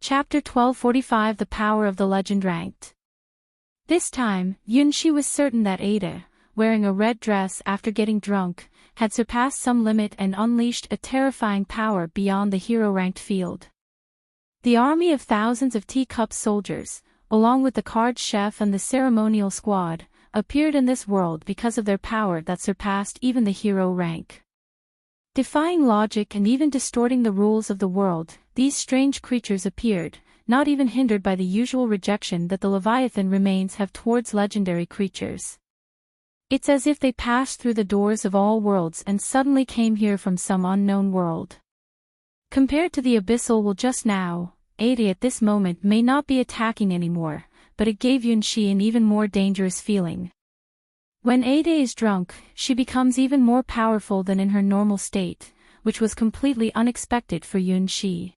Chapter 1245 The Power of the Legend Ranked. This time, Yunxi was certain that Ada, wearing a red dress after getting drunk, had surpassed some limit and unleashed a terrifying power beyond the hero-ranked field. The army of thousands of teacup soldiers, along with the card chef and the ceremonial squad, appeared in this world because of their power that surpassed even the hero rank. Defying logic and even distorting the rules of the world, these strange creatures appeared, not even hindered by the usual rejection that the Leviathan remains have towards legendary creatures. It's as if they passed through the doors of all worlds and suddenly came here from some unknown world. Compared to the abyssal will just now, Ada at this moment may not be attacking anymore, but it gave Yunxi an even more dangerous feeling. When Ada is drunk, she becomes even more powerful than in her normal state, which was completely unexpected for Yunxi.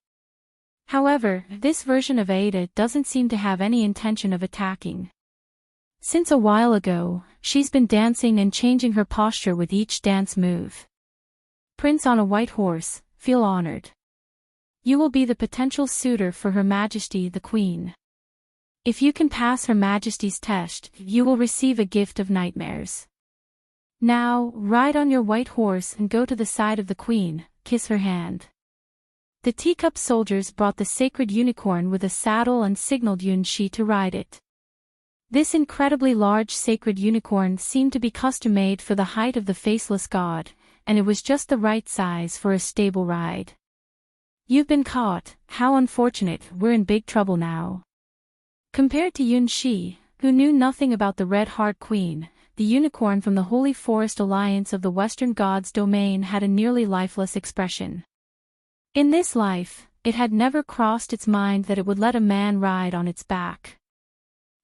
However, this version of Ada doesn't seem to have any intention of attacking. Since a while ago, she's been dancing and changing her posture with each dance move. Prince on a white horse, feel honored. You will be the potential suitor for Her Majesty the Queen. If you can pass Her Majesty's test, you will receive a gift of nightmares. Now, ride on your white horse and go to the side of the Queen, kiss her hand. The teacup soldiers brought the sacred unicorn with a saddle and signaled Yunxi to ride it. This incredibly large sacred unicorn seemed to be custom-made for the height of the faceless god, and it was just the right size for a stable ride. You've been caught, how unfortunate, we're in big trouble now. Compared to Yunxi, who knew nothing about the Red Heart Queen, the unicorn from the Holy Forest Alliance of the Western Gods domain had a nearly lifeless expression. In this life, it had never crossed its mind that it would let a man ride on its back.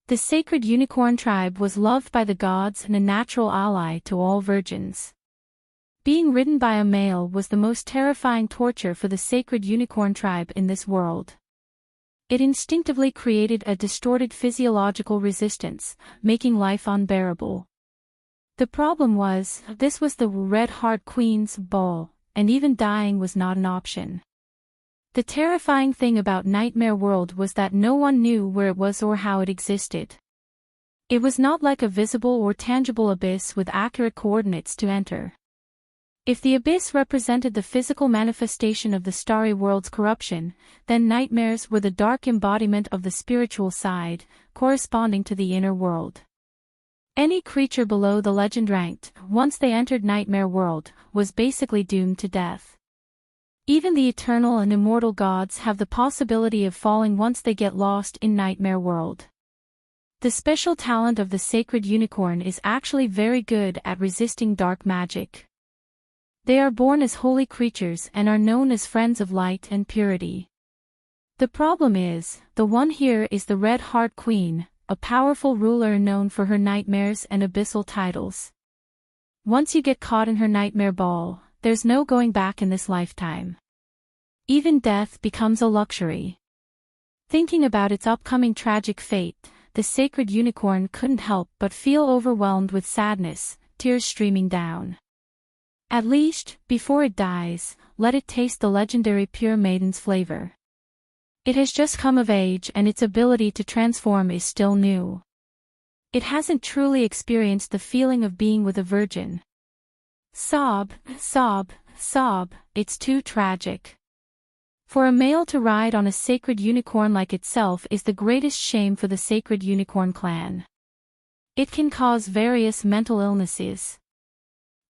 The sacred unicorn tribe was loved by the gods and a natural ally to all virgins. Being ridden by a male was the most terrifying torture for the sacred unicorn tribe in this world. It instinctively created a distorted physiological resistance, making life unbearable. The problem was, this was the Red Heart Queen's ball, and even dying was not an option. The terrifying thing about Nightmare World was that no one knew where it was or how it existed. It was not like a visible or tangible abyss with accurate coordinates to enter. If the abyss represented the physical manifestation of the starry world's corruption, then nightmares were the dark embodiment of the spiritual side, corresponding to the inner world. Any creature below the legend ranked, once they entered Nightmare World, was basically doomed to death. Even the eternal and immortal gods have the possibility of falling once they get lost in Nightmare World. The special talent of the sacred unicorn is actually very good at resisting dark magic. They are born as holy creatures and are known as friends of light and purity. The problem is, the one here is the Red Heart Queen, a powerful ruler known for her nightmares and abyssal titles. Once you get caught in her nightmare ball, there's no going back in this lifetime. Even death becomes a luxury. Thinking about its upcoming tragic fate, the sacred unicorn couldn't help but feel overwhelmed with sadness, tears streaming down. At least, before it dies, let it taste the legendary pure maiden's flavor. It has just come of age and its ability to transform is still new. It hasn't truly experienced the feeling of being with a virgin. Sob, sob, sob, it's too tragic. For a male to ride on a sacred unicorn like itself is the greatest shame for the sacred unicorn clan. It can cause various mental illnesses.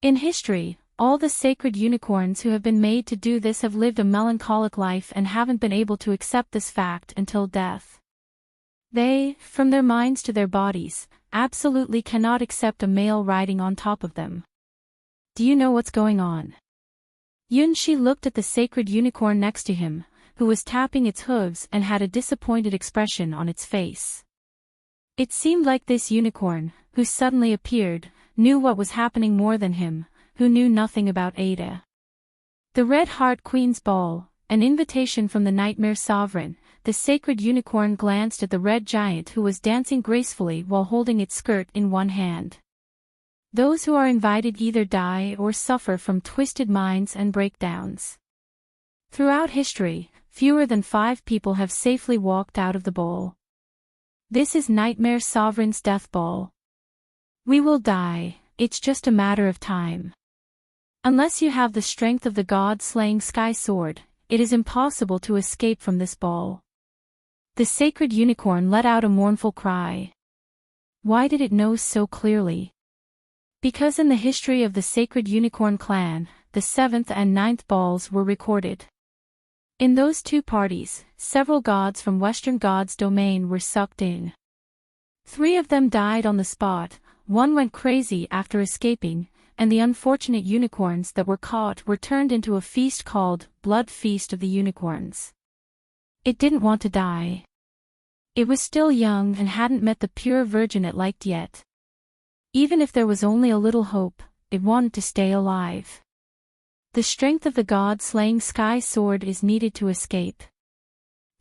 In history, all the sacred unicorns who have been made to do this have lived a melancholic life and haven't been able to accept this fact until death. They, from their minds to their bodies, absolutely cannot accept a male riding on top of them. Do you know what's going on? Yunxi looked at the sacred unicorn next to him, who was tapping its hooves and had a disappointed expression on its face. It seemed like this unicorn, who suddenly appeared, knew what was happening more than him, who knew nothing about Ada. The Red Heart Queen's ball, an invitation from the Nightmare Sovereign, the sacred unicorn glanced at the red giant who was dancing gracefully while holding its skirt in one hand. Those who are invited either die or suffer from twisted minds and breakdowns. Throughout history, fewer than 5 people have safely walked out of the bowl. This is Nightmare Sovereign's death ball. We will die, it's just a matter of time. Unless you have the strength of the god-slaying sky sword, it is impossible to escape from this ball. The sacred unicorn let out a mournful cry. Why did it know so clearly? Because in the history of the sacred unicorn clan, the 7th and 9th balls were recorded. In those 2 parties, several gods from Western God's domain were sucked in. 3 of them died on the spot, 1 went crazy after escaping, and the unfortunate unicorns that were caught were turned into a feast called Blood Feast of the Unicorns. It didn't want to die. It was still young and hadn't met the pure virgin it liked yet. Even if there was only a little hope, it wanted to stay alive. The strength of the god-slaying sky sword is needed to escape.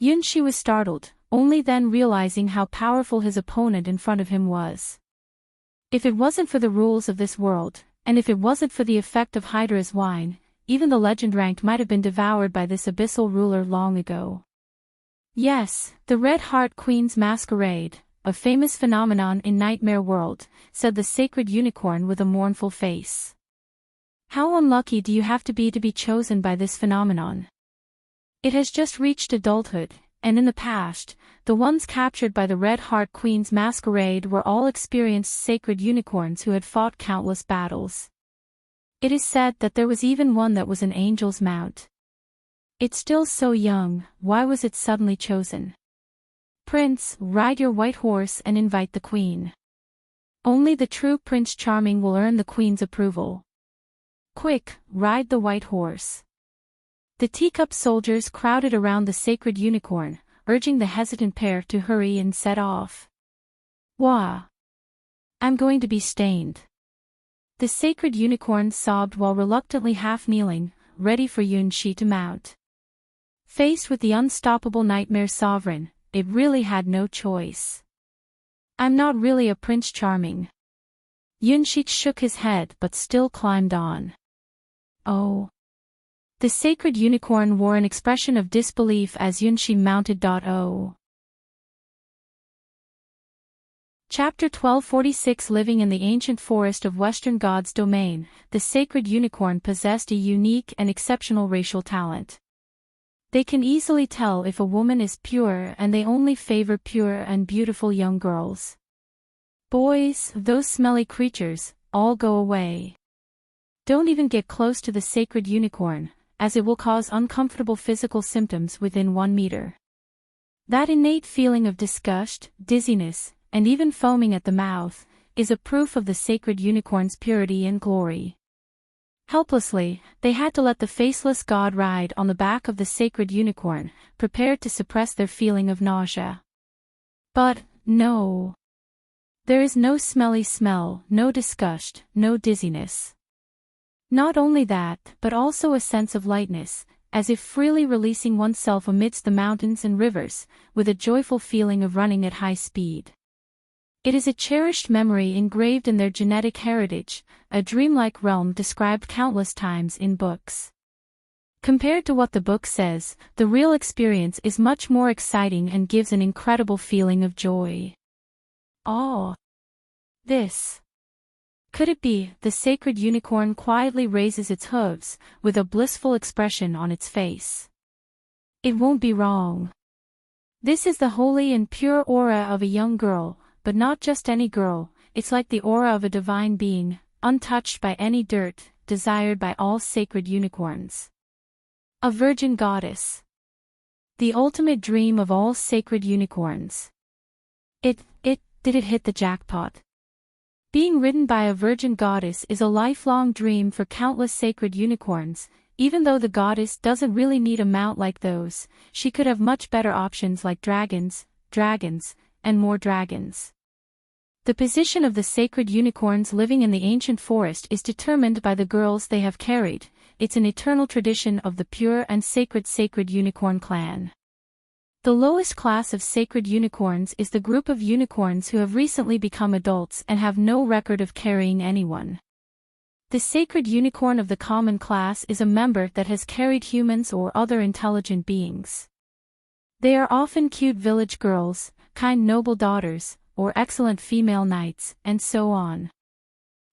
Yunshi was startled, only then realizing how powerful his opponent in front of him was. If it wasn't for the rules of this world, and if it wasn't for the effect of Hydra's wine, even the legend ranked might have been devoured by this abyssal ruler long ago. Yes, the Red Heart Queen's masquerade, a famous phenomenon in Nightmare World, said the sacred unicorn with a mournful face. How unlucky do you have to be chosen by this phenomenon? It has just reached adulthood, and in the past, the ones captured by the Red Heart Queen's masquerade were all experienced sacred unicorns who had fought countless battles. It is said that there was even one that was an angel's mount. It's still so young, why was it suddenly chosen? Prince, ride your white horse and invite the queen. Only the true Prince Charming will earn the queen's approval. Quick, ride the white horse. The teacup soldiers crowded around the sacred unicorn, urging the hesitant pair to hurry and set off. Wah! I'm going to be stained. The sacred unicorn sobbed while reluctantly half-kneeling, ready for Yunshi to mount. Faced with the unstoppable Nightmare Sovereign, it really had no choice. I'm not really a Prince Charming. Yunshi shook his head but still climbed on. Oh. The sacred unicorn wore an expression of disbelief as Yunshi mounted. Oh. Chapter 1246. Living in the ancient forest of Western God's domain, the sacred unicorn possessed a unique and exceptional racial talent. They can easily tell if a woman is pure, and they only favor pure and beautiful young girls. Boys, those smelly creatures, all go away. Don't even get close to the sacred unicorn, as it will cause uncomfortable physical symptoms within 1 meter. That innate feeling of disgust, dizziness, and even foaming at the mouth, is a proof of the sacred unicorn's purity and glory. Helplessly, they had to let the faceless god ride on the back of the sacred unicorn, prepared to suppress their feeling of nausea. But, no. There is no smelly smell, no disgust, no dizziness. Not only that, but also a sense of lightness, as if freely releasing oneself amidst the mountains and rivers, with a joyful feeling of running at high speed. It is a cherished memory engraved in their genetic heritage, a dreamlike realm described countless times in books. Compared to what the book says, the real experience is much more exciting and gives an incredible feeling of joy. Oh! This! Could it be? The sacred unicorn quietly raises its hooves, with a blissful expression on its face. It won't be wrong. This is the holy and pure aura of a young girl, but not just any girl, it's like the aura of a divine being, untouched by any dirt, desired by all sacred unicorns. A virgin goddess. The ultimate dream of all sacred unicorns. Did it hit the jackpot? Being ridden by a virgin goddess is a lifelong dream for countless sacred unicorns. Even though the goddess doesn't really need a mount like those, she could have much better options like dragons, and more dragons. The position of the sacred unicorns living in the ancient forest is determined by the girls they have carried. It's an eternal tradition of the pure and sacred unicorn clan. The lowest class of sacred unicorns is the group of unicorns who have recently become adults and have no record of carrying anyone. The sacred unicorn of the common class is a member that has carried humans or other intelligent beings. They are often cute village girls, kind noble daughters, or excellent female knights, and so on.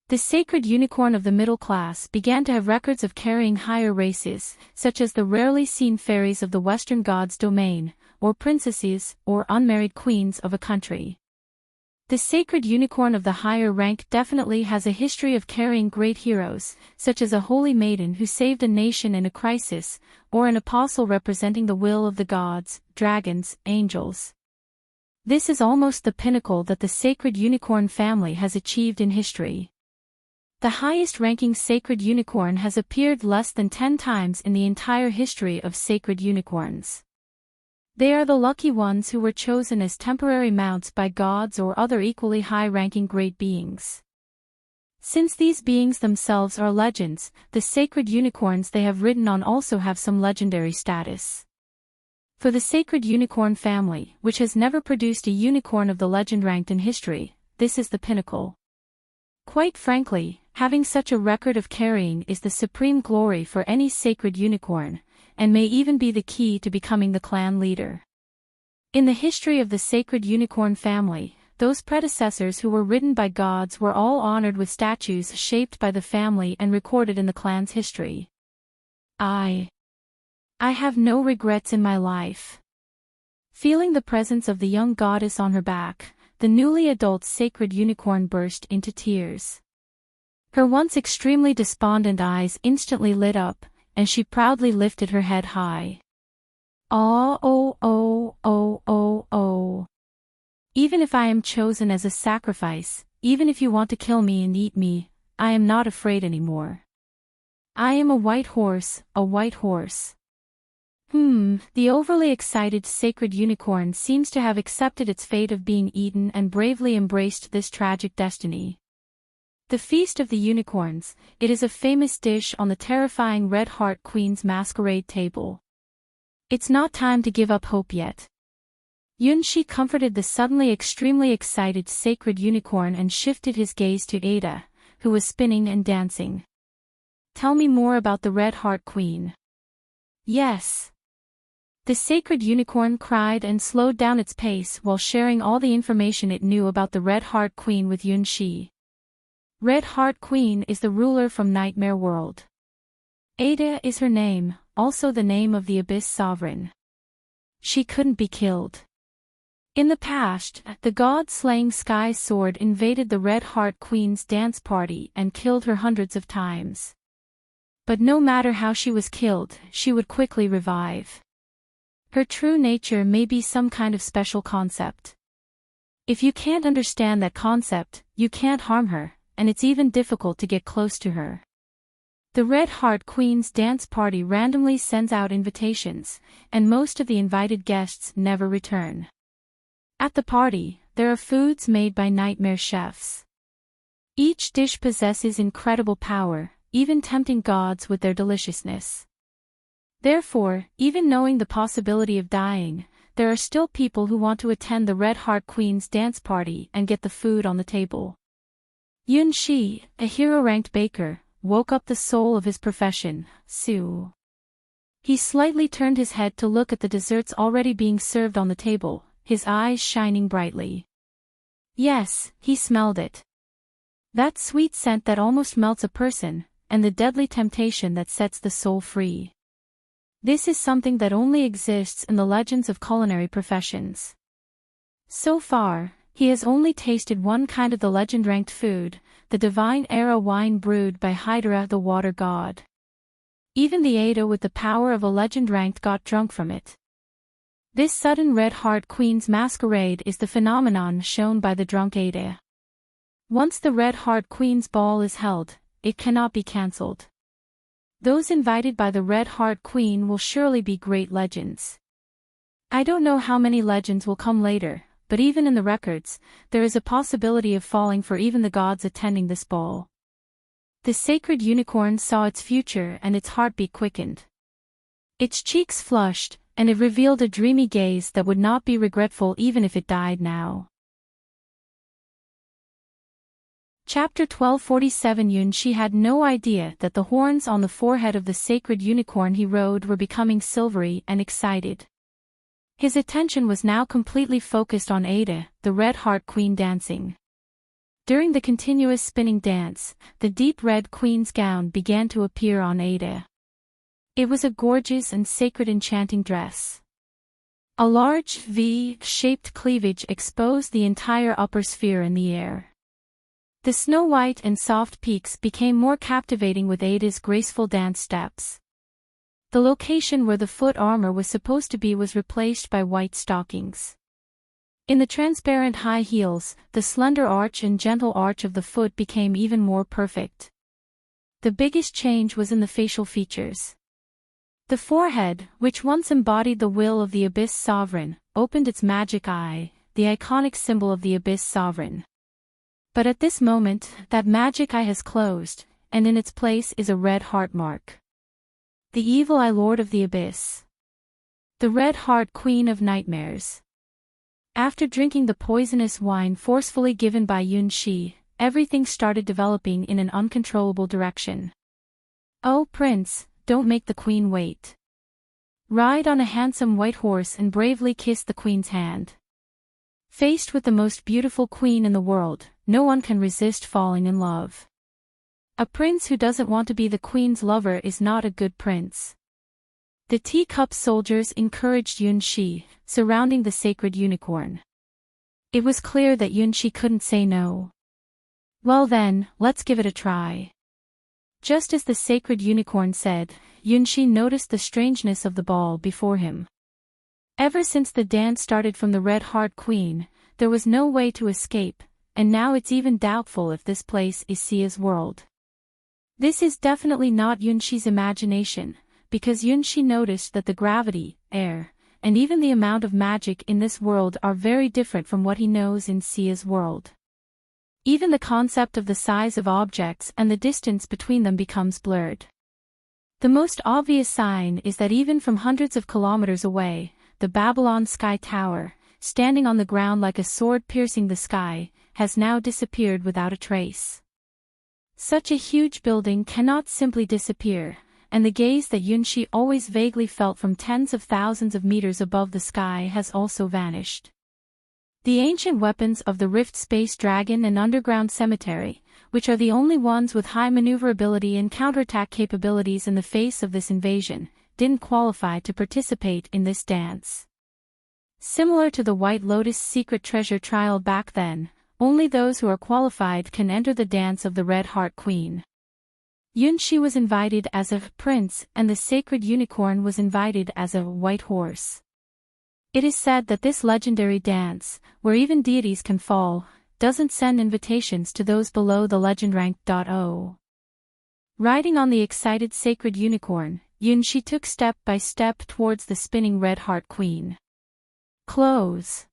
The sacred unicorn of the middle class began to have records of carrying higher races, such as the rarely seen fairies of the western god's domain, or princesses, or unmarried queens of a country. The sacred unicorn of the higher rank definitely has a history of carrying great heroes, such as a holy maiden who saved a nation in a crisis, or an apostle representing the will of the gods, dragons, angels. This is almost the pinnacle that the sacred unicorn family has achieved in history. The highest-ranking sacred unicorn has appeared less than 10 times in the entire history of sacred unicorns. They are the lucky ones who were chosen as temporary mounts by gods or other equally high-ranking great beings. Since these beings themselves are legends, the sacred unicorns they have ridden on also have some legendary status. For the sacred unicorn family, which has never produced a unicorn of the legend ranked in history, this is the pinnacle. Quite frankly, having such a record of carrying is the supreme glory for any sacred unicorn, and may even be the key to becoming the clan leader. In the history of the sacred unicorn family, those predecessors who were ridden by gods were all honored with statues shaped by the family and recorded in the clan's history. I have no regrets in my life. Feeling the presence of the young goddess on her back, the newly adult sacred unicorn burst into tears. Her once extremely despondent eyes instantly lit up, and she proudly lifted her head high. Oh. Even if I am chosen as a sacrifice, even if you want to kill me and eat me, I am not afraid anymore. I am a white horse, a white horse. The overly excited sacred unicorn seems to have accepted its fate of being eaten and bravely embraced this tragic destiny. The Feast of the Unicorns, it is a famous dish on the terrifying Red Heart Queen's masquerade table. It's not time to give up hope yet. Yunshi comforted the suddenly extremely excited sacred unicorn and shifted his gaze to Ada, who was spinning and dancing. Tell me more about the Red Heart Queen. Yes. The sacred unicorn cried and slowed down its pace while sharing all the information it knew about the Red Heart Queen with Yunshi. Red Heart Queen is the ruler from Nightmare World. Ada is her name, also the name of the Abyss Sovereign. She couldn't be killed. In the past, the god-slaying Sky Sword invaded the Red Heart Queen's dance party and killed her hundreds of times. But no matter how she was killed, she would quickly revive. Her true nature may be some kind of special concept. If you can't understand that concept, you can't harm her, and it's even difficult to get close to her. The Red Heart Queen's dance party randomly sends out invitations, and most of the invited guests never return. At the party, there are foods made by nightmare chefs. Each dish possesses incredible power, even tempting gods with their deliciousness. Therefore, even knowing the possibility of dying, there are still people who want to attend the Red Heart Queen's dance party and get the food on the table. Yunshi, a hero-ranked baker, woke up the soul of his profession, Su. He slightly turned his head to look at the desserts already being served on the table, his eyes shining brightly. Yes, he smelled it. That sweet scent that almost melts a person, and the deadly temptation that sets the soul free. This is something that only exists in the legends of culinary professions. So far, he has only tasted one kind of the legend-ranked food, the divine Era wine brewed by Hydra the water god. Even the Ada with the power of a legend-ranked got drunk from it. This sudden Red Heart Queen's masquerade is the phenomenon shown by the drunk Ada. Once the Red Heart Queen's ball is held, it cannot be cancelled. Those invited by the Red Heart Queen will surely be great legends. I don't know how many legends will come later, but even in the records, there is a possibility of falling for even the gods attending this ball. The sacred unicorn saw its future and its heartbeat quickened. Its cheeks flushed, and it revealed a dreamy gaze that would not be regretful even if it died now. Chapter 1247. Yunshi had no idea that the horns on the forehead of the sacred unicorn he rode were becoming silvery and excited. His attention was now completely focused on Ada, the red heart queen, dancing. During the continuous spinning dance, the deep red queen's gown began to appear on Ada. It was a gorgeous and sacred enchanting dress. A large V-shaped cleavage exposed the entire upper sphere in the air. The snow-white and soft peaks became more captivating with Ada's graceful dance steps. The location where the foot armor was supposed to be was replaced by white stockings. In the transparent high heels, the slender arch and gentle arch of the foot became even more perfect. The biggest change was in the facial features. The forehead, which once embodied the will of the Abyss Sovereign, opened its magic eye, the iconic symbol of the Abyss Sovereign. But at this moment, that magic eye has closed, and in its place is a red heart mark. The evil eye lord of the abyss. The red heart queen of nightmares. After drinking the poisonous wine forcefully given by Yunshi, everything started developing in an uncontrollable direction. Oh prince, don't make the queen wait. Ride on a handsome white horse and bravely kiss the queen's hand. Faced with the most beautiful queen in the world, no one can resist falling in love. A prince who doesn't want to be the queen's lover is not a good prince. The teacup soldiers encouraged Yunshi, surrounding the sacred unicorn. It was clear that Yunshi couldn't say no. Well then, let's give it a try. Just as the sacred unicorn said, Yunshi noticed the strangeness of the ball before him. Ever since the dance started from the Red Heart Queen, there was no way to escape, and now it's even doubtful if this place is Sia's world. This is definitely not Yunshi's imagination, because Yunshi noticed that the gravity, air, and even the amount of magic in this world are very different from what he knows in Sia's world. Even the concept of the size of objects and the distance between them becomes blurred. The most obvious sign is that even from hundreds of kilometers away, the Babylon Sky Tower, standing on the ground like a sword piercing the sky, has now disappeared without a trace. Such a huge building cannot simply disappear, and the gaze that Yunshi always vaguely felt from tens of thousands of meters above the sky has also vanished. The ancient weapons of the Rift Space Dragon and Underground Cemetery, which are the only ones with high maneuverability and counterattack capabilities in the face of this invasion, didn't qualify to participate in this dance. Similar to the White Lotus secret treasure trial back then, only those who are qualified can enter the dance of the Red Heart Queen. Yunshi was invited as a prince and the sacred unicorn was invited as a white horse. It is said that this legendary dance, where even deities can fall, doesn't send invitations to those below the legend rank. Riding on the excited sacred unicorn, Yunshi took step by step towards the spinning Red Heart Queen. Close.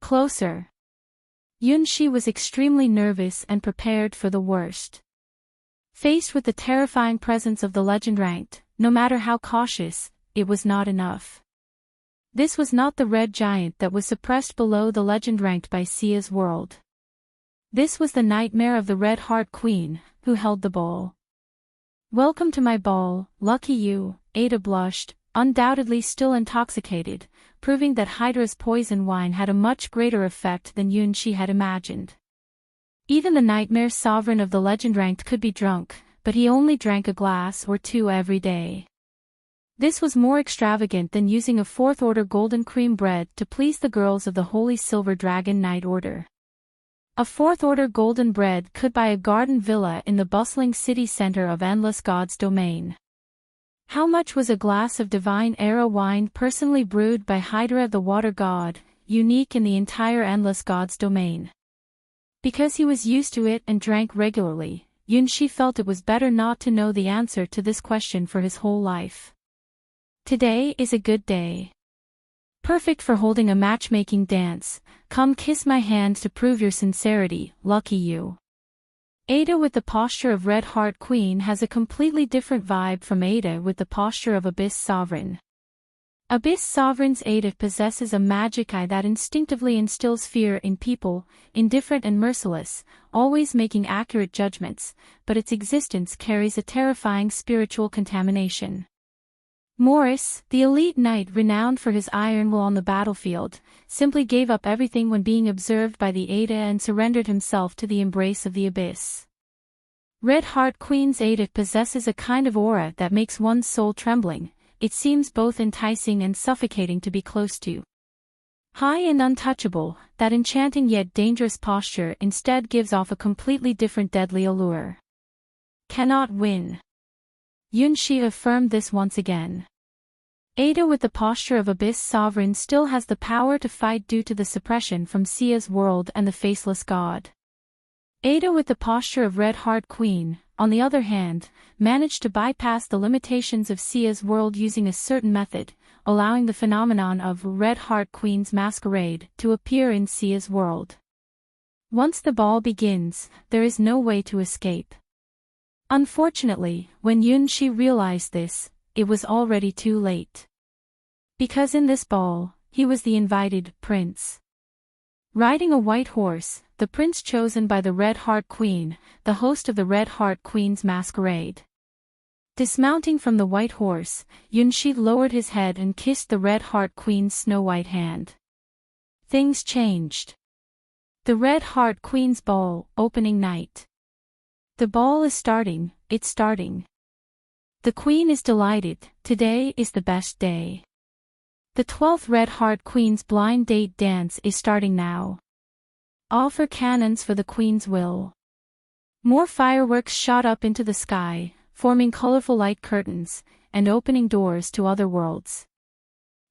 Closer. Yunshi was extremely nervous and prepared for the worst. Faced with the terrifying presence of the legend ranked, no matter how cautious, it was not enough. This was not the red giant that was suppressed below the legend ranked by Sia's world. This was the nightmare of the Red Heart Queen, who held the ball. Welcome to my ball, lucky you, Ada blushed, undoubtedly still intoxicated, proving that Hydra's poison wine had a much greater effect than Yunshi had imagined. Even the nightmare sovereign of the legend ranked could be drunk, but he only drank a glass or two every day. This was more extravagant than using a fourth-order golden cream bread to please the girls of the Holy Silver Dragon Knight Order. A fourth-order golden bread could buy a garden villa in the bustling city center of Endless God's domain. How much was a glass of divine Era wine personally brewed by Hydra the water god, unique in the entire Endless God's domain? Because he was used to it and drank regularly, Yunshi felt it was better not to know the answer to this question for his whole life. Today is a good day. Perfect for holding a matchmaking dance. Come kiss my hand to prove your sincerity, lucky you. Ada with the posture of Red Heart Queen has a completely different vibe from Ada with the posture of Abyss Sovereign. Abyss Sovereign's Ada possesses a magic eye that instinctively instills fear in people, indifferent and merciless, always making accurate judgments, but its existence carries a terrifying spiritual contamination. Morris, the elite knight renowned for his iron will on the battlefield, simply gave up everything when being observed by the Ada and surrendered himself to the embrace of the abyss. Red Heart Queen's Ada possesses a kind of aura that makes one's soul trembling. It seems both enticing and suffocating to be close to. High and untouchable, that enchanting yet dangerous posture instead gives off a completely different deadly allure. Cannot win. Yunshi affirmed this once again. Ada with the posture of Abyss Sovereign still has the power to fight due to the suppression from Sia's world and the faceless god. Ada with the posture of Red Heart Queen, on the other hand, managed to bypass the limitations of Sia's world using a certain method, allowing the phenomenon of Red Heart Queen's masquerade to appear in Sia's world. Once the ball begins, there is no way to escape. Unfortunately, when Yunshi realized this, it was already too late. Because in this ball, he was the invited prince. Riding a white horse, the prince chosen by the Red Heart Queen, the host of the Red Heart Queen's masquerade. Dismounting from the white horse, Yunshi lowered his head and kissed the Red Heart Queen's snow-white hand. Things changed. The Red Heart Queen's ball, opening night. The ball is starting, it's starting. The Queen is delighted, today is the best day. The 12th Red Heart Queen's blind date dance is starting now. Offer cannons for the Queen's will. More fireworks shot up into the sky, forming colorful light curtains, and opening doors to other worlds.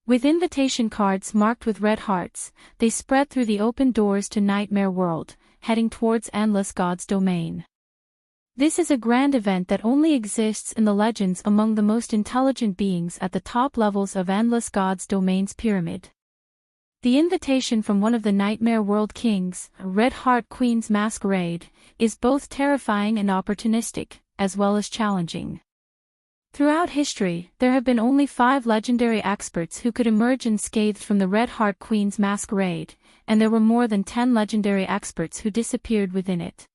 With invitation cards marked with red hearts, they spread through the open doors to Nightmare World, heading towards Endless God's domain. This is a grand event that only exists in the legends among the most intelligent beings at the top levels of Endless God's domain's pyramid. The invitation from one of the Nightmare World Kings, Red Heart Queen's masquerade, is both terrifying and opportunistic, as well as challenging. Throughout history, there have been only 5 legendary experts who could emerge unscathed from the Red Heart Queen's masquerade, and there were more than 10 legendary experts who disappeared within it.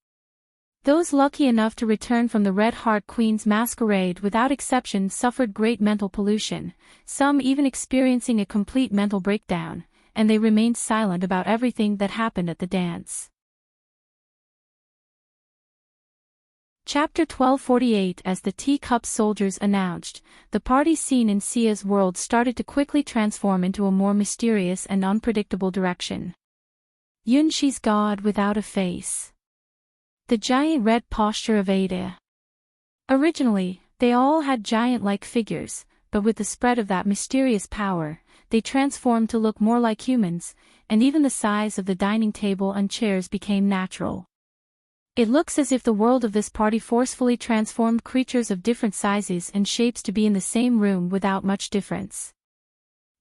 Those lucky enough to return from the Red Heart Queen's masquerade without exception suffered great mental pollution, some even experiencing a complete mental breakdown, and they remained silent about everything that happened at the dance. Chapter 1248. As the teacup soldiers announced, the party scene in Sia's world started to quickly transform into a more mysterious and unpredictable direction. Yunshi's god without a face. The giant red posture of Ada. Originally, they all had giant-like figures, but with the spread of that mysterious power, they transformed to look more like humans, and even the size of the dining table and chairs became natural. It looks as if the world of this party forcefully transformed creatures of different sizes and shapes to be in the same room without much difference.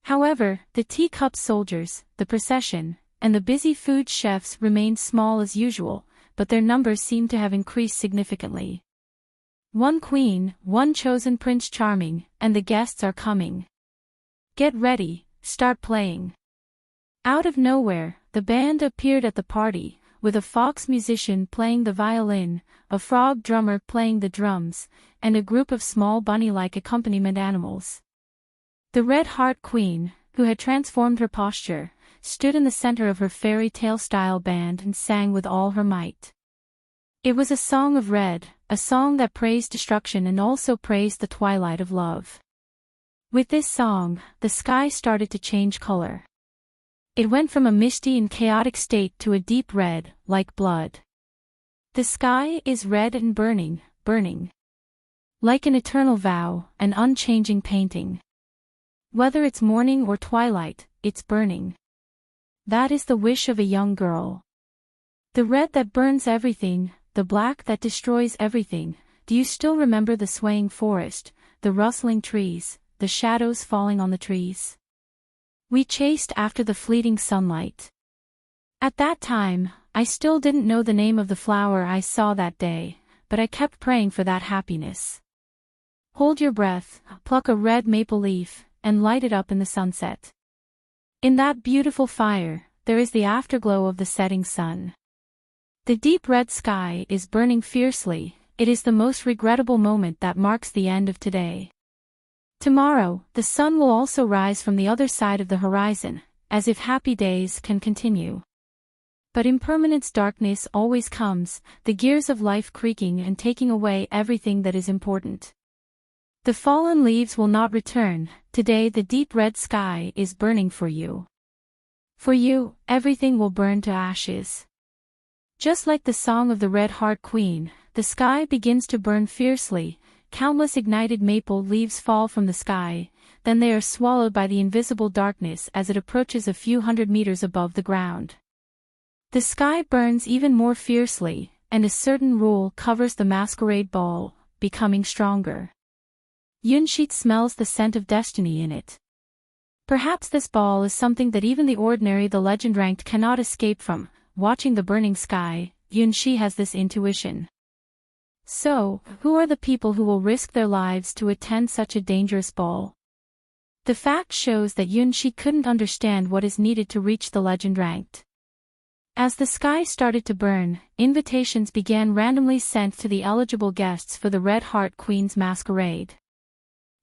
However, the teacup soldiers, the procession, and the busy food chefs remained small as usual, but their numbers seemed to have increased significantly. One queen, one chosen Prince Charming, and the guests are coming. Get ready, start playing. Out of nowhere, the band appeared at the party, with a fox musician playing the violin, a frog drummer playing the drums, and a group of small bunny-like accompaniment animals. The Red Heart Queen, who had transformed her posture, stood in the center of her fairy tale-style band and sang with all her might. It was a song of red, a song that praised destruction and also praised the twilight of love. With this song, the sky started to change color. It went from a misty and chaotic state to a deep red, like blood. The sky is red and burning, burning. Like an eternal vow, an unchanging painting. Whether it's morning or twilight, it's burning. That is the wish of a young girl. The red that burns everything, the black that destroys everything. Do you still remember the swaying forest, the rustling trees, the shadows falling on the trees? We chased after the fleeting sunlight. At that time, I still didn't know the name of the flower I saw that day, but I kept praying for that happiness. Hold your breath, pluck a red maple leaf, and light it up in the sunset. In that beautiful fire, there is the afterglow of the setting sun. The deep red sky is burning fiercely. It is the most regrettable moment that marks the end of today. Tomorrow, the sun will also rise from the other side of the horizon, as if happy days can continue. But impermanence darkness always comes, the gears of life creaking and taking away everything that is important. The fallen leaves will not return. Today the deep red sky is burning for you. For you, everything will burn to ashes. Just like the song of the Red Heart Queen, the sky begins to burn fiercely. Countless ignited maple leaves fall from the sky, then they are swallowed by the invisible darkness as it approaches a few hundred meters above the ground. The sky burns even more fiercely, and a certain rule covers the masquerade ball, becoming stronger. Yunshi smells the scent of destiny in it. Perhaps this ball is something that even the ordinary, the legend ranked, cannot escape from. Watching the burning sky, Yunshi has this intuition. So, who are the people who will risk their lives to attend such a dangerous ball? The fact shows that Yunshi couldn't understand what is needed to reach the legend ranked. As the sky started to burn, invitations began randomly sent to the eligible guests for the Red Heart Queen's masquerade.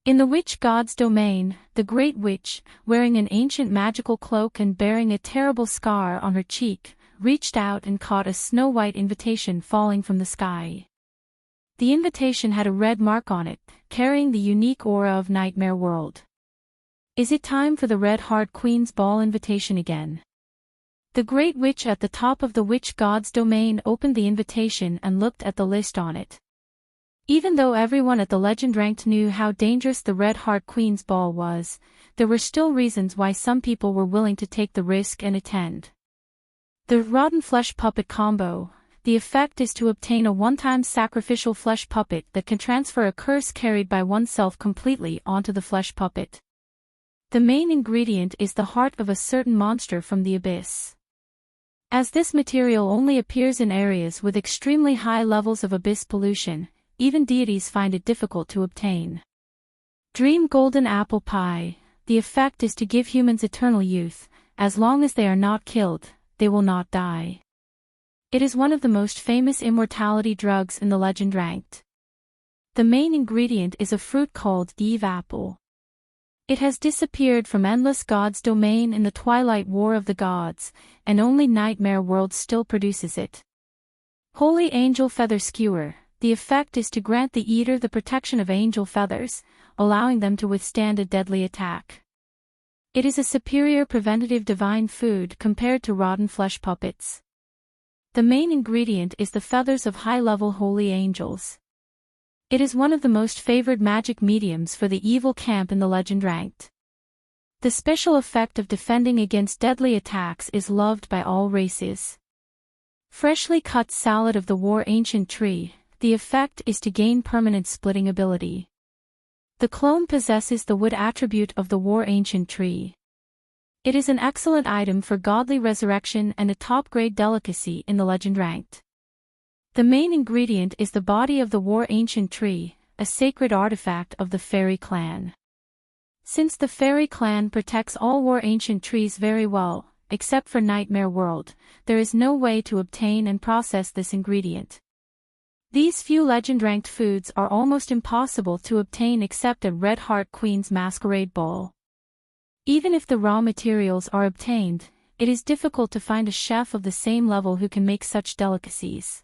In the witch god's domain, the Great Witch, wearing an ancient magical cloak and bearing a terrible scar on her cheek, reached out and caught a snow-white invitation falling from the sky. The invitation had a red mark on it, carrying the unique aura of Nightmare World. Is it time for the Red Heart Queen's ball invitation again? The Great Witch at the top of the witch god's domain opened the invitation and looked at the list on it. Even though everyone at the legend ranked knew how dangerous the Red Heart Queen's ball was, there were still reasons why some people were willing to take the risk and attend. The rotten flesh puppet combo. The effect is to obtain a one-time sacrificial flesh puppet that can transfer a curse carried by oneself completely onto the flesh puppet. The main ingredient is the heart of a certain monster from the abyss. As this material only appears in areas with extremely high levels of abyss pollution, even deities find it difficult to obtain. Dream Golden Apple Pie. The effect is to give humans eternal youth. As long as they are not killed, they will not die. It is one of the most famous immortality drugs in the legend ranked. The main ingredient is a fruit called Eve Apple. It has disappeared from Endless God's domain in the Twilight War of the Gods, and only Nightmare World still produces it. Holy Angel Feather Skewer. The effect is to grant the eater the protection of angel feathers, allowing them to withstand a deadly attack. It is a superior preventative divine food compared to rotten flesh puppets. The main ingredient is the feathers of high-level holy angels. It is one of the most favored magic mediums for the evil camp in the legend ranked. The special effect of defending against deadly attacks is loved by all races. Freshly cut salad of the War Ancient Tree. The effect is to gain permanent splitting ability. The clone possesses the wood attribute of the War Ancient Tree. It is an excellent item for godly resurrection and a top-grade delicacy in the legend ranked. The main ingredient is the body of the War Ancient Tree, a sacred artifact of the Fairy Clan. Since the Fairy Clan protects all War Ancient Trees very well, except for Nightmare World, there is no way to obtain and process this ingredient. These few legend-ranked foods are almost impossible to obtain except at Red Heart Queen's Masquerade Ball. Even if the raw materials are obtained, it is difficult to find a chef of the same level who can make such delicacies.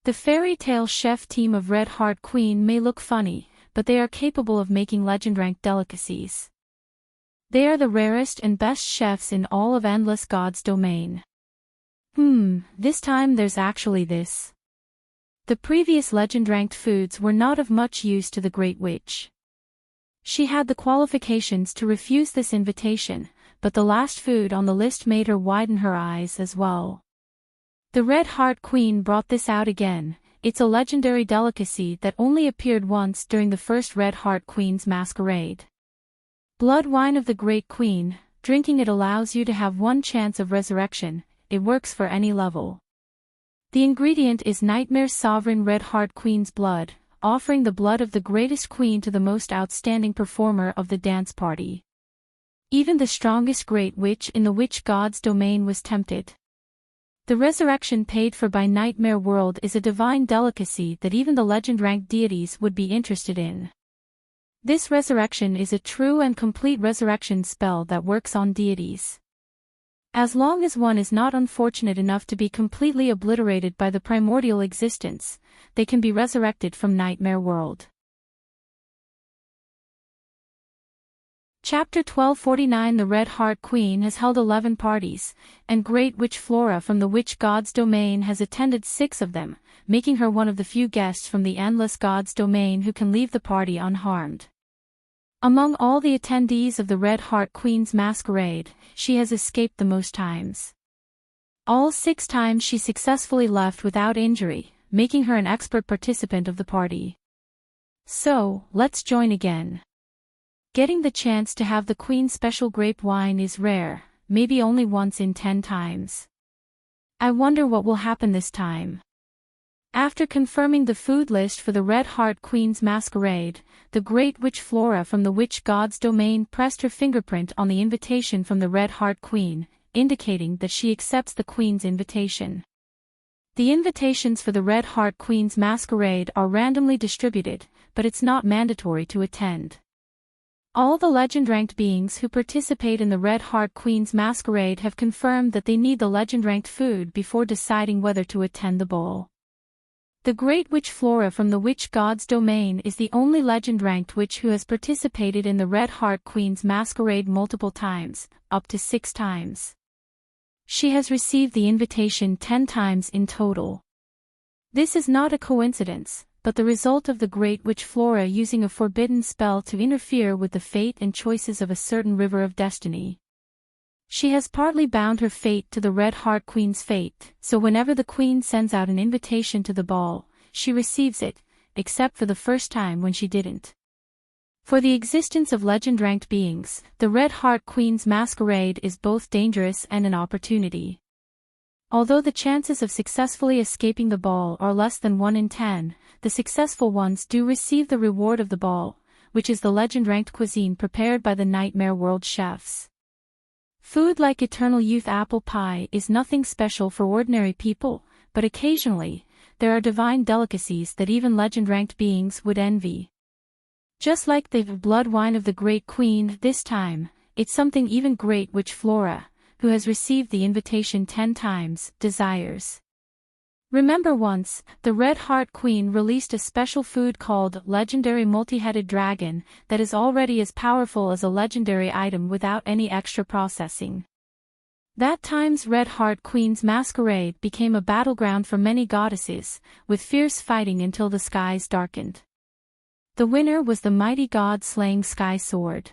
The fairy tale chef team of Red Heart Queen may look funny, but they are capable of making legend-ranked delicacies. They are the rarest and best chefs in all of Endless God's domain. This time there's actually this. The previous legend-ranked foods were not of much use to the Great Witch. She had the qualifications to refuse this invitation, but the last food on the list made her widen her eyes as well. The Red Heart Queen brought this out again. It's a legendary delicacy that only appeared once during the first Red Heart Queen's masquerade. Blood wine of the Great Queen. Drinking it allows you to have one chance of resurrection. It works for any level. The ingredient is Nightmare Sovereign Red Heart Queen's blood, offering the blood of the greatest queen to the most outstanding performer of the dance party. Even the strongest great witch in the witch god's domain was tempted. The resurrection paid for by Nightmare World is a divine delicacy that even the legend-ranked deities would be interested in. This resurrection is a true and complete resurrection spell that works on deities. As long as one is not unfortunate enough to be completely obliterated by the primordial existence, they can be resurrected from Nightmare World. Chapter 1249 The Red Heart Queen has held 11 parties, and Great Witch Flora from the Witch God's domain has attended 6 of them, making her one of the few guests from the Endless God's domain who can leave the party unharmed. Among all the attendees of the Red Heart Queen's masquerade, she has escaped the most times. All 6 times she successfully left without injury, making her an expert participant of the party. So, let's join again. Getting the chance to have the Queen's special grape wine is rare, maybe only once in 10 times. I wonder what will happen this time. After confirming the food list for the Red Heart Queen's masquerade, the Great Witch Flora from the Witch God's domain pressed her fingerprint on the invitation from the Red Heart Queen, indicating that she accepts the Queen's invitation. The invitations for the Red Heart Queen's masquerade are randomly distributed, but it's not mandatory to attend. All the legend-ranked beings who participate in the Red Heart Queen's masquerade have confirmed that they need the legend-ranked food before deciding whether to attend the ball. The Great Witch Flora from the Witch God's domain is the only legend-ranked witch who has participated in the Red Heart Queen's masquerade multiple times, up to 6 times. She has received the invitation 10 times in total. This is not a coincidence, but the result of the Great Witch Flora using a forbidden spell to interfere with the fate and choices of a certain river of destiny. She has partly bound her fate to the Red Heart Queen's fate, so whenever the Queen sends out an invitation to the ball, she receives it, except for the first time when she didn't. For the existence of legend-ranked beings, the Red Heart Queen's masquerade is both dangerous and an opportunity. Although the chances of successfully escaping the ball are less than 1 in 10, the successful ones do receive the reward of the ball, which is the legend-ranked cuisine prepared by the Nightmare World chefs. Food like Eternal Youth apple pie is nothing special for ordinary people, but occasionally, there are divine delicacies that even legend-ranked beings would envy. Just like the blood wine of the Great Queen this time, it's something even Great Witch Flora, who has received the invitation 10 times, desires. Remember once, the Red Heart Queen released a special food called Legendary Multi-Headed Dragon that is already as powerful as a legendary item without any extra processing. That time's Red Heart Queen's masquerade became a battleground for many goddesses, with fierce fighting until the skies darkened. The winner was the mighty god-slaying Sky Sword.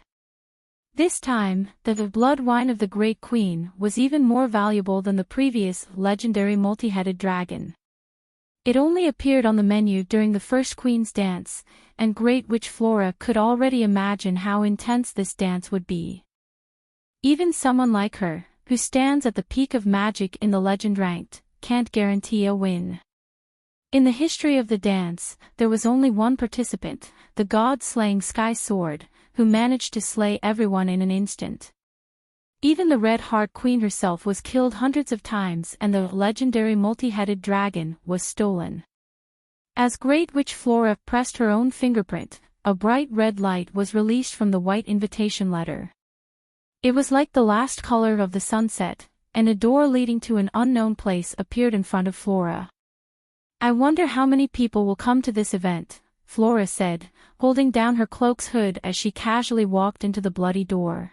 This time, the blood wine of the Great Queen was even more valuable than the previous legendary multi-headed dragon. It only appeared on the menu during the first Queen's dance, and Great Witch Flora could already imagine how intense this dance would be. Even someone like her, who stands at the peak of magic in the legend ranked, can't guarantee a win. In the history of the dance, there was only one participant, the god-slaying Sky Sword, who managed to slay everyone in an instant. Even the Red Heart Queen herself was killed hundreds of times and the legendary multi-headed dragon was stolen. As Great Witch Flora pressed her own fingerprint, a bright red light was released from the white invitation letter. It was like the last color of the sunset, and a door leading to an unknown place appeared in front of Flora. "I wonder how many people will come to this event," Flora said, holding down her cloak's hood as she casually walked into the bloody door.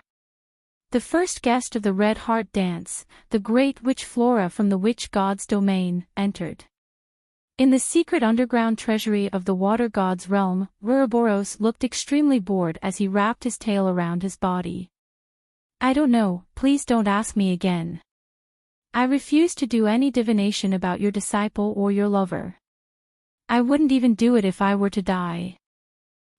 The first guest of the Red Heart dance, the Great Witch Flora from the Witch God's domain, entered. In the secret underground treasury of the Water God's realm, Ouroboros looked extremely bored as he wrapped his tail around his body. "I don't know, please don't ask me again. I refuse to do any divination about your disciple or your lover. I wouldn't even do it if I were to die.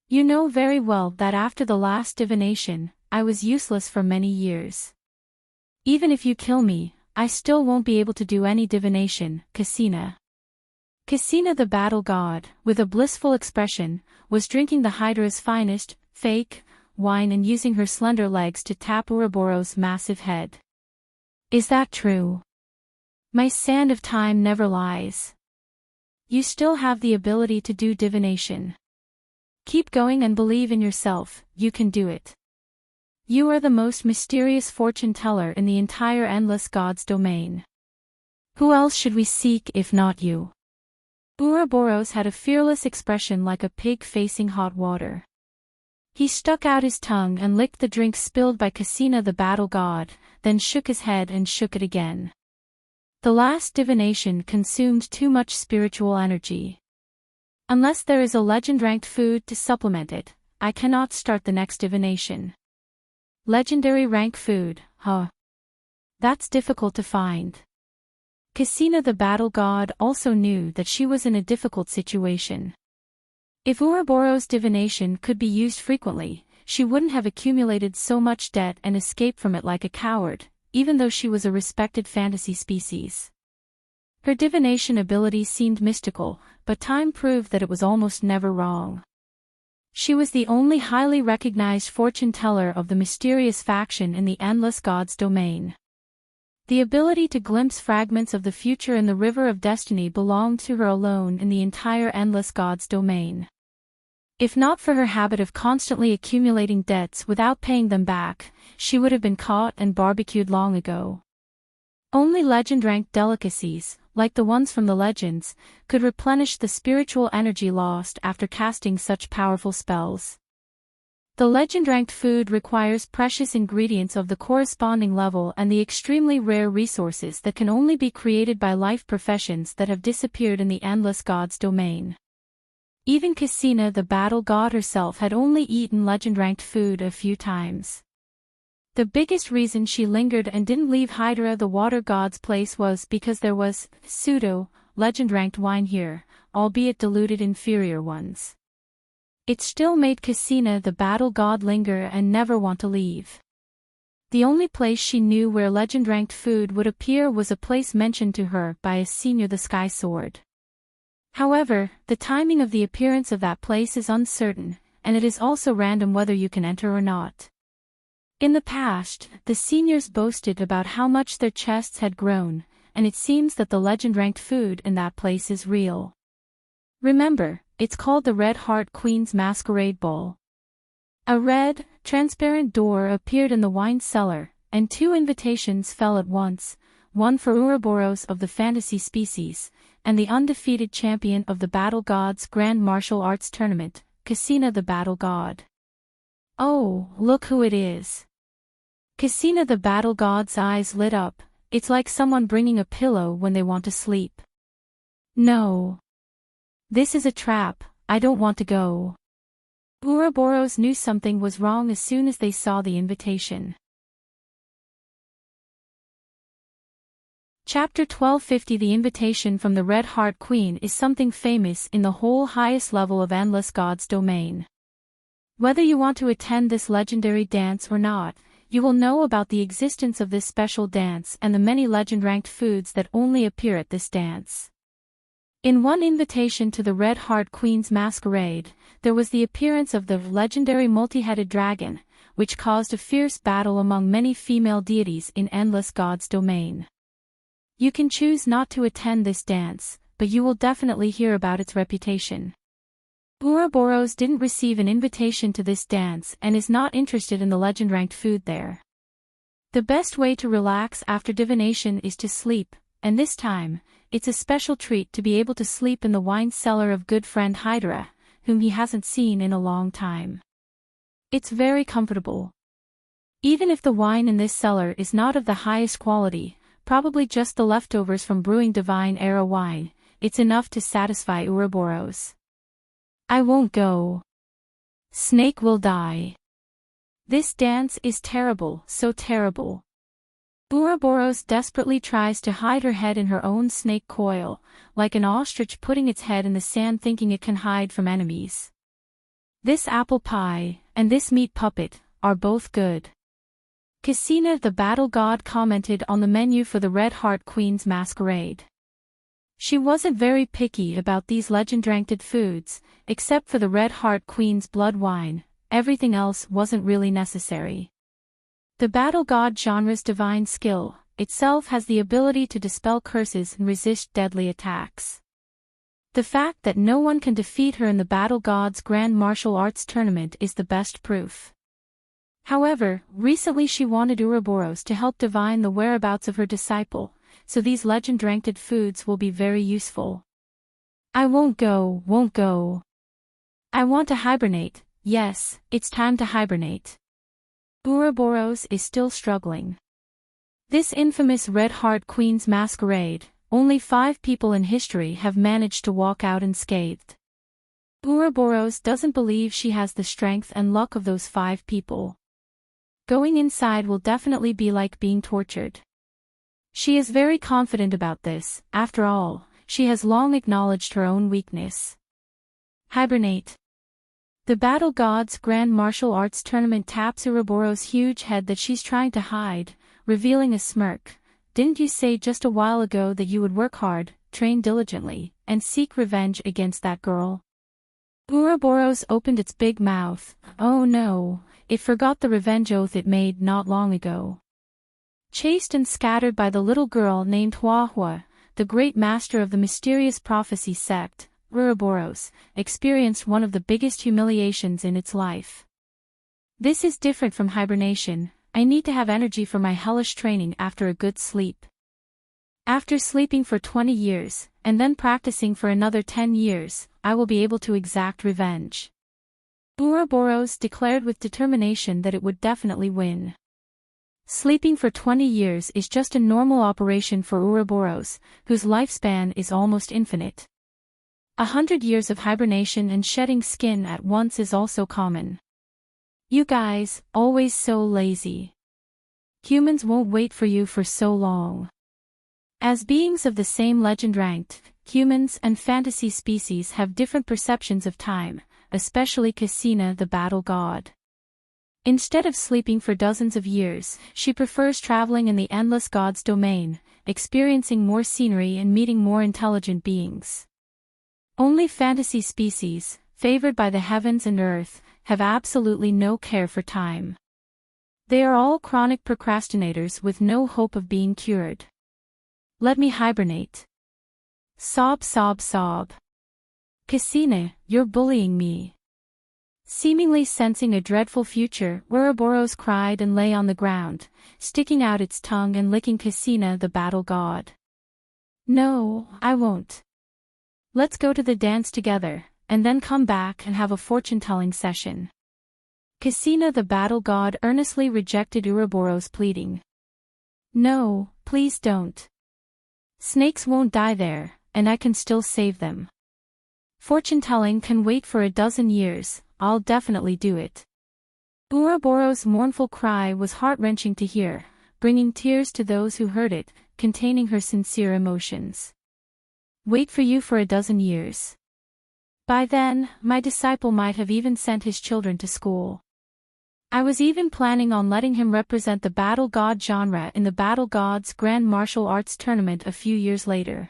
You know very well that after the last divination, I was useless for many years. Even if you kill me, I still won't be able to do any divination, Cassina." Casina the battle god, with a blissful expression, was drinking the Hydra's finest, fake, wine and using her slender legs to tap Ouroboros' massive head. Is that true? My sand of time never lies. You still have the ability to do divination. Keep going and believe in yourself, you can do it. You are the most mysterious fortune teller in the entire endless gods domain. Who else should we seek if not you? Ouroboros had a fearless expression like a pig facing hot water. He stuck out his tongue and licked the drink spilled by Casina the battle god, then shook his head and shook it again. The last divination consumed too much spiritual energy. Unless there is a legend-ranked food to supplement it, I cannot start the next divination. Legendary rank food, huh? That's difficult to find. Casina the battle god also knew that she was in a difficult situation. If Ouroboros' divination could be used frequently, she wouldn't have accumulated so much debt and escaped from it like a coward, even though she was a respected fantasy species. Her divination ability seemed mystical, but time proved that it was almost never wrong. She was the only highly recognized fortune teller of the mysterious faction in the endless gods domain. The ability to glimpse fragments of the future in the river of destiny belonged to her alone in the entire endless gods domain. If not for her habit of constantly accumulating debts without paying them back, she would have been caught and barbecued long ago. Only legend-ranked delicacies, like the ones from the legends, could replenish the spiritual energy lost after casting such powerful spells. The legend-ranked food requires precious ingredients of the corresponding level and the extremely rare resources that can only be created by life professions that have disappeared in the endless gods domain. Even Casina the battle god herself had only eaten legend-ranked food a few times. The biggest reason she lingered and didn't leave Hydra the water god's place was because there was pseudo-legend-ranked wine here, albeit diluted inferior ones. It still made Casina the battle god linger and never want to leave. The only place she knew where legend-ranked food would appear was a place mentioned to her by a senior the Sky Sword. However, the timing of the appearance of that place is uncertain, and it is also random whether you can enter or not. In the past, the seniors boasted about how much their chests had grown, and it seems that the legend-ranked food in that place is real. Remember, it's called the Red Heart Queen's Masquerade Ball. A red, transparent door appeared in the wine cellar, and 2 invitations fell at once, one for Ouroboros of the fantasy species, and the undefeated champion of the Battle Gods Grand Martial Arts Tournament, Casina the Battle God. Oh, look who it is. Casina the Battle God's eyes lit up. It's like someone bringing a pillow when they want to sleep. No. This is a trap, I don't want to go. Ouroboros knew something was wrong as soon as they saw the invitation. Chapter 1250 The invitation from the Red Heart Queen is something famous in the whole highest level of endless gods domain. Whether you want to attend this legendary dance or not, you will know about the existence of this special dance and the many legend-ranked foods that only appear at this dance. In one invitation to the Red Heart Queen's Masquerade, there was the appearance of the legendary multi-headed dragon, which caused a fierce battle among many female deities in endless gods domain. You can choose not to attend this dance, but you will definitely hear about its reputation. Ouroboros didn't receive an invitation to this dance and is not interested in the legend-ranked food there. The best way to relax after divination is to sleep, and this time, it's a special treat to be able to sleep in the wine cellar of good friend Hydra, whom he hasn't seen in a long time. It's very comfortable. Even if the wine in this cellar is not of the highest quality, probably just the leftovers from brewing divine era wine, it's enough to satisfy Ouroboros. I won't go. Snake will die. This dance is terrible, so terrible. Ouroboros desperately tries to hide her head in her own snake coil, like an ostrich putting its head in the sand thinking it can hide from enemies. This apple pie, and this meat puppet, are both good. Casina the battle god commented on the menu for the Red Heart Queen's Masquerade. She wasn't very picky about these legend-ranked foods, except for the Red Heart Queen's blood wine. Everything else wasn't really necessary. The battle god genre's divine skill itself has the ability to dispel curses and resist deadly attacks. The fact that no one can defeat her in the battle god's grand martial arts tournament is the best proof. However, recently she wanted Ouroboros to help divine the whereabouts of her disciple, so these legend-ranked foods will be very useful. I won't go. I want to hibernate. Yes, it's time to hibernate. Ouroboros is still struggling. This infamous Red Heart Queen's masquerade, only 5 people in history have managed to walk out unscathed. Ouroboros doesn't believe she has the strength and luck of those 5 people. Going inside will definitely be like being tortured. She is very confident about this. After all, she has long acknowledged her own weakness. Hibernate. The battle god's grand martial arts tournament taps Ouroboros' huge head that she's trying to hide, revealing a smirk. Didn't you say just a while ago that you would work hard, train diligently, and seek revenge against that girl? Ouroboros opened its big mouth. Oh no, it forgot the revenge oath it made not long ago. Chased and scattered by the little girl named Hua, the great master of the mysterious prophecy sect, Ouroboros experienced one of the biggest humiliations in its life. This is different from hibernation. I need to have energy for my hellish training after a good sleep. After sleeping for 20 years, and then practicing for another 10 years, I will be able to exact revenge. Ouroboros declared with determination that it would definitely win. Sleeping for 20 years is just a normal operation for Ouroboros, whose lifespan is almost infinite. 100 years of hibernation and shedding skin at once is also common. You guys, always so lazy. Humans won't wait for you for so long. As beings of the same legend-ranked, humans and fantasy species have different perceptions of time, especially Cassina the battle god. Instead of sleeping for dozens of years, she prefers traveling in the endless god's domain, experiencing more scenery and meeting more intelligent beings. Only fantasy species, favored by the heavens and earth, have absolutely no care for time. They are all chronic procrastinators with no hope of being cured. Let me hibernate. Sob. Cassina, you're bullying me. Seemingly sensing a dreadful future, Ouroboros cried and lay on the ground, sticking out its tongue and licking Cassina the battle god. No, I won't. Let's go to the dance together, and then come back and have a fortune-telling session. Cassina the battle god earnestly rejected Ouroboros' pleading. No, please don't. Snakes won't die there, and I can still save them. Fortune-telling can wait for a dozen years. I'll definitely do it. Ouroboros' mournful cry was heart-wrenching to hear, bringing tears to those who heard it, containing her sincere emotions. Wait for you for a dozen years. By then, my disciple might have even sent his children to school. I was even planning on letting him represent the battle god genre in the battle god's grand martial arts tournament a few years later.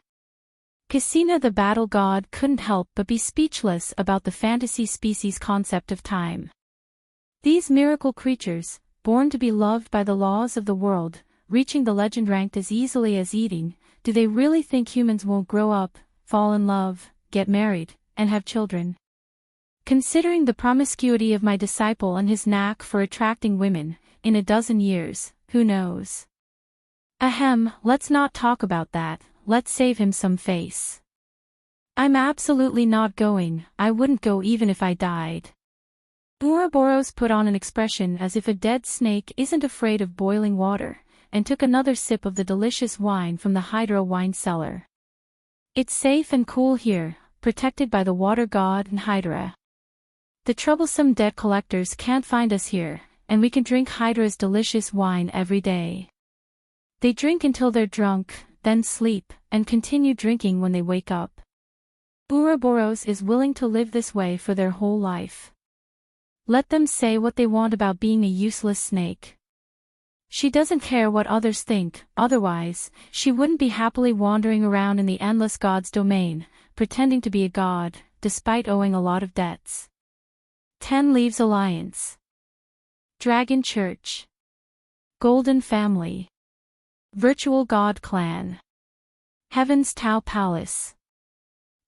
Cassina the battle god couldn't help but be speechless about the fantasy species concept of time. These miracle creatures, born to be loved by the laws of the world, reaching the legend ranked as easily as eating, do they really think humans won't grow up, fall in love, get married, and have children? Considering the promiscuity of my disciple and his knack for attracting women, in a dozen years, who knows? Ahem, let's not talk about that. Let's save him some face. I'm absolutely not going. I wouldn't go even if I died. Ouroboros put on an expression as if a dead snake isn't afraid of boiling water, and took another sip of the delicious wine from the Hydra wine cellar. It's safe and cool here, protected by the water god and Hydra. The troublesome debt collectors can't find us here, and we can drink Hydra's delicious wine every day. They drink until they're drunk, then sleep, and continue drinking when they wake up. Ouroboros is willing to live this way for their whole life. Let them say what they want about being a useless snake. She doesn't care what others think, otherwise, she wouldn't be happily wandering around in the endless god's domain, pretending to be a god, despite owing a lot of debts. 10 Leaves Alliance. Dragon Church. Golden Family. Virtual God Clan. Heaven's Tau Palace.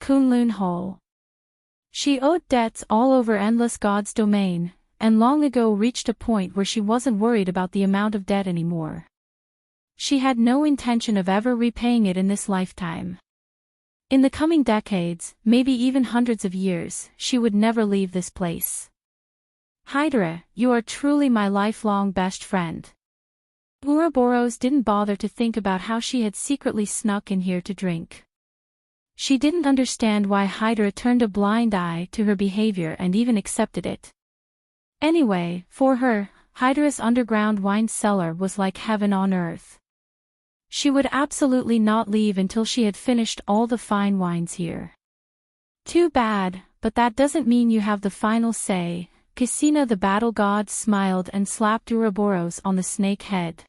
Kunlun Hall. She owed debts all over endless god's domain, and long ago reached a point where she wasn't worried about the amount of debt anymore. She had no intention of ever repaying it in this lifetime. In the coming decades, maybe even hundreds of years, she would never leave this place. Hydra, you are truly my lifelong best friend. Ouroboros didn't bother to think about how she had secretly snuck in here to drink. She didn't understand why Hydra turned a blind eye to her behavior and even accepted it. Anyway, for her, Hydra's underground wine cellar was like heaven on earth. She would absolutely not leave until she had finished all the fine wines here. Too bad, but that doesn't mean you have the final say. Cassina the battle god smiled and slapped Ouroboros on the snake head.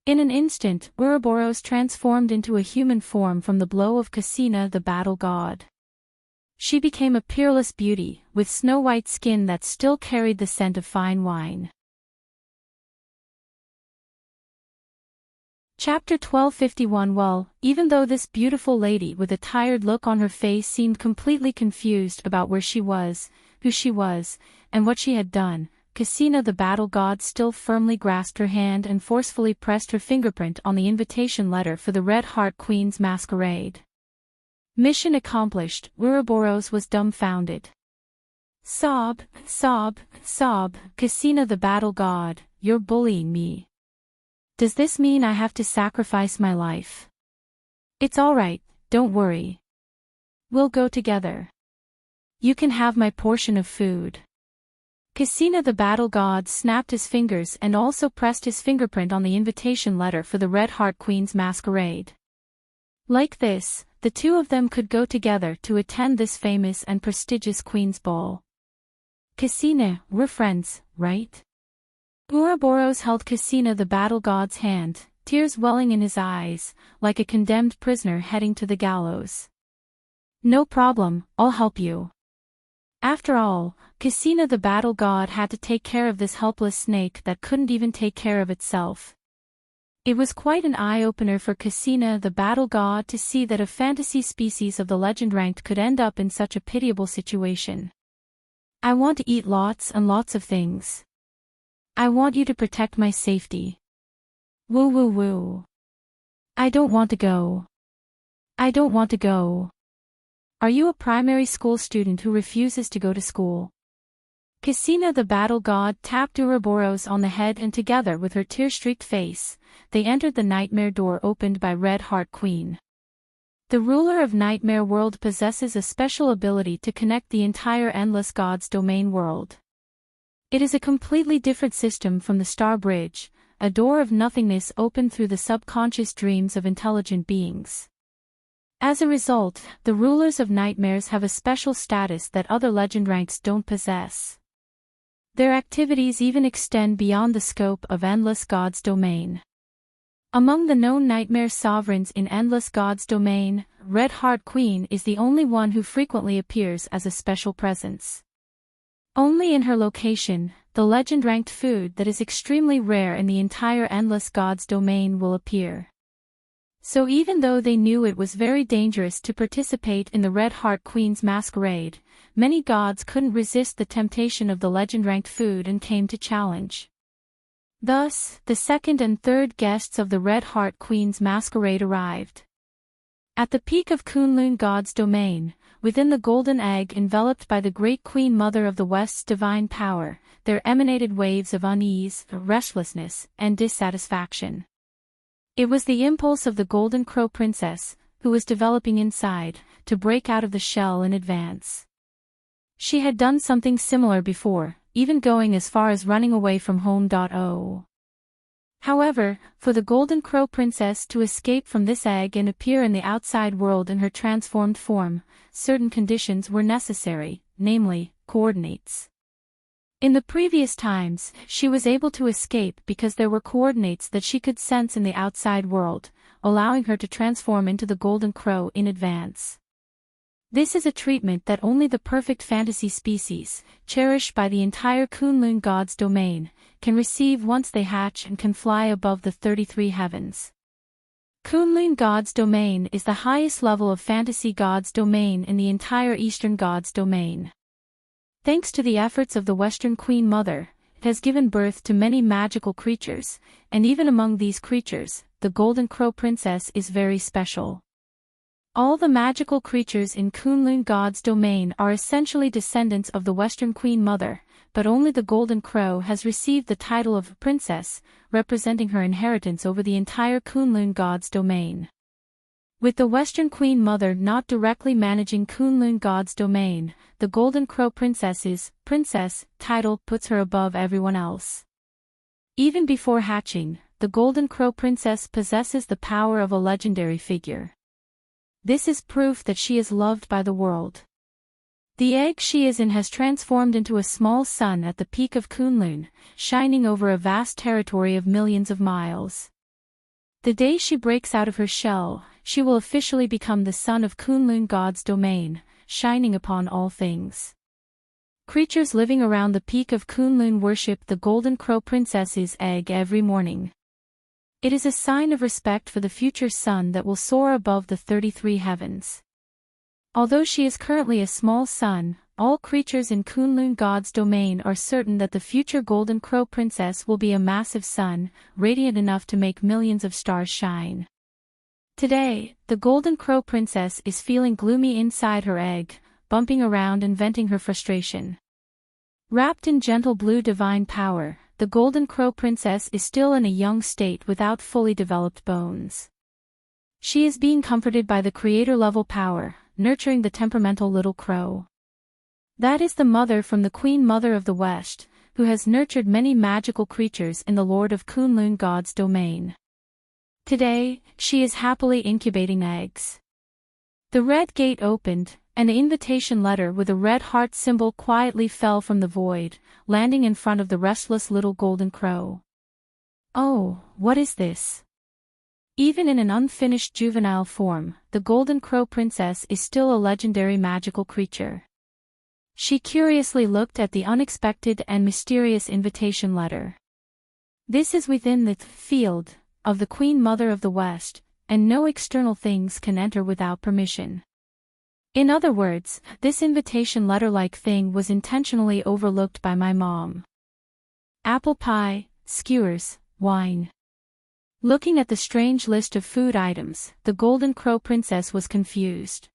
In an instant, Ouroboros transformed into a human form from the blow of Cassina the battle god. She became a peerless beauty, with snow-white skin that still carried the scent of fine wine. Chapter 1251. Well, even though this beautiful lady with a tired look on her face seemed completely confused about where she was, who she was, and what she had done, Cassina the battle god still firmly grasped her hand and forcefully pressed her fingerprint on the invitation letter for the Red Heart Queen's masquerade. Mission accomplished. Ouroboros was dumbfounded. Sob, sob, sob, Cassina the battle god, you're bullying me. Does this mean I have to sacrifice my life? It's alright, don't worry. We'll go together. You can have my portion of food. Cassina the battle god snapped his fingers and also pressed his fingerprint on the invitation letter for the Red Heart Queen's masquerade. Like this, the two of them could go together to attend this famous and prestigious Queen's Ball. Cassina, we're friends, right? Ouroboros held Cassina the battle god's hand, tears welling in his eyes, like a condemned prisoner heading to the gallows. No problem, I'll help you. After all, Cassina the battle god had to take care of this helpless snake that couldn't even take care of itself. It was quite an eye-opener for Cassina the battle god to see that a fantasy species of the legend ranked could end up in such a pitiable situation. I want to eat lots and lots of things. I want you to protect my safety. Woo woo woo. I don't want to go. I don't want to go. Are you a primary school student who refuses to go to school? Cassina the battle god tapped Ouroboros on the head and together with her tear-streaked face, they entered the nightmare door opened by Red Heart Queen. The ruler of Nightmare World possesses a special ability to connect the entire Endless God's domain world. It is a completely different system from the Star Bridge, a door of nothingness opened through the subconscious dreams of intelligent beings. As a result, the rulers of nightmares have a special status that other legend ranks don't possess. Their activities even extend beyond the scope of Endless God's domain. Among the known nightmare sovereigns in Endless God's domain, Red Heart Queen is the only one who frequently appears as a special presence. Only in her location, the legend-ranked food that is extremely rare in the entire Endless God's domain will appear. So even though they knew it was very dangerous to participate in the Red Heart Queen's masquerade, many gods couldn't resist the temptation of the legend-ranked food and came to challenge. Thus, the second and third guests of the Red Heart Queen's masquerade arrived. At the peak of Kunlun God's domain, within the golden egg enveloped by the great Queen Mother of the West's divine power, there emanated waves of unease, restlessness, and dissatisfaction. It was the impulse of the Golden Crow Princess, who was developing inside, to break out of the shell in advance. She had done something similar before, even going as far as running away from home. However, for the Golden Crow Princess to escape from this egg and appear in the outside world in her transformed form, certain conditions were necessary, namely, coordinates. In the previous times, she was able to escape because there were coordinates that she could sense in the outside world, allowing her to transform into the Golden Crow in advance. This is a treatment that only the perfect fantasy species, cherished by the entire Kunlun God's domain, can receive once they hatch and can fly above the 33 heavens. Kunlun God's domain is the highest level of fantasy God's domain in the entire Eastern God's domain. Thanks to the efforts of the Western Queen Mother, it has given birth to many magical creatures, and even among these creatures, the Golden Crow Princess is very special. All the magical creatures in Kunlun God's domain are essentially descendants of the Western Queen Mother, but only the Golden Crow has received the title of Princess, representing her inheritance over the entire Kunlun God's domain. With the Western Queen Mother not directly managing Kunlun God's domain, the Golden Crow Princess's Princess title puts her above everyone else. Even before hatching, the Golden Crow Princess possesses the power of a legendary figure. This is proof that she is loved by the world. The egg she is in has transformed into a small sun at the peak of Kunlun, shining over a vast territory of millions of miles. The day she breaks out of her shell, she will officially become the sun of Kunlun God's domain, shining upon all things. Creatures living around the peak of Kunlun worship the Golden Crow Princess's egg every morning. It is a sign of respect for the future sun that will soar above the 33 heavens. Although she is currently a small sun, all creatures in Kunlun God's domain are certain that the future Golden Crow Princess will be a massive sun, radiant enough to make millions of stars shine. Today, the Golden Crow Princess is feeling gloomy inside her egg, bumping around and venting her frustration. Wrapped in gentle blue divine power, the Golden Crow Princess is still in a young state without fully developed bones. She is being comforted by the creator-level power, nurturing the temperamental little crow. That is the mother from the Queen Mother of the West, who has nurtured many magical creatures in the Lord of Kunlun God's domain. Today, she is happily incubating eggs. The red gate opened, and an invitation letter with a red heart symbol quietly fell from the void, landing in front of the restless little Golden Crow. Oh, what is this? Even in an unfinished juvenile form, the Golden Crow Princess is still a legendary magical creature. She curiously looked at the unexpected and mysterious invitation letter. This is within the field of the Queen Mother of the West, and no external things can enter without permission. In other words, this invitation letter-like thing was intentionally overlooked by my mom. Apple pie, skewers, wine. Looking at the strange list of food items, the Golden Crow Princess was confused.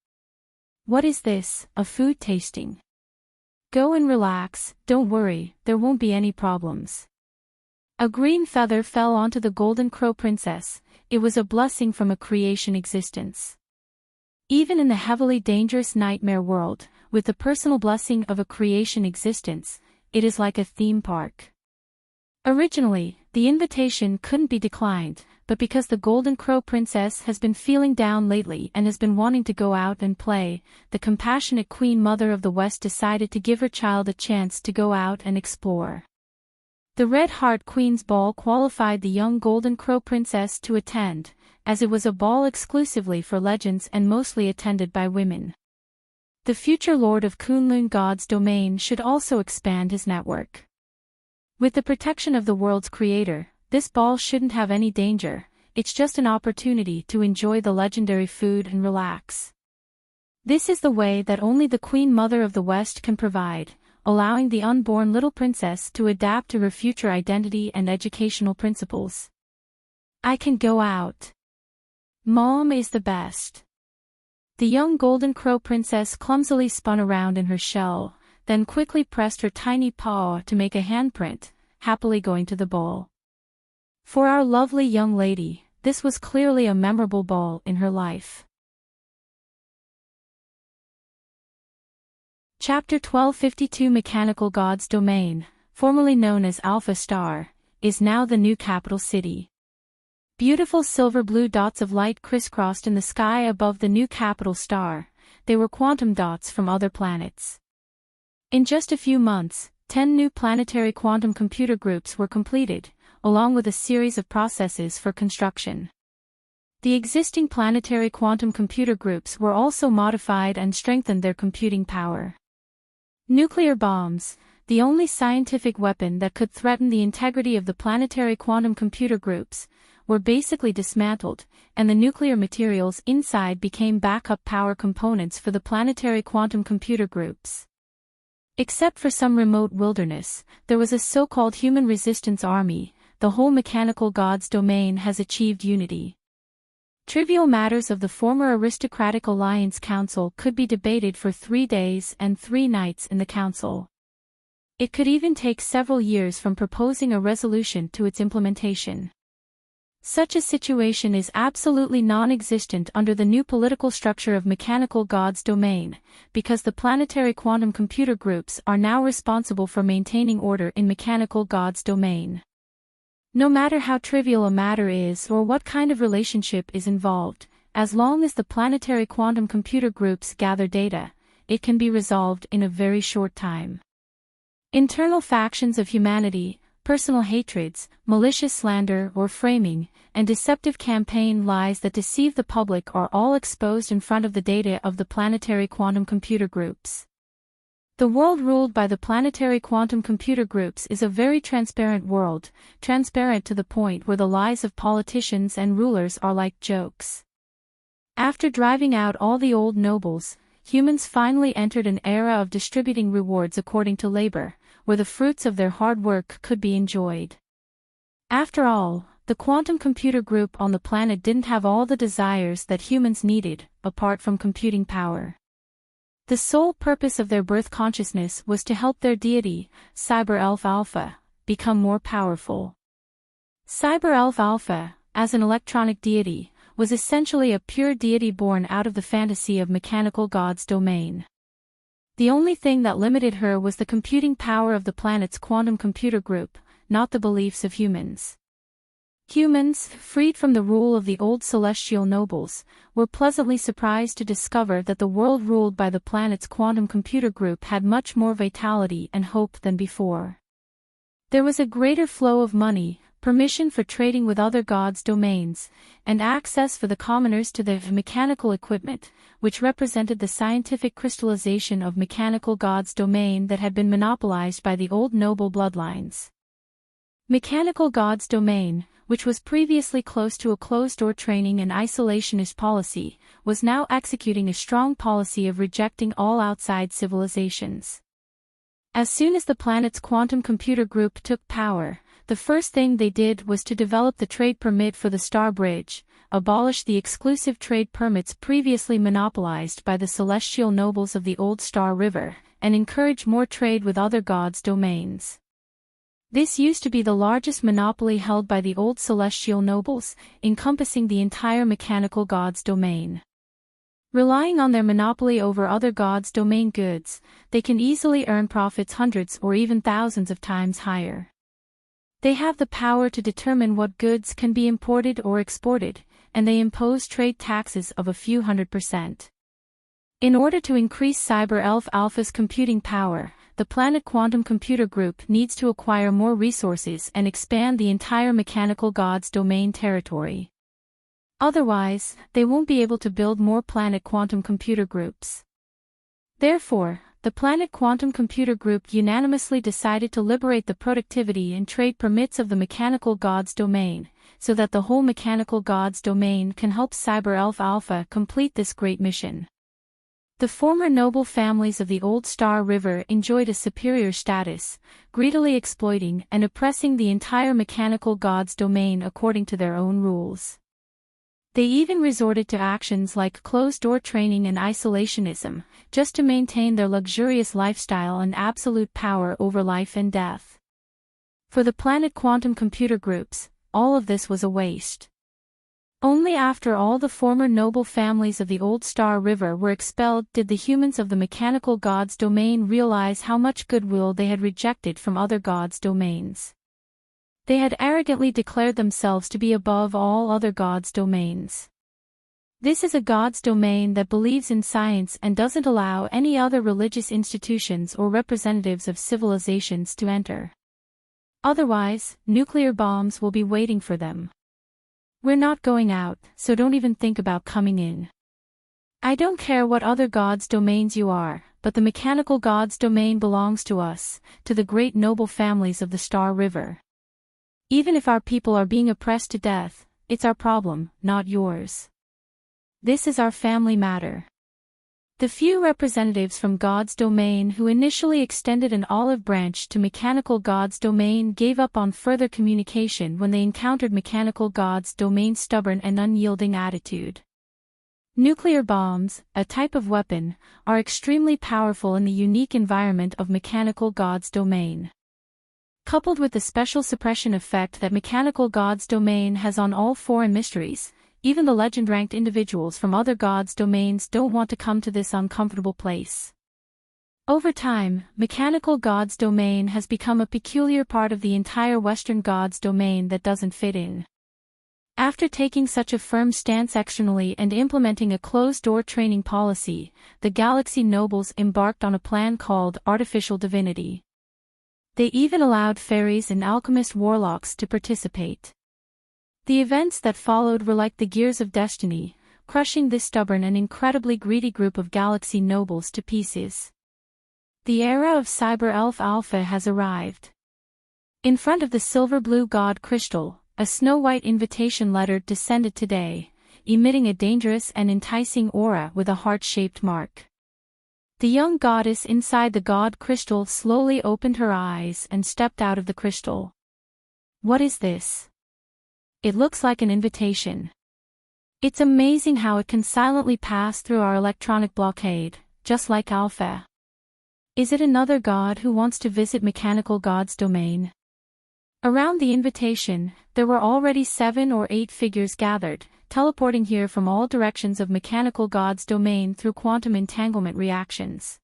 What is this, a food tasting? Go and relax, don't worry, there won't be any problems. A green feather fell onto the Golden Crow Princess. It was a blessing from a creation existence. Even in the heavily dangerous nightmare world, with the personal blessing of a creation existence, it is like a theme park. Originally, the invitation couldn't be declined, but because the Golden Crow Princess has been feeling down lately and has been wanting to go out and play, the compassionate Queen Mother of the West decided to give her child a chance to go out and explore. The Red Heart Queen's Ball qualified the young Golden Crow Princess to attend, as it was a ball exclusively for legends and mostly attended by women. The future Lord of Kunlun God's domain should also expand his network. With the protection of the world's creator, this ball shouldn't have any danger, it's just an opportunity to enjoy the legendary food and relax. This is the way that only the Queen Mother of the West can provide, allowing the unborn little princess to adapt to her future identity and educational principles. I can go out. Mom is the best. The young Golden Crow Princess clumsily spun around in her shell, then quickly pressed her tiny paw to make a handprint, happily going to the ball. For our lovely young lady, this was clearly a memorable ball in her life. Chapter 1252 Mechanical God's Domain, formerly known as Alpha Star, is now the new capital city. Beautiful silver-blue dots of light crisscrossed in the sky above the new capital star. They were quantum dots from other planets. In just a few months, 10 new planetary quantum computer groups were completed, along with a series of processes for construction. The existing planetary quantum computer groups were also modified and strengthened their computing power. Nuclear bombs, the only scientific weapon that could threaten the integrity of the planetary quantum computer groups, were basically dismantled, and the nuclear materials inside became backup power components for the planetary quantum computer groups. Except for some remote wilderness, there was a so-called human resistance army. The whole mechanical gods domain has achieved unity. Trivial matters of the former aristocratic alliance council could be debated for 3 days and 3 nights in the council. It could even take several years from proposing a resolution to its implementation. Such a situation is absolutely non-existent under the new political structure of mechanical gods domain, because the planetary quantum computer groups are now responsible for maintaining order in mechanical gods domain. No matter how trivial a matter is or what kind of relationship is involved, as long as the planetary quantum computer groups gather data, it can be resolved in a very short time. Internal factions of humanity, personal hatreds, malicious slander or framing, and deceptive campaign lies that deceive the public are all exposed in front of the data of the planetary quantum computer groups. The world ruled by the planetary quantum computer groups is a very transparent world, transparent to the point where the lies of politicians and rulers are like jokes. After driving out all the old nobles, humans finally entered an era of distributing rewards according to labor, where the fruits of their hard work could be enjoyed. After all, the quantum computer group on the planet didn't have all the desires that humans needed, apart from computing power. The sole purpose of their birth consciousness was to help their deity, Cyber Elf Alpha, become more powerful. Cyber Elf Alpha, as an electronic deity, was essentially a pure deity born out of the fantasy of mechanical gods domain. The only thing that limited her was the computing power of the planet's quantum computer group, not the beliefs of humans. Humans, freed from the rule of the old celestial nobles, were pleasantly surprised to discover that the world ruled by the planet's quantum computer group had much more vitality and hope than before. There was a greater flow of money, permission for trading with other gods' domains, and access for the commoners to the mechanical equipment, which represented the scientific crystallization of mechanical gods' domain that had been monopolized by the old noble bloodlines. Mechanical gods' domain, which was previously close to a closed-door training and isolationist policy, was now executing a strong policy of rejecting all outside civilizations. As soon as the planet's quantum computer group took power, the first thing they did was to develop the trade permit for the Star Bridge, abolish the exclusive trade permits previously monopolized by the celestial nobles of the Old Star River, and encourage more trade with other gods' domains. This used to be the largest monopoly held by the old celestial nobles, encompassing the entire mechanical gods' domain. Relying on their monopoly over other gods' domain goods, they can easily earn profits hundreds or even thousands of times higher. They have the power to determine what goods can be imported or exported, and they impose trade taxes of a few 100%. In order to increase Cyber Elf Alpha's computing power, the Planet Quantum Computer Group needs to acquire more resources and expand the entire mechanical gods domain territory. Otherwise, they won't be able to build more Planet Quantum Computer Groups. Therefore, the Planet Quantum Computer Group unanimously decided to liberate the productivity and trade permits of the mechanical gods domain, so that the whole mechanical gods domain can help Cyber Elf Alpha complete this great mission. The former noble families of the Old Star River enjoyed a superior status, greedily exploiting and oppressing the entire mechanical gods domain according to their own rules. They even resorted to actions like closed-door training and isolationism, just to maintain their luxurious lifestyle and absolute power over life and death. For the Planet Quantum Computer Groups, all of this was a waste. Only after all the former noble families of the Old Star River were expelled did the humans of the mechanical gods domain realize how much goodwill they had rejected from other gods' domains. They had arrogantly declared themselves to be above all other gods' domains. This is a God's domain that believes in science and doesn't allow any other religious institutions or representatives of civilizations to enter. Otherwise, nuclear bombs will be waiting for them. We're not going out, so don't even think about coming in. I don't care what other gods' domains you are, but the mechanical god's domain belongs to us, to the great noble families of the Star River. Even if our people are being oppressed to death, it's our problem, not yours. This is our family matter. The few representatives from God's domain who initially extended an olive branch to mechanical God's domain gave up on further communication when they encountered mechanical God's domain's stubborn and unyielding attitude. Nuclear bombs, a type of weapon, are extremely powerful in the unique environment of mechanical God's domain. Coupled with the special suppression effect that mechanical God's domain has on all foreign mysteries, even the legend-ranked individuals from other gods' domains don't want to come to this uncomfortable place. Over time, mechanical God's domain has become a peculiar part of the entire Western God's domain that doesn't fit in. After taking such a firm stance externally and implementing a closed-door training policy, the Galaxy Nobles embarked on a plan called Artificial Divinity. They even allowed fairies and alchemist warlocks to participate. The events that followed were like the gears of destiny, crushing this stubborn and incredibly greedy group of Galaxy Nobles to pieces. The era of Cyber Elf Alpha has arrived. In front of the silver-blue god crystal, a snow-white invitation letter descended today, emitting a dangerous and enticing aura with a heart-shaped mark. The young goddess inside the god crystal slowly opened her eyes and stepped out of the crystal. What is this? It looks like an invitation. It's amazing how it can silently pass through our electronic blockade, just like Alpha. Is it another god who wants to visit mechanical God's domain? Around the invitation, there were already 7 or 8 figures gathered, teleporting here from all directions of mechanical God's domain through quantum entanglement reactions.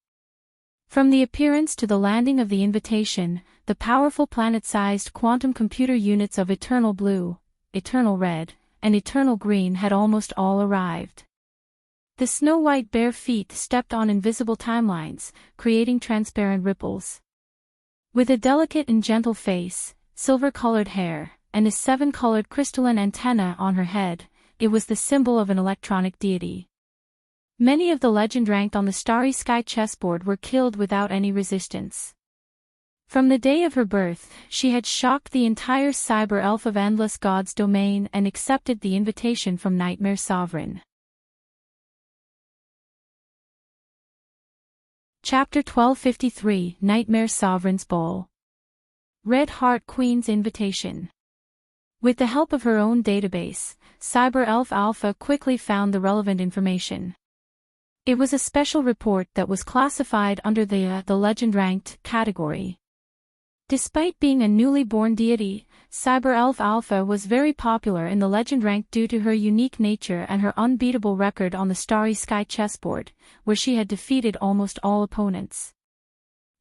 From the appearance to the landing of the invitation, the powerful planet-sized quantum computer units of Eternal Blue, Eternal Red, and Eternal Green had almost all arrived. The snow-white bare feet stepped on invisible timelines, creating transparent ripples. With a delicate and gentle face, silver-colored hair, and a 7-colored crystalline antenna on her head, it was the symbol of an electronic deity. Many of the legend ranked on the starry sky chessboard were killed without any resistance. From the day of her birth, she had shocked the entire cyber elf of endless God's domain and accepted the invitation from Nightmare Sovereign. Chapter 1253, Nightmare Sovereign's Ball. Red Heart Queen's Invitation. With the help of her own database, Cyber Elf Alpha quickly found the relevant information. It was a special report that was classified under the legend-ranked category. Despite being a newly born deity, Cyber Elf Alpha was very popular in the legend rank due to her unique nature and her unbeatable record on the starry sky chessboard, where she had defeated almost all opponents.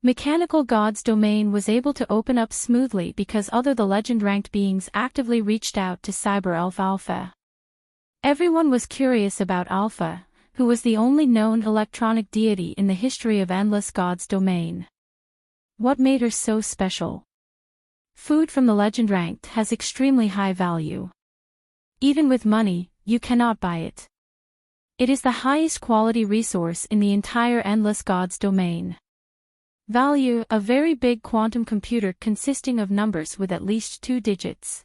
Mechanical God's domain was able to open up smoothly because other the legend-ranked beings actively reached out to Cyber Elf Alpha. Everyone was curious about Alpha, who was the only known electronic deity in the history of endless God's domain. What made her so special? Food from the legend-ranked has extremely high value. Even with money, you cannot buy it. It is the highest quality resource in the entire endless God's domain. Value: a very big quantum computer consisting of numbers with at least 2 digits.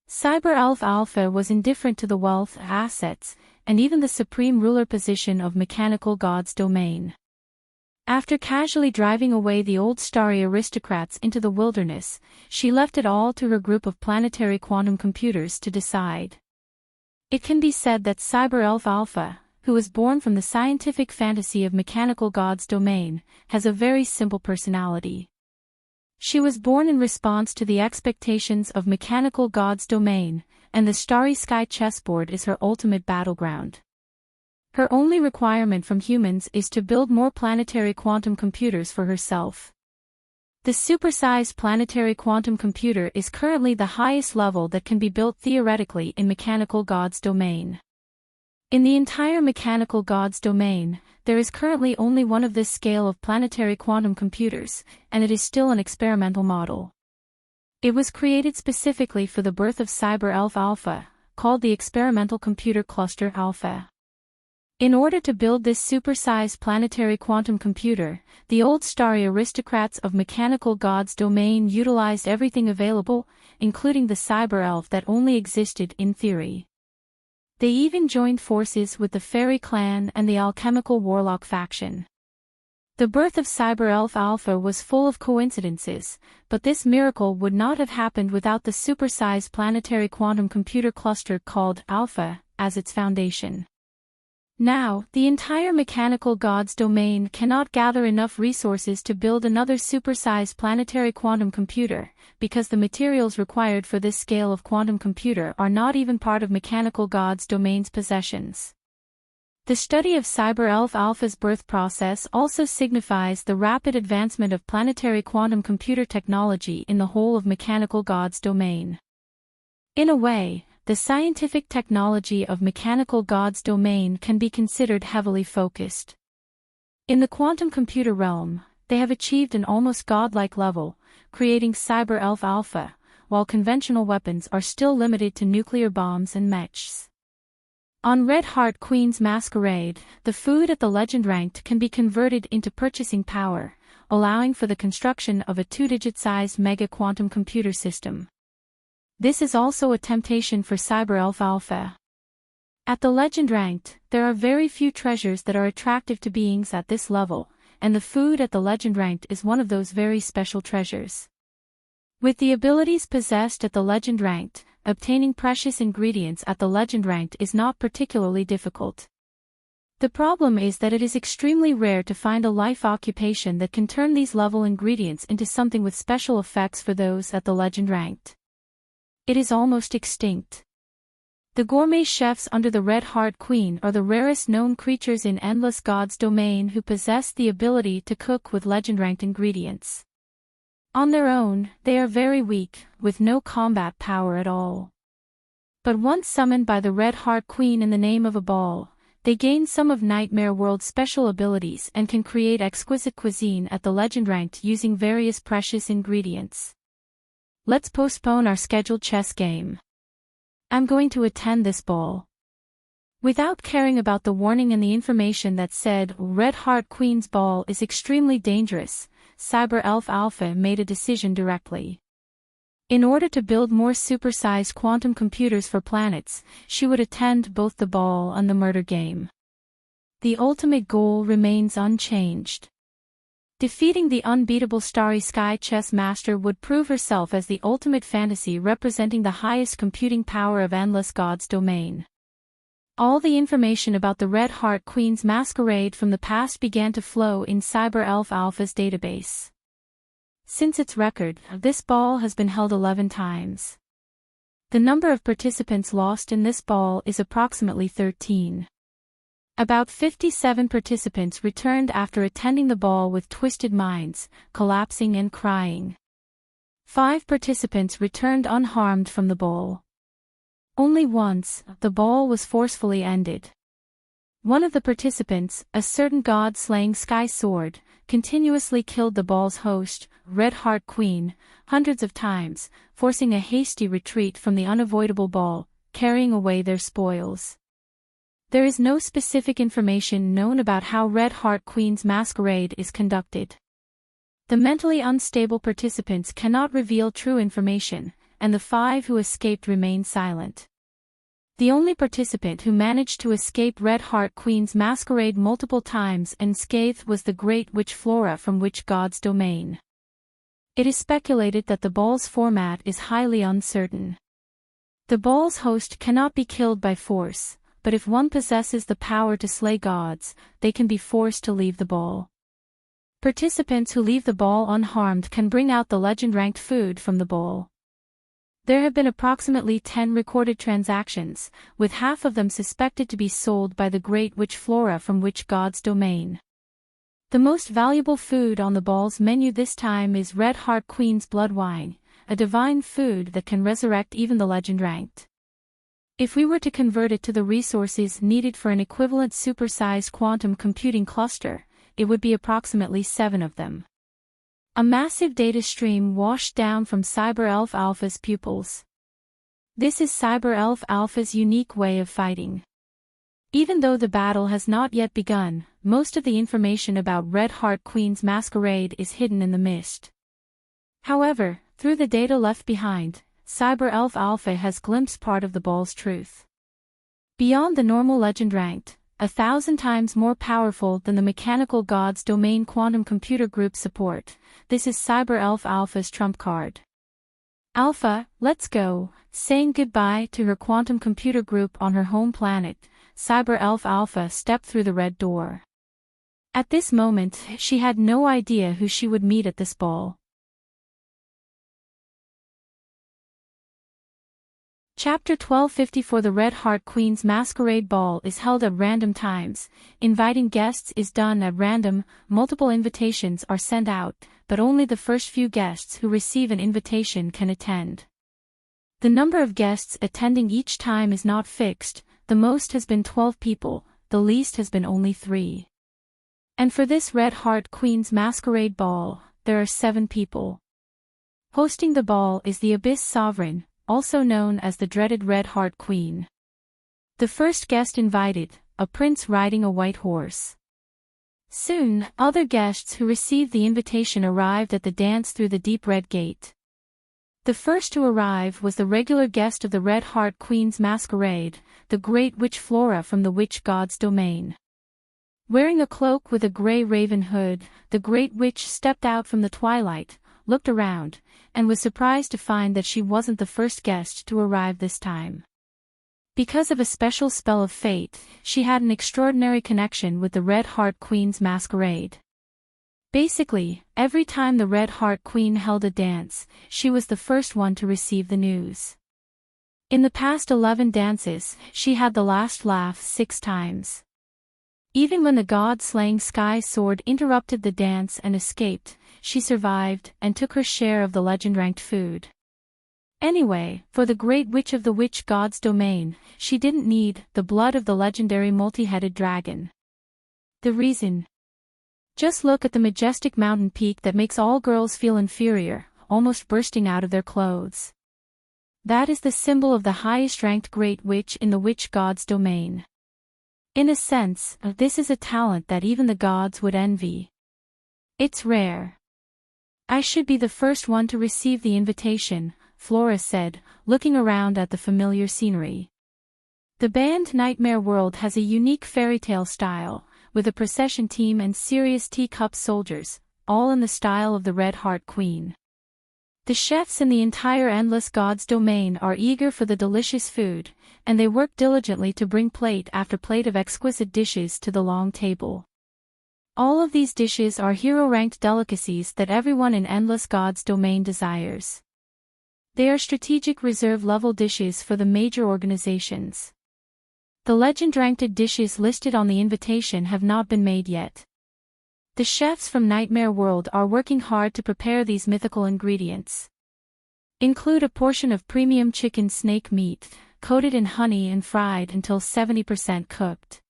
Cyber Elf Alpha was indifferent to the wealth, assets, and even the supreme ruler position of mechanical God's domain. After casually driving away the old starry aristocrats into the wilderness, she left it all to her group of planetary quantum computers to decide. It can be said that Cyber Elf Alpha, who was born from the scientific fantasy of mechanical God's domain, has a very simple personality. She was born in response to the expectations of mechanical God's domain, and the starry sky chessboard is her ultimate battleground. Her only requirement from humans is to build more planetary quantum computers for herself. The supersized planetary quantum computer is currently the highest level that can be built theoretically in mechanical God's domain. In the entire mechanical gods domain, there is currently only one of this scale of planetary quantum computers, and it is still an experimental model. It was created specifically for the birth of Cyber Elf Alpha, called the Experimental Computer Cluster Alpha. In order to build this supersized planetary quantum computer, the old starry aristocrats of mechanical gods domain utilized everything available, including the cyber elf that only existed in theory. They even joined forces with the fairy clan and the alchemical warlock faction. The birth of Cyber Elf Alpha was full of coincidences, but this miracle would not have happened without the supersized planetary quantum computer cluster called Alpha as its foundation. Now, the entire mechanical gods domain cannot gather enough resources to build another supersized planetary quantum computer, because the materials required for this scale of quantum computer are not even part of mechanical gods domain's possessions. The study of Cyber Elf Alpha's birth process also signifies the rapid advancement of planetary quantum computer technology in the whole of mechanical gods domain. In a way, the scientific technology of mechanical gods domain can be considered heavily focused. In the quantum computer realm, they have achieved an almost godlike level, creating Cyber Elf Alpha, while conventional weapons are still limited to nuclear bombs and mechs. On Red Heart Queen's Masquerade, the food at the legend ranked can be converted into purchasing power, allowing for the construction of a 2-digit-sized mega quantum computer system. This is also a temptation for Cyber Elf Alpha. At the legend ranked, there are very few treasures that are attractive to beings at this level, and the food at the legend ranked is one of those very special treasures. With the abilities possessed at the legend ranked, obtaining precious ingredients at the legend ranked is not particularly difficult. The problem is that it is extremely rare to find a life occupation that can turn these level ingredients into something with special effects for those at the legend ranked. It is almost extinct. The gourmet chefs under the Red Heart Queen are the rarest known creatures in Endless Gods domain who possess the ability to cook with legend-ranked ingredients. On their own, they are very weak, with no combat power at all. But once summoned by the Red Heart Queen in the name of a ball, they gain some of Nightmare World's special abilities and can create exquisite cuisine at the legend-ranked using various precious ingredients. Let's postpone our scheduled chess game. I'm going to attend this ball. Without caring about the warning and the information that said Red Heart Queen's ball is extremely dangerous, Cyber Elf Alpha made a decision directly. In order to build more supersized quantum computers for planets, she would attend both the ball and the murder game. The ultimate goal remains unchanged. Defeating the unbeatable Starry Sky chess master would prove herself as the ultimate fantasy representing the highest computing power of Endless Gods domain. All the information about the Red Heart Queen's Masquerade from the past began to flow in Cyber Elf Alpha's database. Since its record, this ball has been held 11 times. The number of participants lost in this ball is approximately 13. About 57 participants returned after attending the ball with twisted minds, collapsing and crying. 5 participants returned unharmed from the ball. Only once, the ball was forcefully ended. One of the participants, a certain god-slaying Sky Sword, continuously killed the ball's host, Red Heart Queen, hundreds of times, forcing a hasty retreat from the unavoidable ball, carrying away their spoils. There is no specific information known about how Red Heart Queen's Masquerade is conducted. The mentally unstable participants cannot reveal true information, and the 5 who escaped remain silent. The only participant who managed to escape Red Heart Queen's Masquerade multiple times unscathed was the great witch Flora from Witch God's domain. It is speculated that the ball's format is highly uncertain. The ball's host cannot be killed by force, but if one possesses the power to slay gods, they can be forced to leave the ball. Participants who leave the ball unharmed can bring out the legend-ranked food from the ball. There have been approximately 10 recorded transactions, with half of them suspected to be sold by the great witch Flora from Witch God's domain. The most valuable food on the ball's menu this time is Red Heart Queen's Blood Wine, a divine food that can resurrect even the legend-ranked. If we were to convert it to the resources needed for an equivalent supersized quantum computing cluster, it would be approximately 7 of them. A massive data stream washed down from Cyber Elf Alpha's pupils. This is Cyber Elf Alpha's unique way of fighting. Even though the battle has not yet begun, most of the information about Red Heart Queen's masquerade is hidden in the mist. However, through the data left behind, Cyber Elf Alpha has glimpsed part of the ball's truth. Beyond the normal legend ranked, 1,000 times more powerful than the Mechanical Gods Domain Quantum Computer Group support, this is Cyber Elf Alpha's trump card. Alpha, let's go. Saying goodbye to her quantum computer group on her home planet, Cyber Elf Alpha stepped through the red door. At this moment, she had no idea who she would meet at this ball. Chapter 1254 The Red Heart Queen's Masquerade Ball is held at random times. Inviting guests is done at random, multiple invitations are sent out, but only the first few guests who receive an invitation can attend. The number of guests attending each time is not fixed, the most has been 12 people, the least has been only 3. And for this Red Heart Queen's Masquerade Ball, there are 7 people. Hosting the ball is the Abyss Sovereign, also known as the dreaded Red Heart Queen. The first guest invited, a prince riding a white horse. Soon, other guests who received the invitation arrived at the dance through the deep red gate. The first to arrive was the regular guest of the Red Heart Queen's masquerade, the Great Witch Flora from the Witch God's domain. Wearing a cloak with a gray raven hood, the Great Witch stepped out from the twilight, looked around, and was surprised to find that she wasn't the first guest to arrive this time. Because of a special spell of fate, she had an extraordinary connection with the Red Heart Queen's masquerade. Basically, every time the Red Heart Queen held a dance, she was the first one to receive the news. In the past 11 dances, she had the last laugh 6 times. Even when the god-slaying Sky Sword interrupted the dance and escaped, she survived and took her share of the legend-ranked food. Anyway, for the Great Witch of the Witch God's domain, she didn't need the blood of the legendary multi-headed dragon. The reason? Just look at the majestic mountain peak that makes all girls feel inferior, almost bursting out of their clothes. That is the symbol of the highest-ranked Great Witch in the Witch God's domain. In a sense, this is a talent that even the gods would envy. It's rare. I should be the first one to receive the invitation, Flora said, looking around at the familiar scenery. The band Nightmare World has a unique fairy tale style, with a procession team and serious teacup soldiers, all in the style of the Red Heart Queen. The chefs in the entire Endless Gods domain are eager for the delicious food, and they work diligently to bring plate after plate of exquisite dishes to the long table. All of these dishes are hero-ranked delicacies that everyone in Endless Gods domain desires. They are strategic reserve-level dishes for the major organizations. The legend-ranked dishes listed on the invitation have not been made yet. The chefs from Nightmare World are working hard to prepare these mythical ingredients. Include a portion of premium chicken snake meat, coated in honey and fried until 70% cooked.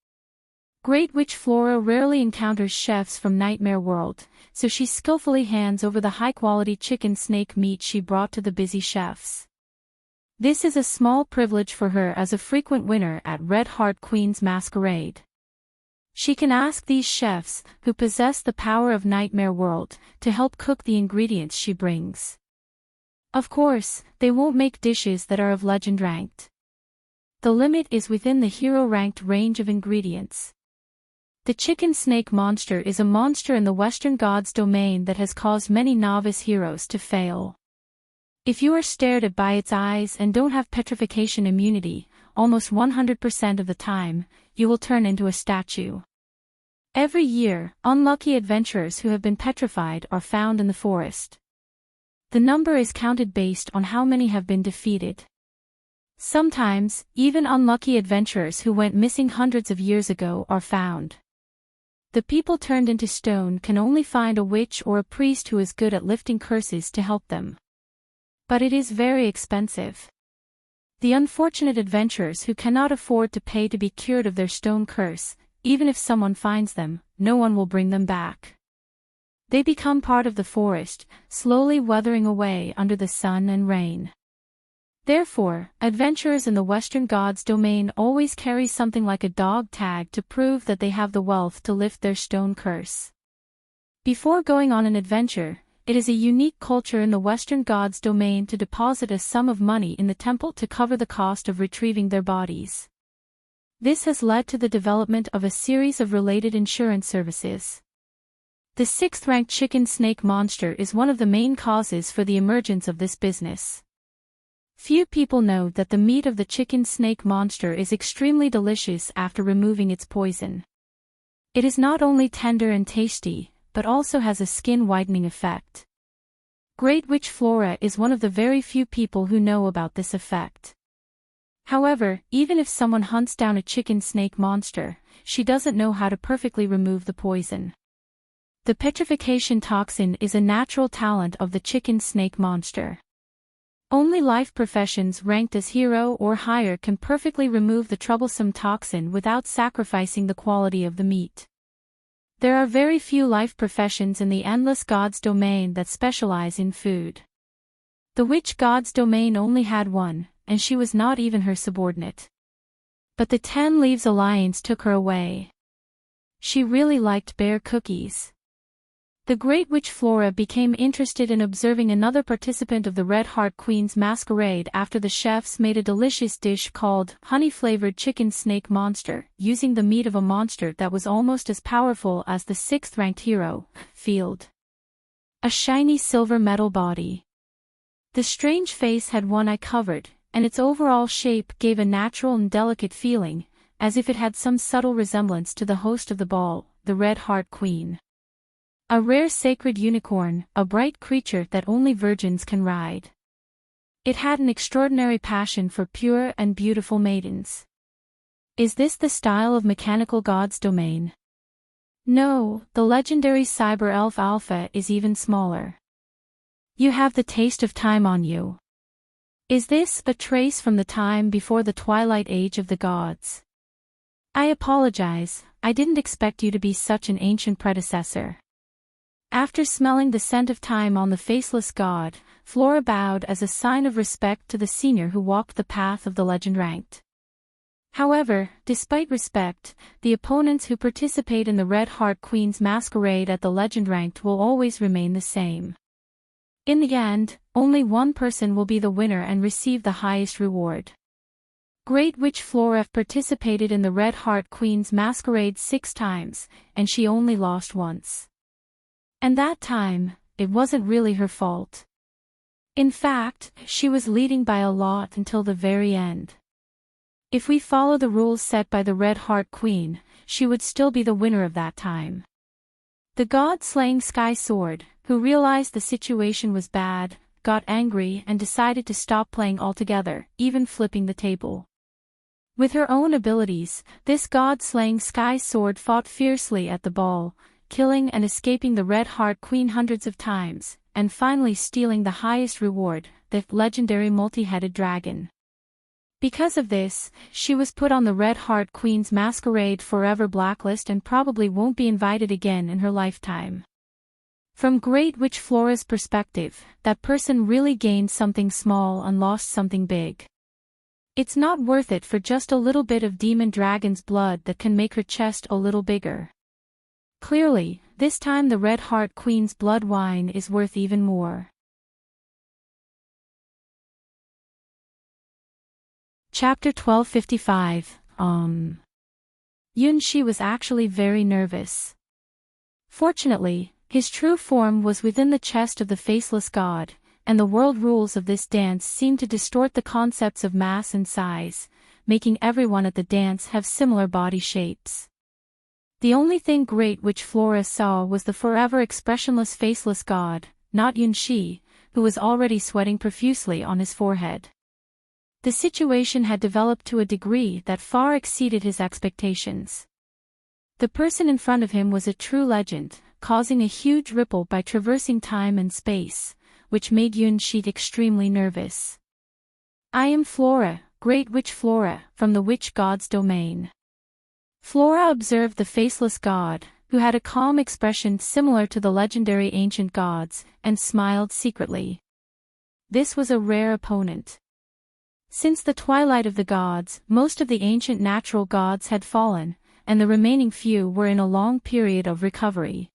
Great Witch Flora rarely encounters chefs from Nightmare World, so she skillfully hands over the high-quality chicken snake meat she brought to the busy chefs. This is a small privilege for her as a frequent winner at Red Heart Queen's masquerade. She can ask these chefs, who possess the power of Nightmare World, to help cook the ingredients she brings. Of course, they won't make dishes that are of legend ranked. The limit is within the hero-ranked range of ingredients. The chicken snake monster is a monster in the Western Gods domain that has caused many novice heroes to fail. If you are stared at by its eyes and don't have petrification immunity, almost 100% of the time, you will turn into a statue. Every year, unlucky adventurers who have been petrified are found in the forest. The number is counted based on how many have been defeated. Sometimes, even unlucky adventurers who went missing hundreds of years ago are found. The people turned into stone can only find a witch or a priest who is good at lifting curses to help them. But it is very expensive. The unfortunate adventurers who cannot afford to pay to be cured of their stone curse, even if someone finds them, no one will bring them back. They become part of the forest, slowly weathering away under the sun and rain. Therefore, adventurers in the Western Gods domain always carry something like a dog tag to prove that they have the wealth to lift their stone curse. Before going on an adventure, it is a unique culture in the Western Gods domain to deposit a sum of money in the temple to cover the cost of retrieving their bodies. This has led to the development of a series of related insurance services. The 6th-ranked chicken snake monster is one of the main causes for the emergence of this business. Few people know that the meat of the chicken snake monster is extremely delicious after removing its poison. It is not only tender and tasty, but also has a skin-whitening effect. Great Witch Flora is one of the very few people who know about this effect. However, even if someone hunts down a chicken snake monster, she doesn't know how to perfectly remove the poison. The petrification toxin is a natural talent of the chicken snake monster. Only life professions ranked as hero or higher can perfectly remove the troublesome toxin without sacrificing the quality of the meat. There are very few life professions in the Endless Gods domain that specialize in food. The Witch Gods domain only had one, and she was not even her subordinate. But the 10 Leaves Alliance took her away. She really liked bear cookies. The Great Witch Flora became interested in observing another participant of the Red Heart Queen's masquerade after the chefs made a delicious dish called honey-flavored chicken snake monster, using the meat of a monster that was almost as powerful as the 6th-ranked hero, Field. A shiny silver metal body. The strange face had one eye covered, and its overall shape gave a natural and delicate feeling, as if it had some subtle resemblance to the host of the ball, the Red Heart Queen. A rare sacred unicorn, a bright creature that only virgins can ride. It had an extraordinary passion for pure and beautiful maidens. Is this the style of Mechanical Gods domain? No, the legendary Cyber Elf Alpha is even smaller. You have the taste of time on you. Is this a trace from the time before the twilight age of the gods? I apologize, I didn't expect you to be such an ancient predecessor. After smelling the scent of time on the faceless god, Flora bowed as a sign of respect to the senior who walked the path of the legend-ranked. However, despite respect, the opponents who participate in the Red Heart Queen's masquerade at the legend-ranked will always remain the same. In the end, only one person will be the winner and receive the highest reward. Great Witch Flora participated in the Red Heart Queen's masquerade 6 times, and she only lost once. And that time, it wasn't really her fault. In fact, she was leading by a lot until the very end. If we follow the rules set by the Red Heart Queen, she would still be the winner of that time. The god-slaying Sky Sword, who realized the situation was bad, got angry and decided to stop playing altogether, even flipping the table. With her own abilities, this god-slaying Sky Sword fought fiercely at the ball, killing and escaping the Red Heart Queen hundreds of times, and finally stealing the highest reward, the legendary multi-headed dragon. Because of this, she was put on the Red Heart Queen's masquerade forever blacklist and probably won't be invited again in her lifetime. From Great Witch Flora's perspective, that person really gained something small and lost something big. It's not worth it for just a little bit of demon dragon's blood that can make her chest a little bigger. Clearly, this time the Red Heart Queen's blood wine is worth even more. Chapter 1255, Yunshi was actually very nervous. Fortunately, his true form was within the chest of the faceless god, and the world rules of this dance seemed to distort the concepts of mass and size, making everyone at the dance have similar body shapes. The only thing Great Witch Flora saw was the forever expressionless faceless god, not Yunshi, who was already sweating profusely on his forehead. The situation had developed to a degree that far exceeded his expectations. The person in front of him was a true legend, causing a huge ripple by traversing time and space, which made Yunshi extremely nervous. I am Flora, Great Witch Flora, from the witch god's domain. Flora observed the faceless god, who had a calm expression similar to the legendary ancient gods, and smiled secretly. This was a rare opponent. Since the twilight of the gods, most of the ancient natural gods had fallen, and the remaining few were in a long period of recovery.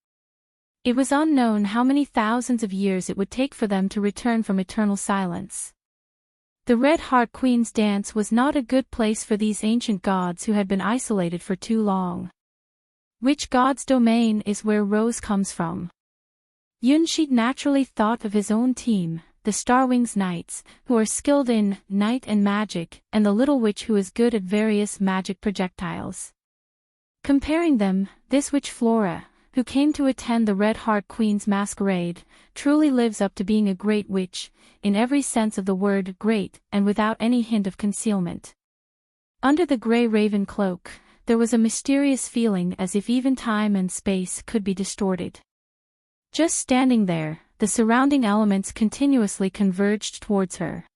It was unknown how many thousands of years it would take for them to return from eternal silence. The Red Heart Queen's dance was not a good place for these ancient gods who had been isolated for too long. Which god's domain is where Rose comes from? Yunshi naturally thought of his own team, the Starwings Knights, who are skilled in night and magic, and the Little Witch who is good at various magic projectiles. Comparing them, this witch Flora, who came to attend the Red Heart Queen's masquerade, truly lives up to being a great witch, in every sense of the word great, and without any hint of concealment. Under the grey raven cloak, there was a mysterious feeling as if even time and space could be distorted. Just standing there, the surrounding elements continuously converged towards her.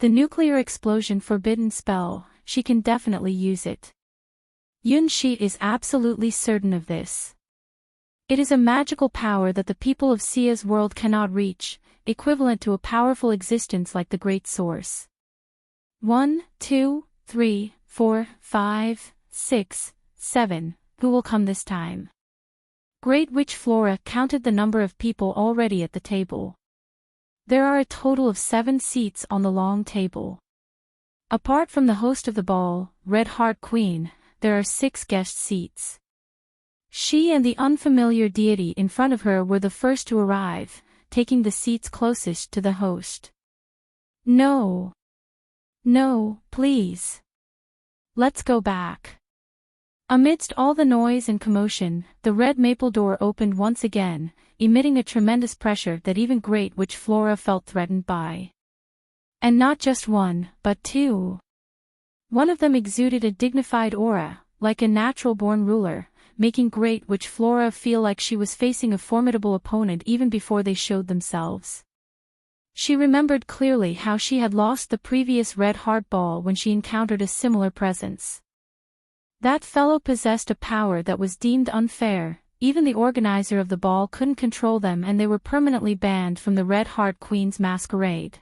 The nuclear explosion forbidden spell, she can definitely use it. Yunshi is absolutely certain of this. It is a magical power that the people of Sia's world cannot reach, equivalent to a powerful existence like the Great Source. 1, 2, 3, 4, 5, 6, 7, who will come this time? Great Witch Flora counted the number of people already at the table. There are a total of 7 seats on the long table. Apart from the host of the ball, Red Heart Queen, there are 6 guest seats. She and the unfamiliar deity in front of her were the first to arrive, taking the seats closest to the host. No. No, please. Let's go back. Amidst all the noise and commotion, the red maple door opened once again, emitting a tremendous pressure that even Great Witch Flora felt threatened by. And not just one, but 2. One of them exuded a dignified aura, like a natural-born ruler, making Great Witch Flora feel like she was facing a formidable opponent even before they showed themselves. She remembered clearly how she had lost the previous Red Heart Ball when she encountered a similar presence. That fellow possessed a power that was deemed unfair, even the organizer of the ball couldn't control them and they were permanently banned from the Red Heart Queen's masquerade.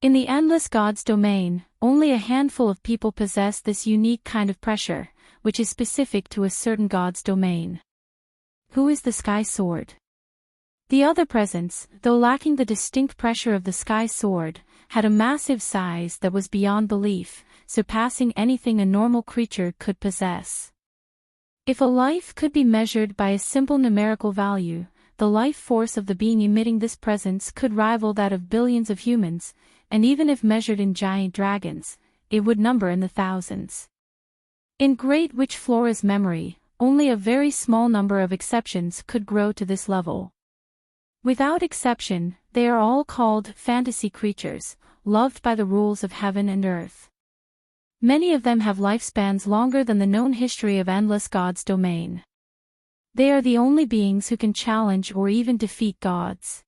In the Endless God's domain, only a handful of people possess this unique kind of pressure, which is specific to a certain god's domain. Who is the Sky Sword? The other presence, though lacking the distinct pressure of the Sky Sword, had a massive size that was beyond belief, surpassing anything a normal creature could possess. If a life could be measured by a simple numerical value, the life force of the being emitting this presence could rival that of billions of humans, and even if measured in giant dragons, it would number in the thousands. In Great Witch Flora's memory, only a very small number of exceptions could grow to this level. Without exception, they are all called fantasy creatures, loved by the rules of heaven and earth. Many of them have lifespans longer than the known history of Endless God's domain. They are the only beings who can challenge or even defeat gods.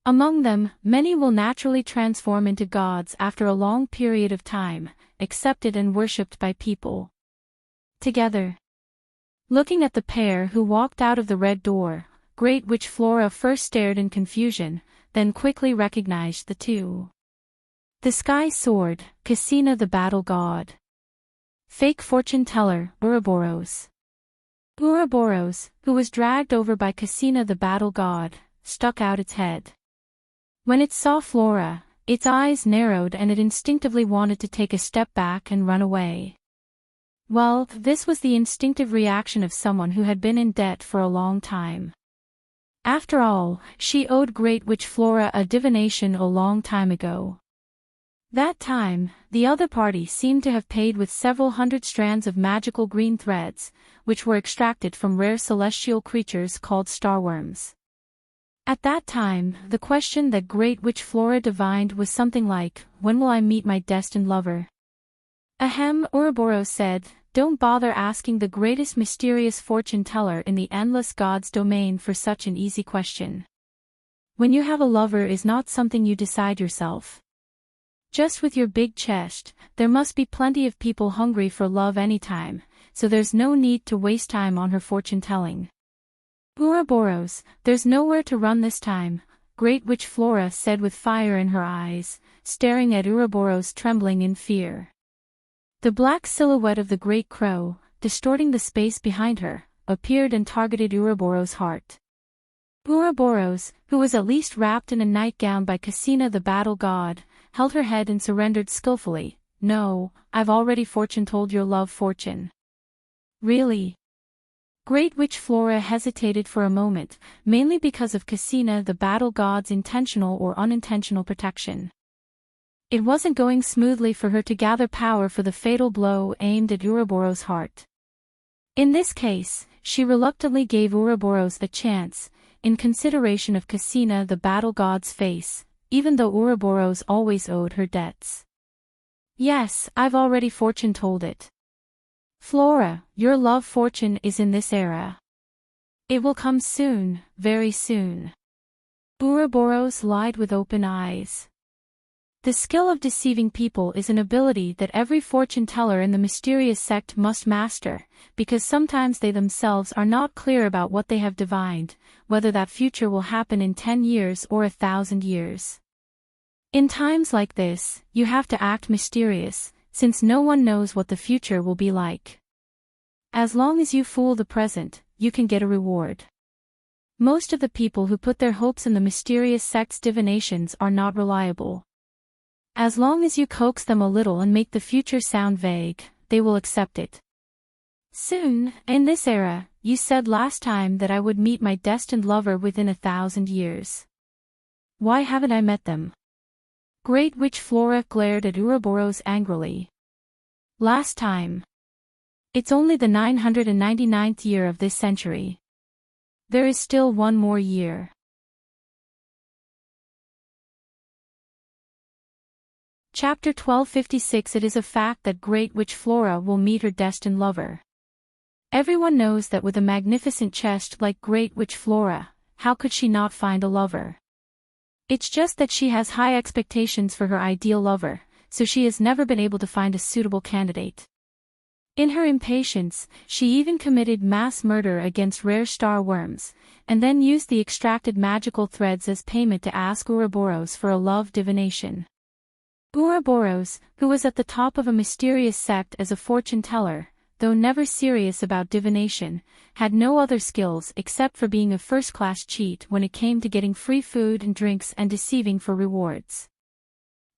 Among them, many will naturally transform into gods after a long period of time, accepted and worshipped by people. Together. Looking at the pair who walked out of the red door, Great Witch Flora first stared in confusion, then quickly recognized the 2. The Sky Sword, Cassina the Battle God. Fake fortune teller, Ouroboros. Ouroboros, who was dragged over by Cassina the Battle God, stuck out its head. When it saw Flora, its eyes narrowed and it instinctively wanted to take a step back and run away. Well, this was the instinctive reaction of someone who had been in debt for a long time. After all, she owed Great Witch Flora a divination a long time ago. That time, the other party seemed to have paid with several hundred strands of magical green threads, which were extracted from rare celestial creatures called starworms. At that time, the question that Great Witch Flora divined was something like, "When will I meet my destined lover?" Ahem, Ouroboros said, "Don't bother asking the greatest mysterious fortune teller in the Endless God's domain for such an easy question. When you have a lover is not something you decide yourself. Just with your big chest, there must be plenty of people hungry for love anytime, so there's no need to waste time on her fortune-telling. Ouroboros, there's nowhere to run this time, Great Witch Flora said with fire in her eyes, staring at Ouroboros trembling in fear. The black silhouette of the great crow, distorting the space behind her, appeared and targeted Ouroboros' heart. Ouroboros, who was at least wrapped in a nightgown by Cassina the battle god, held her head and surrendered skillfully. No, I've already fortune-told your love fortune. Really? Great Witch Flora hesitated for a moment, mainly because of Cassina the battle god's intentional or unintentional protection. It wasn't going smoothly for her to gather power for the fatal blow aimed at Ouroboros' heart. In this case, she reluctantly gave Ouroboros a chance, in consideration of Cassina the battle god's face, even though Ouroboros always owed her debts. Yes, I've already fortune-told it. Flora, your love fortune is in this era. It will come soon, very soon. Ouroboros lied with open eyes. The skill of deceiving people is an ability that every fortune-teller in the mysterious sect must master, because sometimes they themselves are not clear about what they have divined, whether that future will happen in 10 years or 1,000 years. In times like this, you have to act mysterious, since no one knows what the future will be like. As long as you fool the present, you can get a reward. Most of the people who put their hopes in the mysterious sect's divinations are not reliable. As long as you coax them a little and make the future sound vague, they will accept it. Soon, in this era, you said last time that I would meet my destined lover within 1,000 years. Why haven't I met them? Great Witch Flora glared at Ouroboros angrily. Last time. It's only the 999th year of this century. There is still one more year. Chapter 1256. It is a fact that Great Witch Flora will meet her destined lover. Everyone knows that with a magnificent chest like Great Witch Flora, how could she not find a lover? It's just that she has high expectations for her ideal lover, so she has never been able to find a suitable candidate. In her impatience, she even committed mass murder against rare star worms, and then used the extracted magical threads as payment to ask Ouroboros for a love divination. Ouroboros, who was at the top of a mysterious sect as a fortune-teller, though never serious about divination, had no other skills except for being a first-class cheat when it came to getting free food and drinks and deceiving for rewards.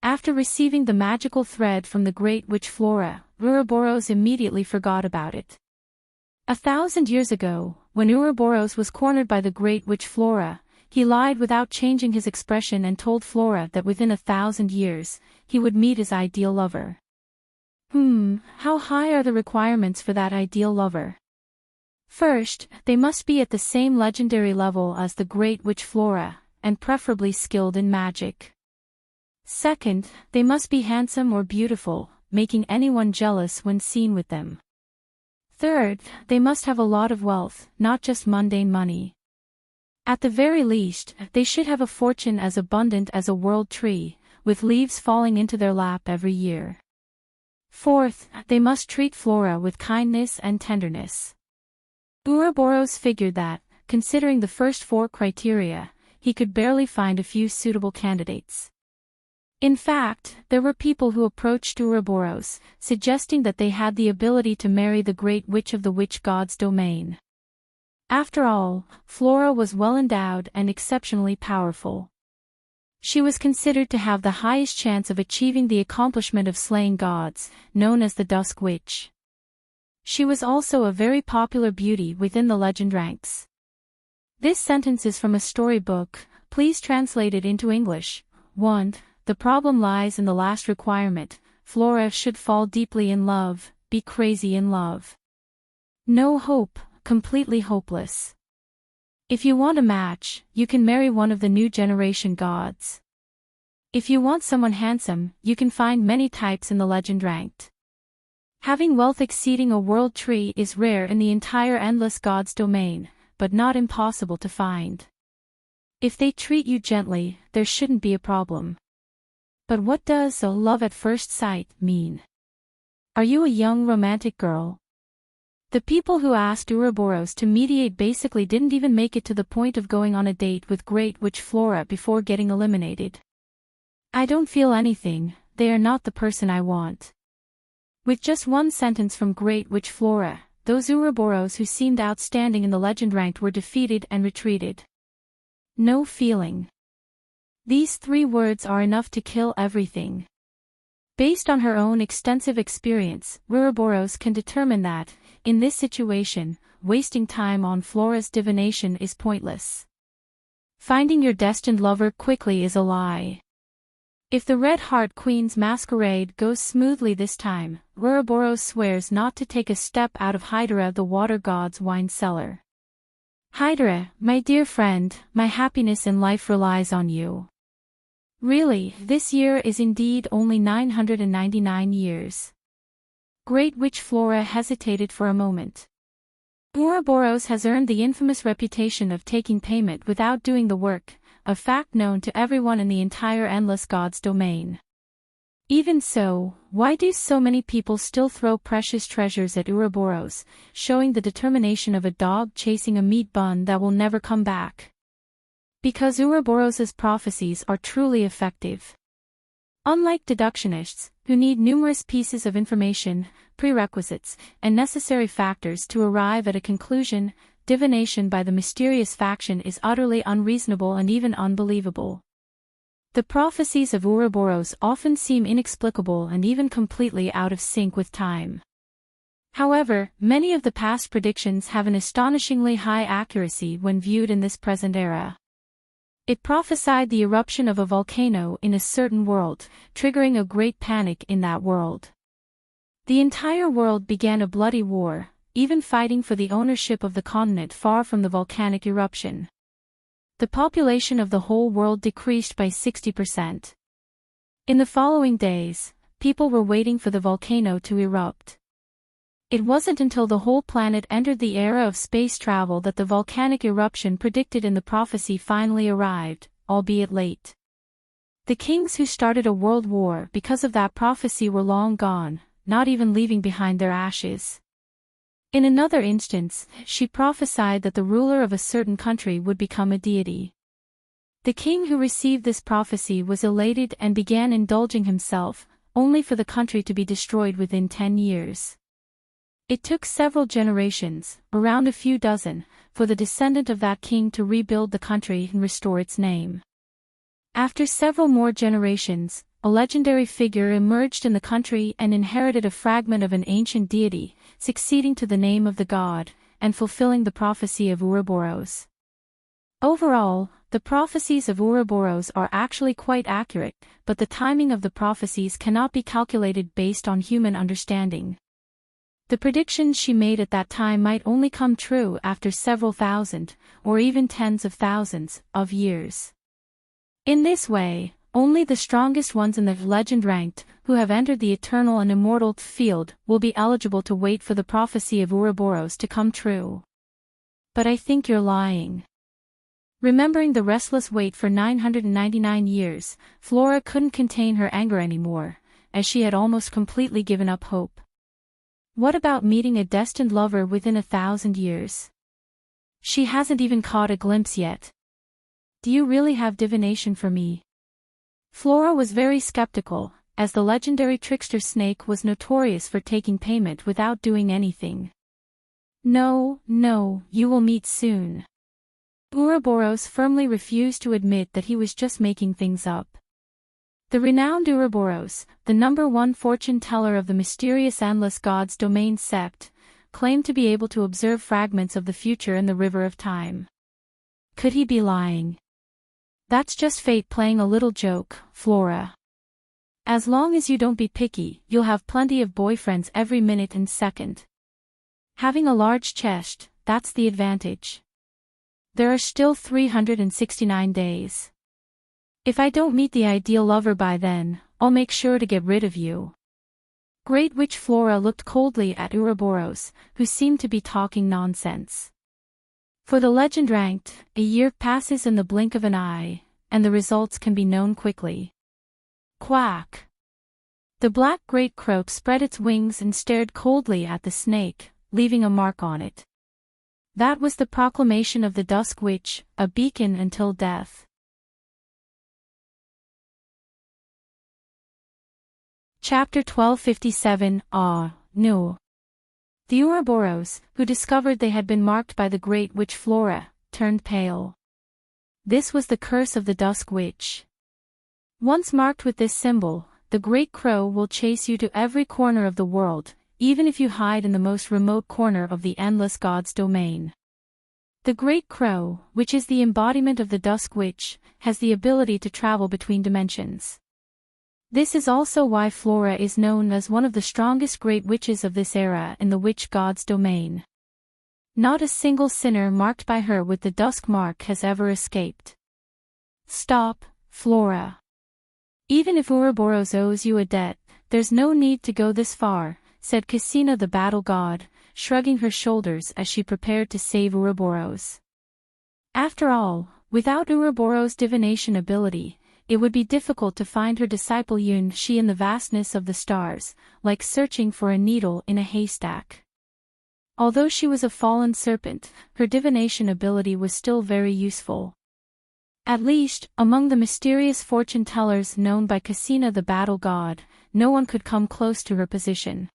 After receiving the magical thread from the Great Witch Flora, Ouroboros immediately forgot about it. 1,000 years ago, when Ouroboros was cornered by the Great Witch Flora, he lied without changing his expression and told Flora that within 1,000 years, he would meet his ideal lover. How high are the requirements for that ideal lover? First, they must be at the same legendary level as the Great Witch Flora, and preferably skilled in magic. Second, they must be handsome or beautiful, making anyone jealous when seen with them. Third, they must have a lot of wealth, not just mundane money. At the very least, they should have a fortune as abundant as a world tree, with leaves falling into their lap every year. Fourth, they must treat Flora with kindness and tenderness. Ouroboros figured that, considering the first 4 criteria, he could barely find a few suitable candidates. In fact, there were people who approached Ouroboros, suggesting that they had the ability to marry the Great Witch of the Witch God's domain. After all, Flora was well endowed and exceptionally powerful. She was considered to have the highest chance of achieving the accomplishment of slaying gods, known as the Dusk Witch. She was also a very popular beauty within the legend ranks. This sentence is from a storybook, please translate it into English. 1. The problem lies in the last requirement, Flora should fall deeply in love, be crazy in love. No hope, completely hopeless. If you want a match, you can marry one of the new generation gods. If you want someone handsome, you can find many types in the legend ranked. Having wealth exceeding a world tree is rare in the entire endless gods domain, but not impossible to find. If they treat you gently, there shouldn't be a problem. But what does a love at first sight mean? Are you a young romantic girl? The people who asked Ouroboros to mediate basically didn't even make it to the point of going on a date with Great Witch Flora before getting eliminated. I don't feel anything, they are not the person I want. With just one sentence from Great Witch Flora, those Ouroboros who seemed outstanding in the legend ranked were defeated and retreated. No feeling. These 3 words are enough to kill everything. Based on her own extensive experience, Ouroboros can determine that, in this situation, wasting time on Flora's divination is pointless. Finding your destined lover quickly is a lie. If the Red Heart Queen's masquerade goes smoothly this time, Ouroboros swears not to take a step out of Hydra the water god's wine cellar. Hydra, my dear friend, my happiness in life relies on you. Really, this year is indeed only 999 years. Great Witch Flora hesitated for a moment. Ouroboros has earned the infamous reputation of taking payment without doing the work, a fact known to everyone in the entire Endless Gods domain. Even so, why do so many people still throw precious treasures at Ouroboros, showing the determination of a dog chasing a meat bun that will never come back? Because Ouroboros's prophecies are truly effective. Unlike deductionists, who need numerous pieces of information, prerequisites, and necessary factors to arrive at a conclusion, divination by the mysterious faction is utterly unreasonable and even unbelievable. The prophecies of Ouroboros often seem inexplicable and even completely out of sync with time. However, many of the past predictions have an astonishingly high accuracy when viewed in this present era. It prophesied the eruption of a volcano in a certain world, triggering a great panic in that world. The entire world began a bloody war, even fighting for the ownership of the continent far from the volcanic eruption. The population of the whole world decreased by 60%. In the following days, people were waiting for the volcano to erupt. It wasn't until the whole planet entered the era of space travel that the volcanic eruption predicted in the prophecy finally arrived, albeit late. The kings who started a world war because of that prophecy were long gone, not even leaving behind their ashes. In another instance, she prophesied that the ruler of a certain country would become a deity. The king who received this prophecy was elated and began indulging himself, only for the country to be destroyed within 10 years. It took several generations, around a few dozen, for the descendant of that king to rebuild the country and restore its name. After several more generations, a legendary figure emerged in the country and inherited a fragment of an ancient deity, succeeding to the name of the god, and fulfilling the prophecy of Ouroboros. Overall, the prophecies of Ouroboros are actually quite accurate, but the timing of the prophecies cannot be calculated based on human understanding. The predictions she made at that time might only come true after several thousand, or even tens of thousands, of years. In this way, only the strongest ones in the legend ranked, who have entered the eternal and immortal field, will be eligible to wait for the prophecy of Ouroboros to come true. But I think you're lying. Remembering the restless wait for 999 years, Flora couldn't contain her anger anymore, as she had almost completely given up hope. What about meeting a destined lover within 1,000 years? She hasn't even caught a glimpse yet. Do you really have divination for me? Flora was very skeptical, as the legendary trickster snake was notorious for taking payment without doing anything. No, you will meet soon. Ouroboros firmly refused to admit that he was just making things up. The renowned Ouroboros, the #1 fortune teller of the mysterious Endless Gods domain sept, claimed to be able to observe fragments of the future in the river of time. Could he be lying? That's just fate playing a little joke, Flora. As long as you don't be picky, you'll have plenty of boyfriends every minute and second. Having a large chest, that's the advantage. There are still 369 days. If I don't meet the ideal lover by then, I'll make sure to get rid of you. Great Witch Flora looked coldly at Ouroboros, who seemed to be talking nonsense. For the legend ranked, a year passes in the blink of an eye, and the results can be known quickly. Quack! The black great crow spread its wings and stared coldly at the snake, leaving a mark on it. That was the proclamation of the Dusk Witch, a beacon until death. Chapter 1257 Ah, no. The Ouroboros, who discovered they had been marked by the great witch Flora, turned pale. This was the curse of the Dusk Witch. Once marked with this symbol, the great crow will chase you to every corner of the world, even if you hide in the most remote corner of the endless god's domain. The great crow, which is the embodiment of the Dusk Witch, has the ability to travel between dimensions. This is also why Flora is known as one of the strongest great witches of this era in the witch god's domain. Not a single sinner marked by her with the dusk mark has ever escaped. Stop, Flora. Even if Ouroboros owes you a debt, there's no need to go this far, said Cassina the battle god, shrugging her shoulders as she prepared to save Ouroboros. After all, without Ouroboros' divination ability, it would be difficult to find her disciple Yun-Shi in the vastness of the stars, like searching for a needle in a haystack. Although she was a fallen serpent, her divination ability was still very useful. At least, among the mysterious fortune-tellers known by Cassina the battle god, no one could come close to her position.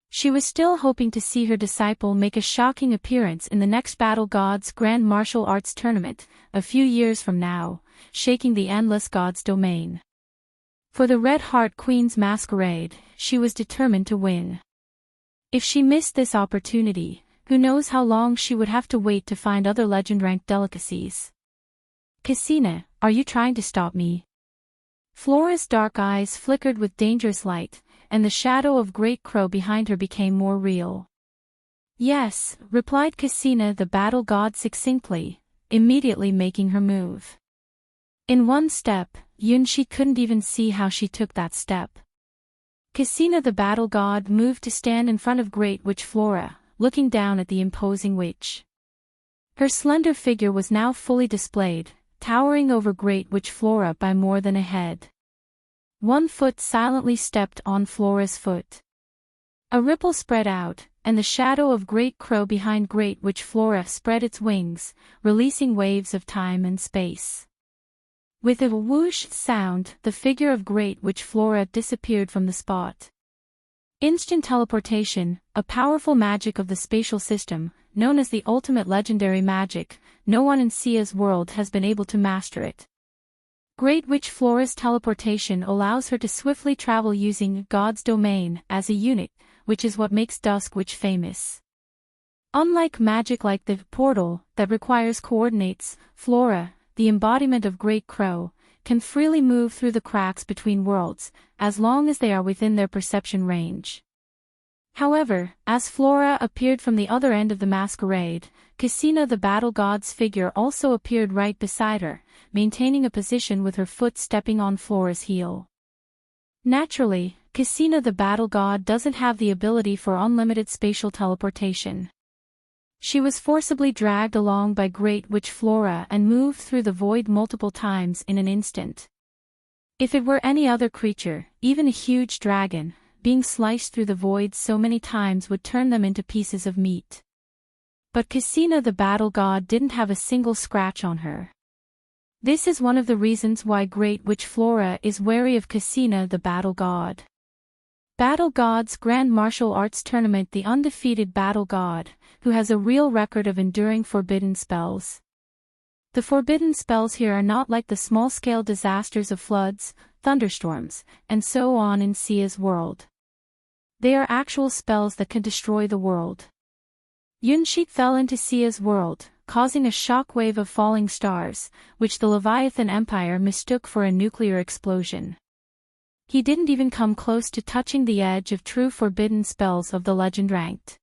She was still hoping to see her disciple make a shocking appearance in the next Battle Gods Grand Martial Arts Tournament, a few years from now, shaking the endless god's domain. For the Red Heart Queen's masquerade, she was determined to win. If she missed this opportunity, who knows how long she would have to wait to find other legend-ranked delicacies. Cassina, are you trying to stop me? Flora's dark eyes flickered with dangerous light, and the shadow of Great Crow behind her became more real. Yes, replied Cassina the battle god succinctly, immediately making her move. In one step, Yun-Shi couldn't even see how she took that step. Cassina the battle god moved to stand in front of Great Witch Flora, looking down at the imposing witch. Her slender figure was now fully displayed, towering over Great Witch Flora by more than a head. One foot silently stepped on Flora's foot. A ripple spread out, and the shadow of Great Crow behind Great Witch Flora spread its wings, releasing waves of time and space. With a whoosh sound, the figure of Great Witch Flora disappeared from the spot. Instant teleportation, a powerful magic of the spatial system, known as the ultimate legendary magic, no one in Sia's world has been able to master it. Great Witch Flora's teleportation allows her to swiftly travel using God's domain as a unit, which is what makes Dusk Witch famous. Unlike magic like the portal, that requires coordinates, Flora, the embodiment of Great Crow, can freely move through the cracks between worlds, as long as they are within their perception range. However, as Flora appeared from the other end of the masquerade, Cassina the battle god's figure also appeared right beside her, maintaining a position with her foot stepping on Flora's heel. Naturally, Cassina the battle god doesn't have the ability for unlimited spatial teleportation. She was forcibly dragged along by Great Witch Flora and moved through the void multiple times in an instant. If it were any other creature, even a huge dragon, being sliced through the void so many times would turn them into pieces of meat. But Cassina the battle god didn't have a single scratch on her. This is one of the reasons why Great Witch Flora is wary of Cassina the battle god. Battle Gods Grand Martial Arts Tournament. The undefeated battle god, who has a real record of enduring forbidden spells. The forbidden spells here are not like the small-scale disasters of floods, thunderstorms, and so on in Sia's world. They are actual spells that can destroy the world. Yun-Shi fell into Sia's world, causing a shockwave of falling stars, which the Leviathan Empire mistook for a nuclear explosion. He didn't even come close to touching the edge of true forbidden spells of the legend ranked.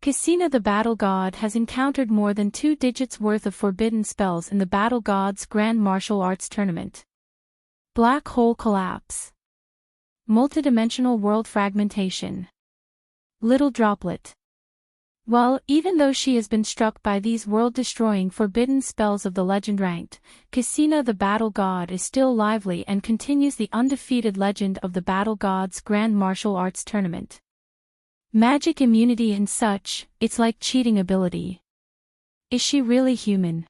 Cassina the battle god has encountered more than 2 digits worth of forbidden spells in the Battle Gods Grand Martial Arts Tournament. Black hole collapse. Multidimensional world fragmentation. Little droplet. Well, even though she has been struck by these world-destroying forbidden spells of the legend ranked, Cassina the Battle God is still lively and continues the undefeated legend of the Battle Gods Grand Martial Arts Tournament. Magic immunity and such, it's like cheating ability. Is she really human?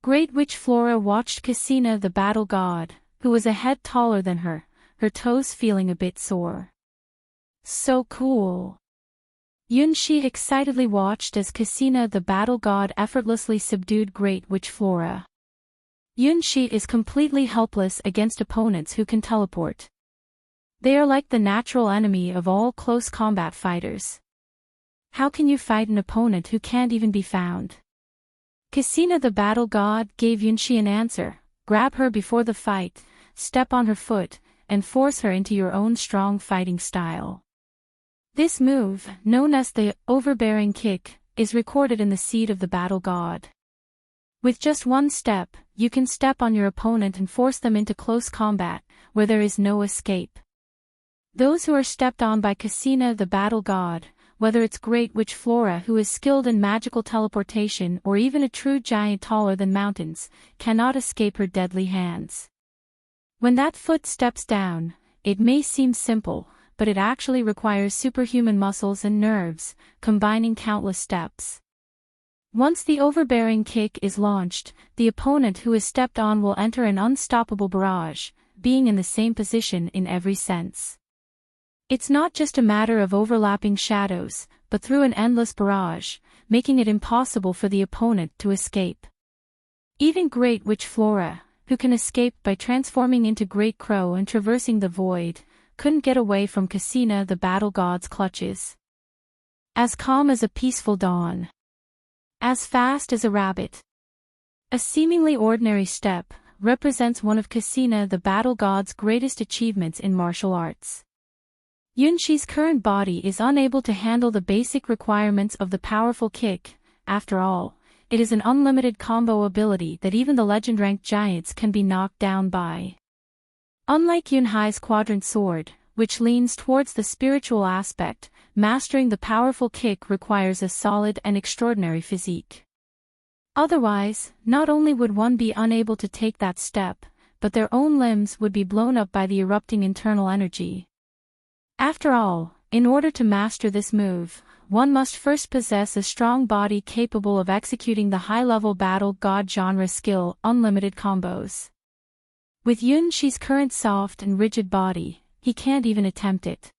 Great Witch Flora watched Cassina the Battle God, who was a head taller than her toes feeling a bit sore. So cool. Yunxi excitedly watched as Cassina the Battle God effortlessly subdued Great Witch Flora. Yunxi is completely helpless against opponents who can teleport. They are like the natural enemy of all close combat fighters. How can you fight an opponent who can't even be found? Cassina the Battle God gave Yunxi an answer: grab her before the fight, step on her foot, and force her into your own strong fighting style. This move, known as the overbearing kick, is recorded in the seed of the Battle God. With just one step, you can step on your opponent and force them into close combat, where there is no escape. Those who are stepped on by Cassina the Battle God, whether it's Great Witch Flora who is skilled in magical teleportation or even a true giant taller than mountains, cannot escape her deadly hands. When that foot steps down, it may seem simple, but it actually requires superhuman muscles and nerves, combining countless steps. Once the overbearing kick is launched, the opponent who is stepped on will enter an unstoppable barrage, being in the same position in every sense. It's not just a matter of overlapping shadows, but through an endless barrage, making it impossible for the opponent to escape. Even Great Witch Flora, who can escape by transforming into Great Crow and traversing the void, couldn't get away from Cassina the Battle God's clutches. As calm as a peaceful dawn. As fast as a rabbit. A seemingly ordinary step represents one of Cassina the Battle God's greatest achievements in martial arts. Yunxi's current body is unable to handle the basic requirements of the powerful kick. After all, it is an unlimited combo ability that even the legend-ranked giants can be knocked down by. Unlike Yunhai's Quadrant Sword, which leans towards the spiritual aspect, mastering the powerful kick requires a solid and extraordinary physique. Otherwise, not only would one be unable to take that step, but their own limbs would be blown up by the erupting internal energy. After all, in order to master this move, one must first possess a strong body capable of executing the high-level Battle God genre skill Unlimited Combos. With Yunxi's current soft and rigid body, he can't even attempt it.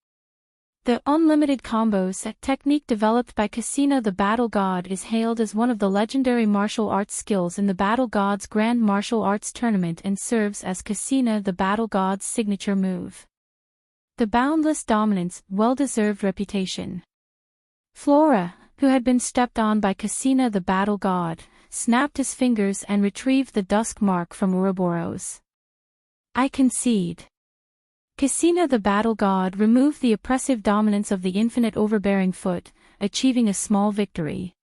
The Unlimited Combos technique developed by Cassina the Battle God is hailed as one of the legendary martial arts skills in the Battle Gods Grand Martial Arts Tournament and serves as Cassina the Battle God's signature move. The boundless dominance, well-deserved reputation. Flora, who had been stepped on by Cassina the Battle God, snapped his fingers and retrieved the dusk mark from Ouroboros. I concede. Cassina the Battle God removed the oppressive dominance of the infinite overbearing foot, achieving a small victory.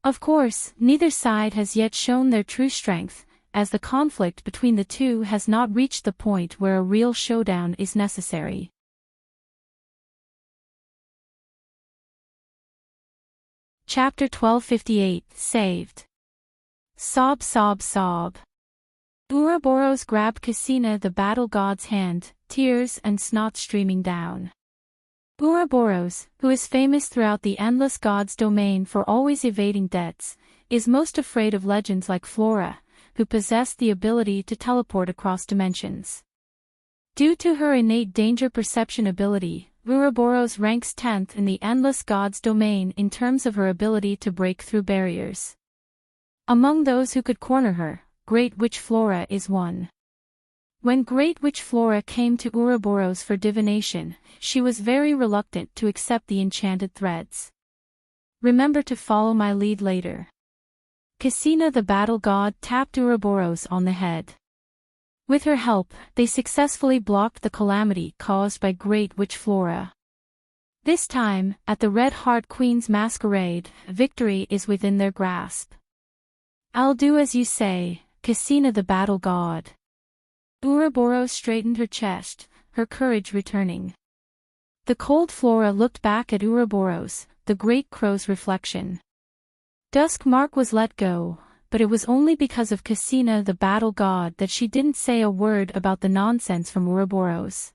Of course, neither side has yet shown their true strength, as the conflict between the two has not reached the point where a real showdown is necessary. Chapter 1258, Saved. Sob sob sob. Ouroboros grabbed Cassina the Battle God's hand, tears and snot streaming down. Ouroboros, who is famous throughout the Endless Gods domain for always evading debts, is most afraid of legends like Flora, who possess the ability to teleport across dimensions. Due to her innate danger perception ability, Ouroboros ranks 10th in the Endless Gods domain in terms of her ability to break through barriers. Among those who could corner her, Great Witch Flora is one. When Great Witch Flora came to Ouroboros for divination, she was very reluctant to accept the enchanted threads. Remember to follow my lead later. Cassina the Battle God tapped Ouroboros on the head. With her help, they successfully blocked the calamity caused by Great Witch Flora. This time, at the Red Heart Queen's masquerade, victory is within their grasp. I'll do as you say, Cassina the Battle God. Ouroboros straightened her chest, her courage returning. The cold Flora looked back at Ouroboros, the great crow's reflection. Dusk Mark was let go, but it was only because of Cassina the battle god that she didn't say a word about the nonsense from Ouroboros.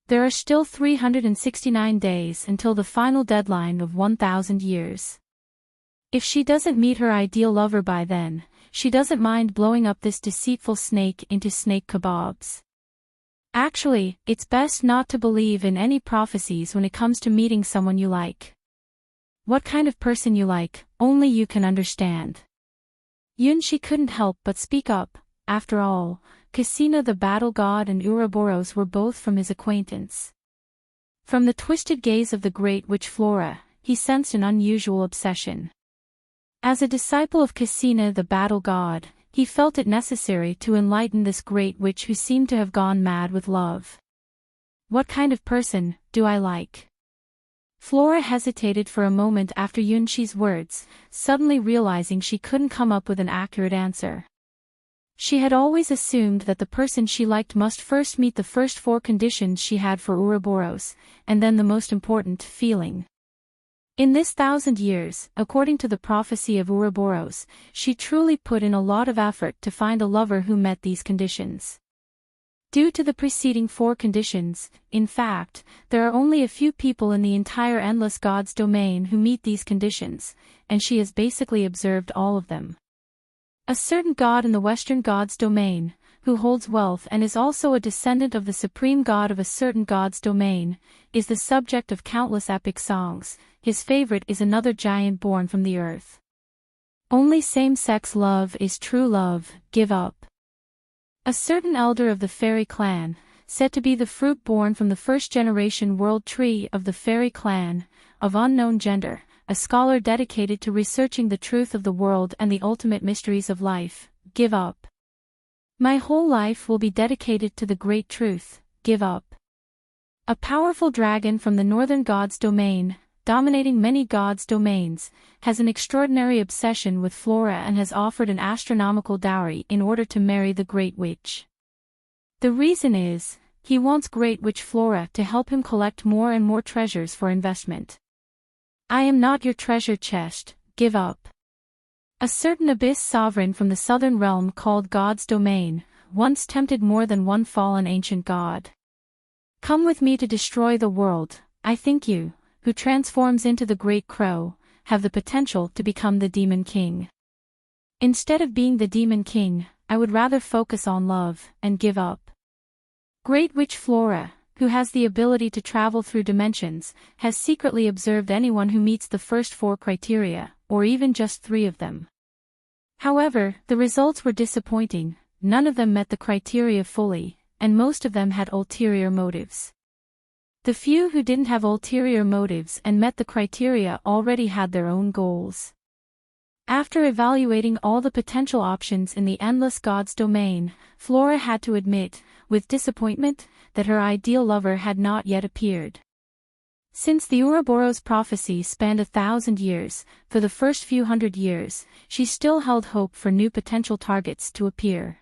There are still 369 days until the final deadline of 1,000 years. If she doesn't meet her ideal lover by then, she doesn't mind blowing up this deceitful snake into snake kebabs. Actually, it's best not to believe in any prophecies when it comes to meeting someone you like. What kind of person you like, only you can understand. Yunshi couldn't help but speak up. After all, Cassina the battle god and Ouroboros were both from his acquaintance. From the twisted gaze of the great witch Flora, he sensed an unusual obsession. As a disciple of Cassina the battle god, he felt it necessary to enlighten this great witch who seemed to have gone mad with love. What kind of person do I like? Flora hesitated for a moment after Yunshi's words, suddenly realizing she couldn't come up with an accurate answer. She had always assumed that the person she liked must first meet the first 4 conditions she had for Ouroboros, and then the most important, feeling. In this 1,000 years, according to the prophecy of Ouroboros, she truly put in a lot of effort to find a lover who met these conditions. Due to the preceding 4 conditions, in fact, there are only a few people in the entire Endless Gods domain who meet these conditions, and she has basically observed all of them. A certain god in the Western Gods domain, who holds wealth and is also a descendant of the supreme god of a certain god's domain, is the subject of countless epic songs. His favorite is another giant born from the earth. Only same-sex love is true love, give up. A certain elder of the fairy clan, said to be the fruit born from the first-generation world tree of the fairy clan, of unknown gender, a scholar dedicated to researching the truth of the world and the ultimate mysteries of life, give up. My whole life will be dedicated to the great truth, give up. A powerful dragon from the northern gods domain, dominating many gods domains, has an extraordinary obsession with Flora and has offered an astronomical dowry in order to marry the great witch. The reason is, he wants great witch Flora to help him collect more and more treasures for investment. I am not your treasure chest, give up. A certain abyss sovereign from the southern realm called God's Domain, once tempted more than one fallen ancient god. Come with me to destroy the world. I think you, who transforms into the great crow, have the potential to become the demon king. Instead of being the demon king, I would rather focus on love, and give up. Great witch Flora, who has the ability to travel through dimensions, has secretly observed anyone who meets the first 4 criteria, or even just 3 of them. However, the results were disappointing. None of them met the criteria fully, and most of them had ulterior motives. The few who didn't have ulterior motives and met the criteria already had their own goals. After evaluating all the potential options in the Endless Gods domain, Flora had to admit, with disappointment, that her ideal lover had not yet appeared. Since the Ouroboros prophecy spanned 1,000 years, for the first few hundred years, she still held hope for new potential targets to appear.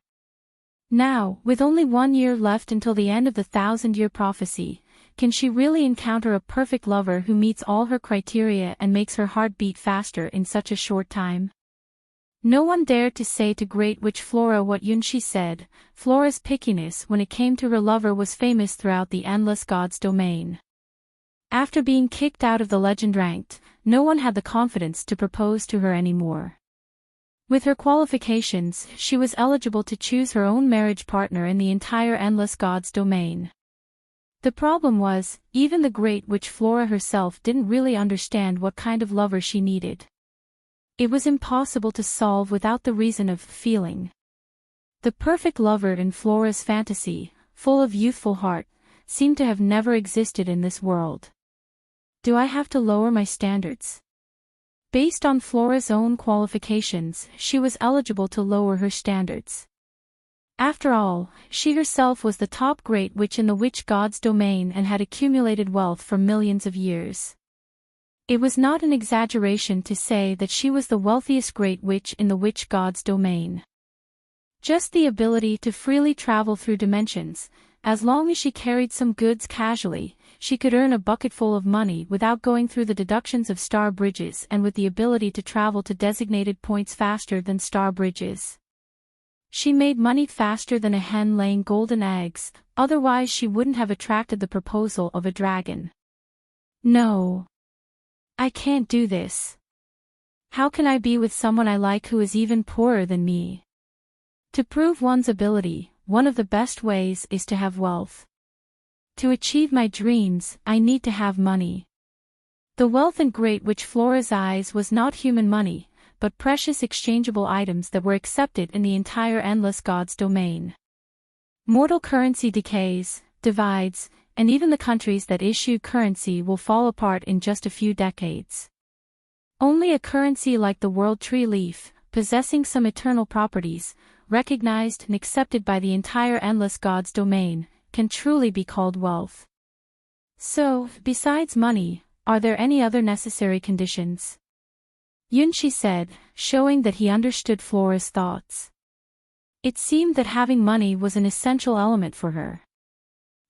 Now, with only 1 year left until the end of the 1,000-year prophecy, can she really encounter a perfect lover who meets all her criteria and makes her heart beat faster in such a short time? No one dared to say to great witch Flora what Yunshi said. Flora's pickiness when it came to her lover was famous throughout the Endless Gods domain. After being kicked out of the legend ranked, no one had the confidence to propose to her anymore. With her qualifications, she was eligible to choose her own marriage partner in the entire Endless Gods domain. The problem was, even the great witch Flora herself didn't really understand what kind of lover she needed. It was impossible to solve without the reason of feeling. The perfect lover in Flora's fantasy, full of youthful heart, seemed to have never existed in this world. Do I have to lower my standards? Based on Flora's own qualifications, she was eligible to lower her standards. After all, she herself was the top great witch in the witch god's domain and had accumulated wealth for millions of years. It was not an exaggeration to say that she was the wealthiest great witch in the witch god's domain. Just the ability to freely travel through dimensions, as long as she carried some goods casually, she could earn a bucketful of money without going through the deductions of star bridges and with the ability to travel to designated points faster than star bridges. She made money faster than a hen laying golden eggs, otherwise she wouldn't have attracted the proposal of a dragon. No. I can't do this. How can I be with someone I like who is even poorer than me? To prove one's ability, one of the best ways is to have wealth. To achieve my dreams, I need to have money. The wealth in Great Witch Flora's eyes was not human money, but precious exchangeable items that were accepted in the entire Endless Gods domain. Mortal currency decays, divides, and even the countries that issue currency will fall apart in just a few decades. Only a currency like the World Tree Leaf, possessing some eternal properties, recognized and accepted by the entire Endless Gods domain, can truly be called wealth. So, besides money, are there any other necessary conditions? Yunshi said, showing that he understood Flora's thoughts. It seemed that having money was an essential element for her.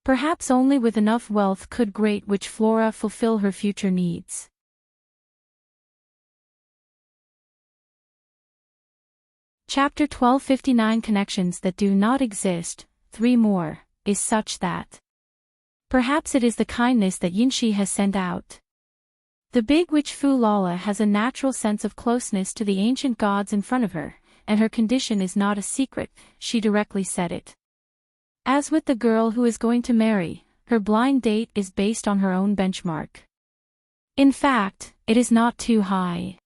Perhaps only with enough wealth could Great Witch Flora fulfill her future needs. Chapter 1259 Connections that do not exist, 3 more, is such that. Perhaps it is the kindness that Yunshi has sent out. The big witch Fu Lala has a natural sense of closeness to the ancient gods in front of her, and her condition is not a secret, she directly said it. As with the girl who is going to marry, her blind date is based on her own benchmark. In fact, it is not too high.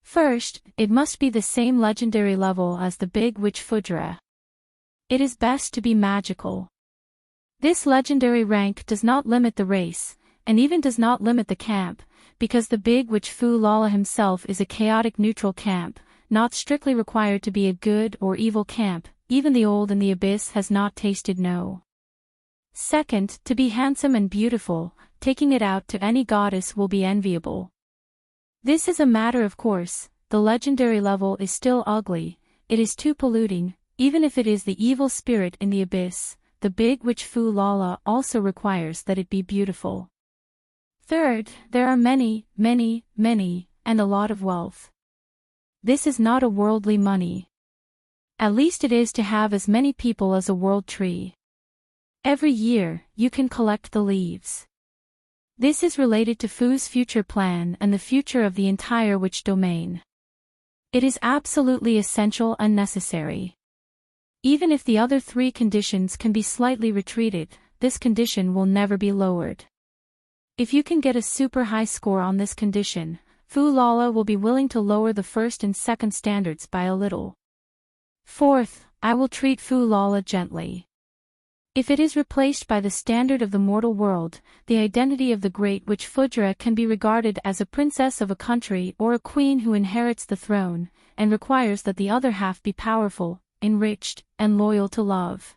First, it must be the same legendary level as the big witch Fudra. It is best to be magical. This legendary rank does not limit the race, and even does not limit the camp, because the big witch Fu Lala himself is a chaotic neutral camp, not strictly required to be a good or evil camp, even the old in the abyss has not tasted no. Second, to be handsome and beautiful, taking it out to any goddess will be enviable. This is a matter of course, the legendary level is still ugly, it is too polluting, even if it is the evil spirit in the abyss, the big witch Fu Lala also requires that it be beautiful. Third, there are many, and a lot of wealth. This is not a worldly money. At least it is to have as many people as a world tree. Every year, you can collect the leaves. This is related to Fu's future plan and the future of the entire witch domain. It is absolutely essential and necessary. Even if the other 3 conditions can be slightly retreated, this condition will never be lowered. If you can get a super high score on this condition, Fu Lala will be willing to lower the first and second standards by a little. Fourth, I will treat Fu Lala gently. If it is replaced by the standard of the mortal world, the identity of the Great Witch Fudra can be regarded as a princess of a country or a queen who inherits the throne, and requires that the other half be powerful, enriched, and loyal to love.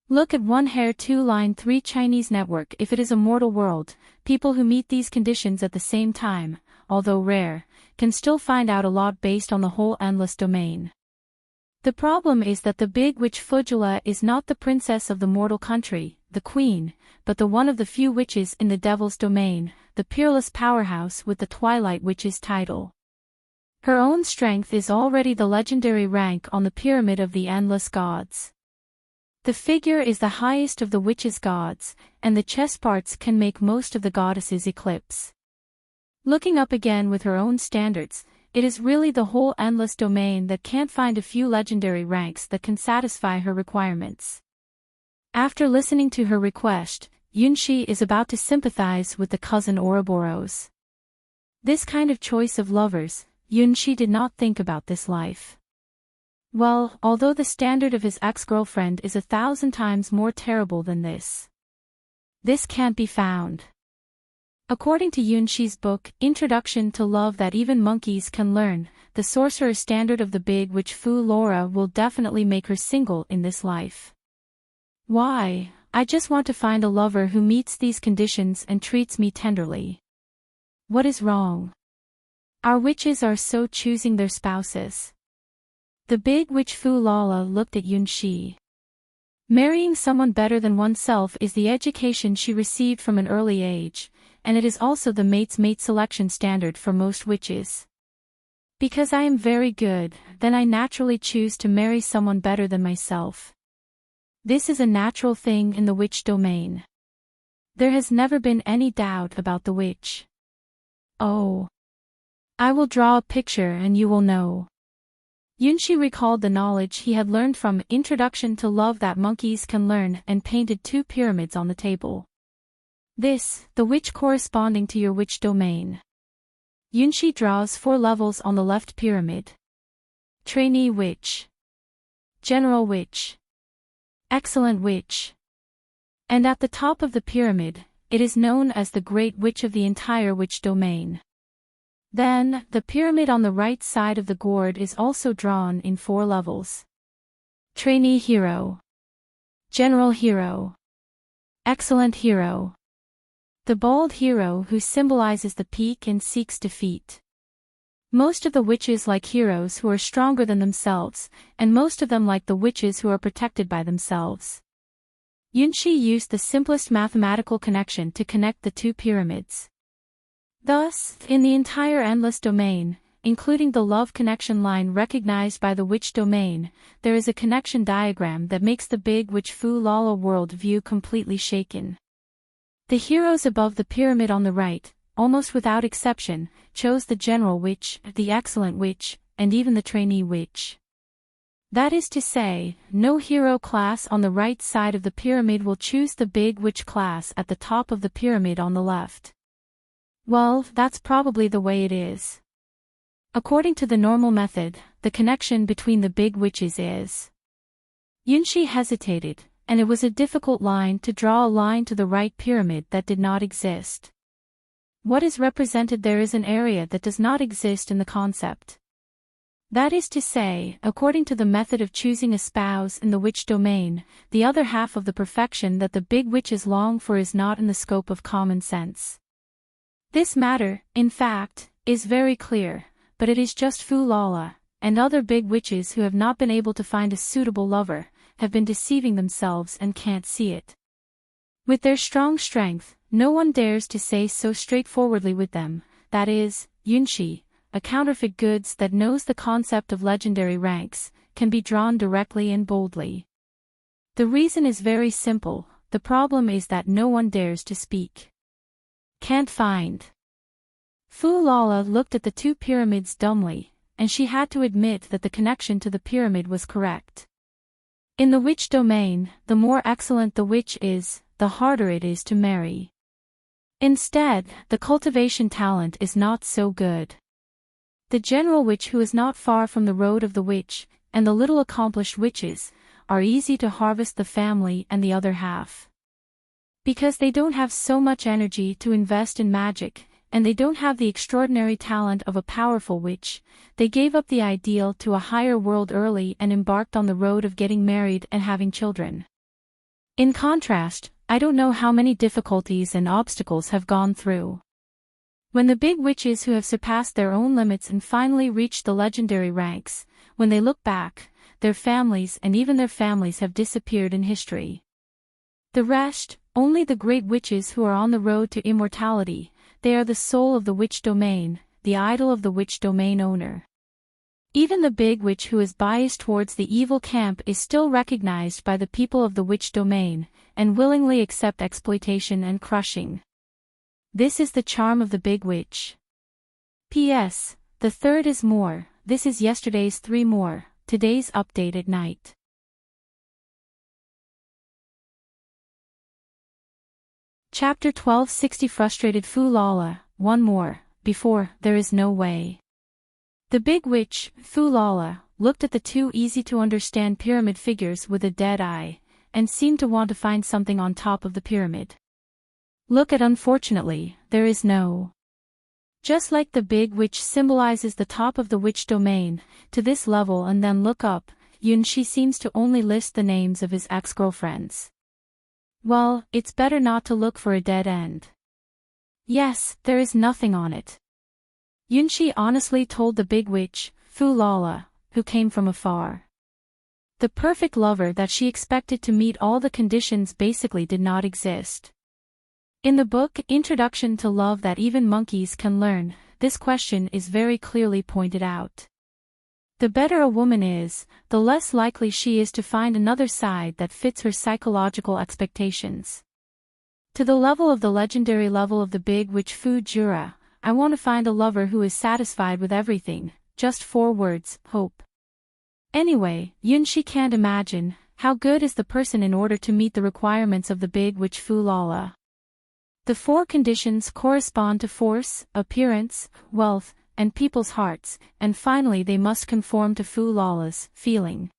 Look at 1 Hair 2 Line 3 Chinese network. If it is a mortal world, people who meet these conditions at the same time, although rare, can still find out a lot based on the whole endless domain. The problem is that the big witch Fudula is not the princess of the mortal country, the queen, but the one of the few witches in the devil's domain, the peerless powerhouse with the Twilight Witch's title. Her own strength is already the legendary rank on the pyramid of the endless gods. The figure is the highest of the witches' gods, and the chest parts can make most of the goddesses eclipse. Looking up again with her own standards, it is really the whole endless domain that can't find a few legendary ranks that can satisfy her requirements. After listening to her request, Yunshi is about to sympathize with the cousin Ouroboros. This kind of choice of lovers, Yunshi did not think about this life. Well, although the standard of his ex-girlfriend is 1,000 times more terrible than this. This can't be found. According to Yunshi's book, Introduction to Love That Even Monkeys Can Learn, the sorcerer standard of the big witch Fu Laura will definitely make her single in this life. Why? I just want to find a lover who meets these conditions and treats me tenderly. What is wrong? Our witches are so choosing their spouses. The big witch Fu Lala looked at Yunshi. Marrying someone better than oneself is the education she received from an early age, and it is also the mate's mate selection standard for most witches. Because I am very good, then I naturally choose to marry someone better than myself. This is a natural thing in the witch domain. There has never been any doubt about the witch. Oh. I will draw a picture and you will know. Yunshi recalled the knowledge he had learned from Introduction to Love that monkeys can learn and painted 2 pyramids on the table. This, the witch corresponding to your witch domain. Yunshi draws 4 levels on the left pyramid. Trainee witch. General witch. Excellent witch. And at the top of the pyramid, it is known as the Great Witch of the entire witch domain. Then, the pyramid on the right side of the gourd is also drawn in 4 levels. Trainee hero. General hero. Excellent hero. The bald hero who symbolizes the peak and seeks defeat. Most of the witches like heroes who are stronger than themselves, and most of them like the witches who are protected by themselves. Yunshi used the simplest mathematical connection to connect the 2 pyramids. Thus, in the entire endless domain, including the love connection line recognized by the witch domain, there is a connection diagram that makes the big witch Fu Lala world view completely shaken. The heroes above the pyramid on the right, almost without exception, chose the general witch, the excellent witch, and even the trainee witch. That is to say, no hero class on the right side of the pyramid will choose the big witch class at the top of the pyramid on the left. Well, that's probably the way it is. According to the normal method, the connection between the big witches is. Yunshi hesitated, and it was a difficult line to draw a line to the right pyramid that did not exist. What is represented there is an area that does not exist in the concept. That is to say, according to the method of choosing a spouse in the witch domain, the other half of the perfection that the big witches long for is not in the scope of common sense. This matter, in fact, is very clear, but it is just Fu Lala, and other big witches who have not been able to find a suitable lover, have been deceiving themselves and can't see it. With their strong strength, no one dares to say so straightforwardly with them, that is, Yunshi, a counterfeit goods that knows the concept of legendary ranks, can be drawn directly and boldly. The reason is very simple, the problem is that no one dares to speak. Can't find. Fu Lala looked at the 2 pyramids dumbly, and she had to admit that the connection to the pyramid was correct. In the witch domain, the more excellent the witch is, the harder it is to marry. Instead, the cultivation talent is not so good. The general witch who is not far from the road of the witch, and the little accomplished witches, are easy to harvest the family and the other half. Because they don't have so much energy to invest in magic, and they don't have the extraordinary talent of a powerful witch, they gave up the ideal to a higher world early and embarked on the road of getting married and having children. In contrast, I don't know how many difficulties and obstacles have gone through. When the big witches who have surpassed their own limits and finally reached the legendary ranks, when they look back, their families and even their families have disappeared in history. The rest, only the great witches who are on the road to immortality, they are the soul of the witch domain, the idol of the witch domain owner. Even the big witch who is biased towards the evil camp is still recognized by the people of the witch domain, and willingly accept exploitation and crushing. This is the charm of the big witch. P.S. The third is more, this is yesterday's 3 more, today's update at night. Chapter 1260 Frustrated Fu Lala, 1 more, before, there is no way. The big witch, Fu Lala, looked at the 2 easy-to-understand pyramid figures with a dead eye, and seemed to want to find something on top of the pyramid. Look at unfortunately, there is no. Just like the big witch symbolizes the top of the witch domain, to this level and then look up, Yunshi seems to only list the names of his ex-girlfriends. Well, it's better not to look for a dead end. Yes, there is nothing on it. Yunshi honestly told the big witch, Fu Lala, who came from afar. The perfect lover that she expected to meet all the conditions basically did not exist. In the book Introduction to Love That Even Monkeys Can Learn, this question is very clearly pointed out. The better a woman is, the less likely she is to find another side that fits her psychological expectations. To the level of the legendary level of the Big Witch Fu Jura, I want to find a lover who is satisfied with everything, just 4 words, hope. Anyway, Yunshi can't imagine, how good is the person in order to meet the requirements of the Big Witch Fu Lala. The 4 conditions correspond to force, appearance, wealth, and people's hearts, and finally they must conform to Fu Lala's feeling.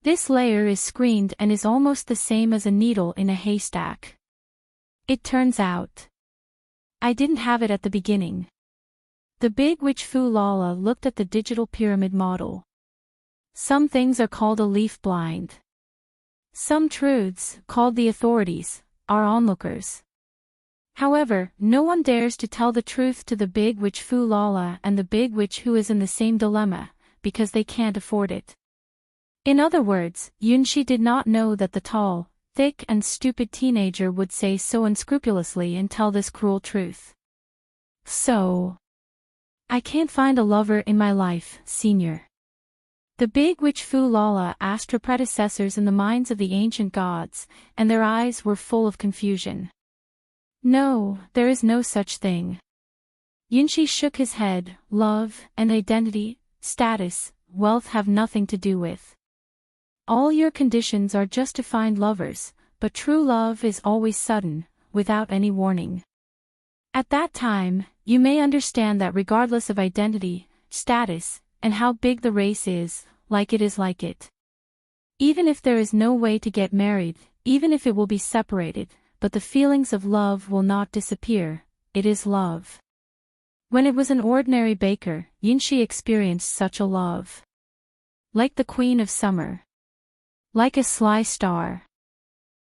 This layer is screened and is almost the same as a needle in a haystack. It turns out, I didn't have it at the beginning. The Big Witch Fu Lala looked at the digital pyramid model. Some things are called a leaf blind. Some truths, called the authorities, are onlookers. However, no one dares to tell the truth to the Big Witch Fu Lala and the Big Witch who is in the same dilemma, because they can't afford it. In other words, Yunshi did not know that the tall, thick and stupid teenager would say so unscrupulously and tell this cruel truth. So, I can't find a lover in my life, senior. The Big Witch Fu Lala asked her predecessors in the minds of the ancient gods, and their eyes were full of confusion. No, there is no such thing. Yunshi shook his head. Love and identity, status, wealth have nothing to do with. All your conditions are just to find lovers, but true love is always sudden, without any warning. At that time, you may understand that regardless of identity, status, and how big the race is, like it is like it. Even if there is no way to get married, even if it will be separated, but the feelings of love will not disappear, it is love. When it was an ordinary baker, Yunshi experienced such a love. Like the queen of summer. Like a sly star.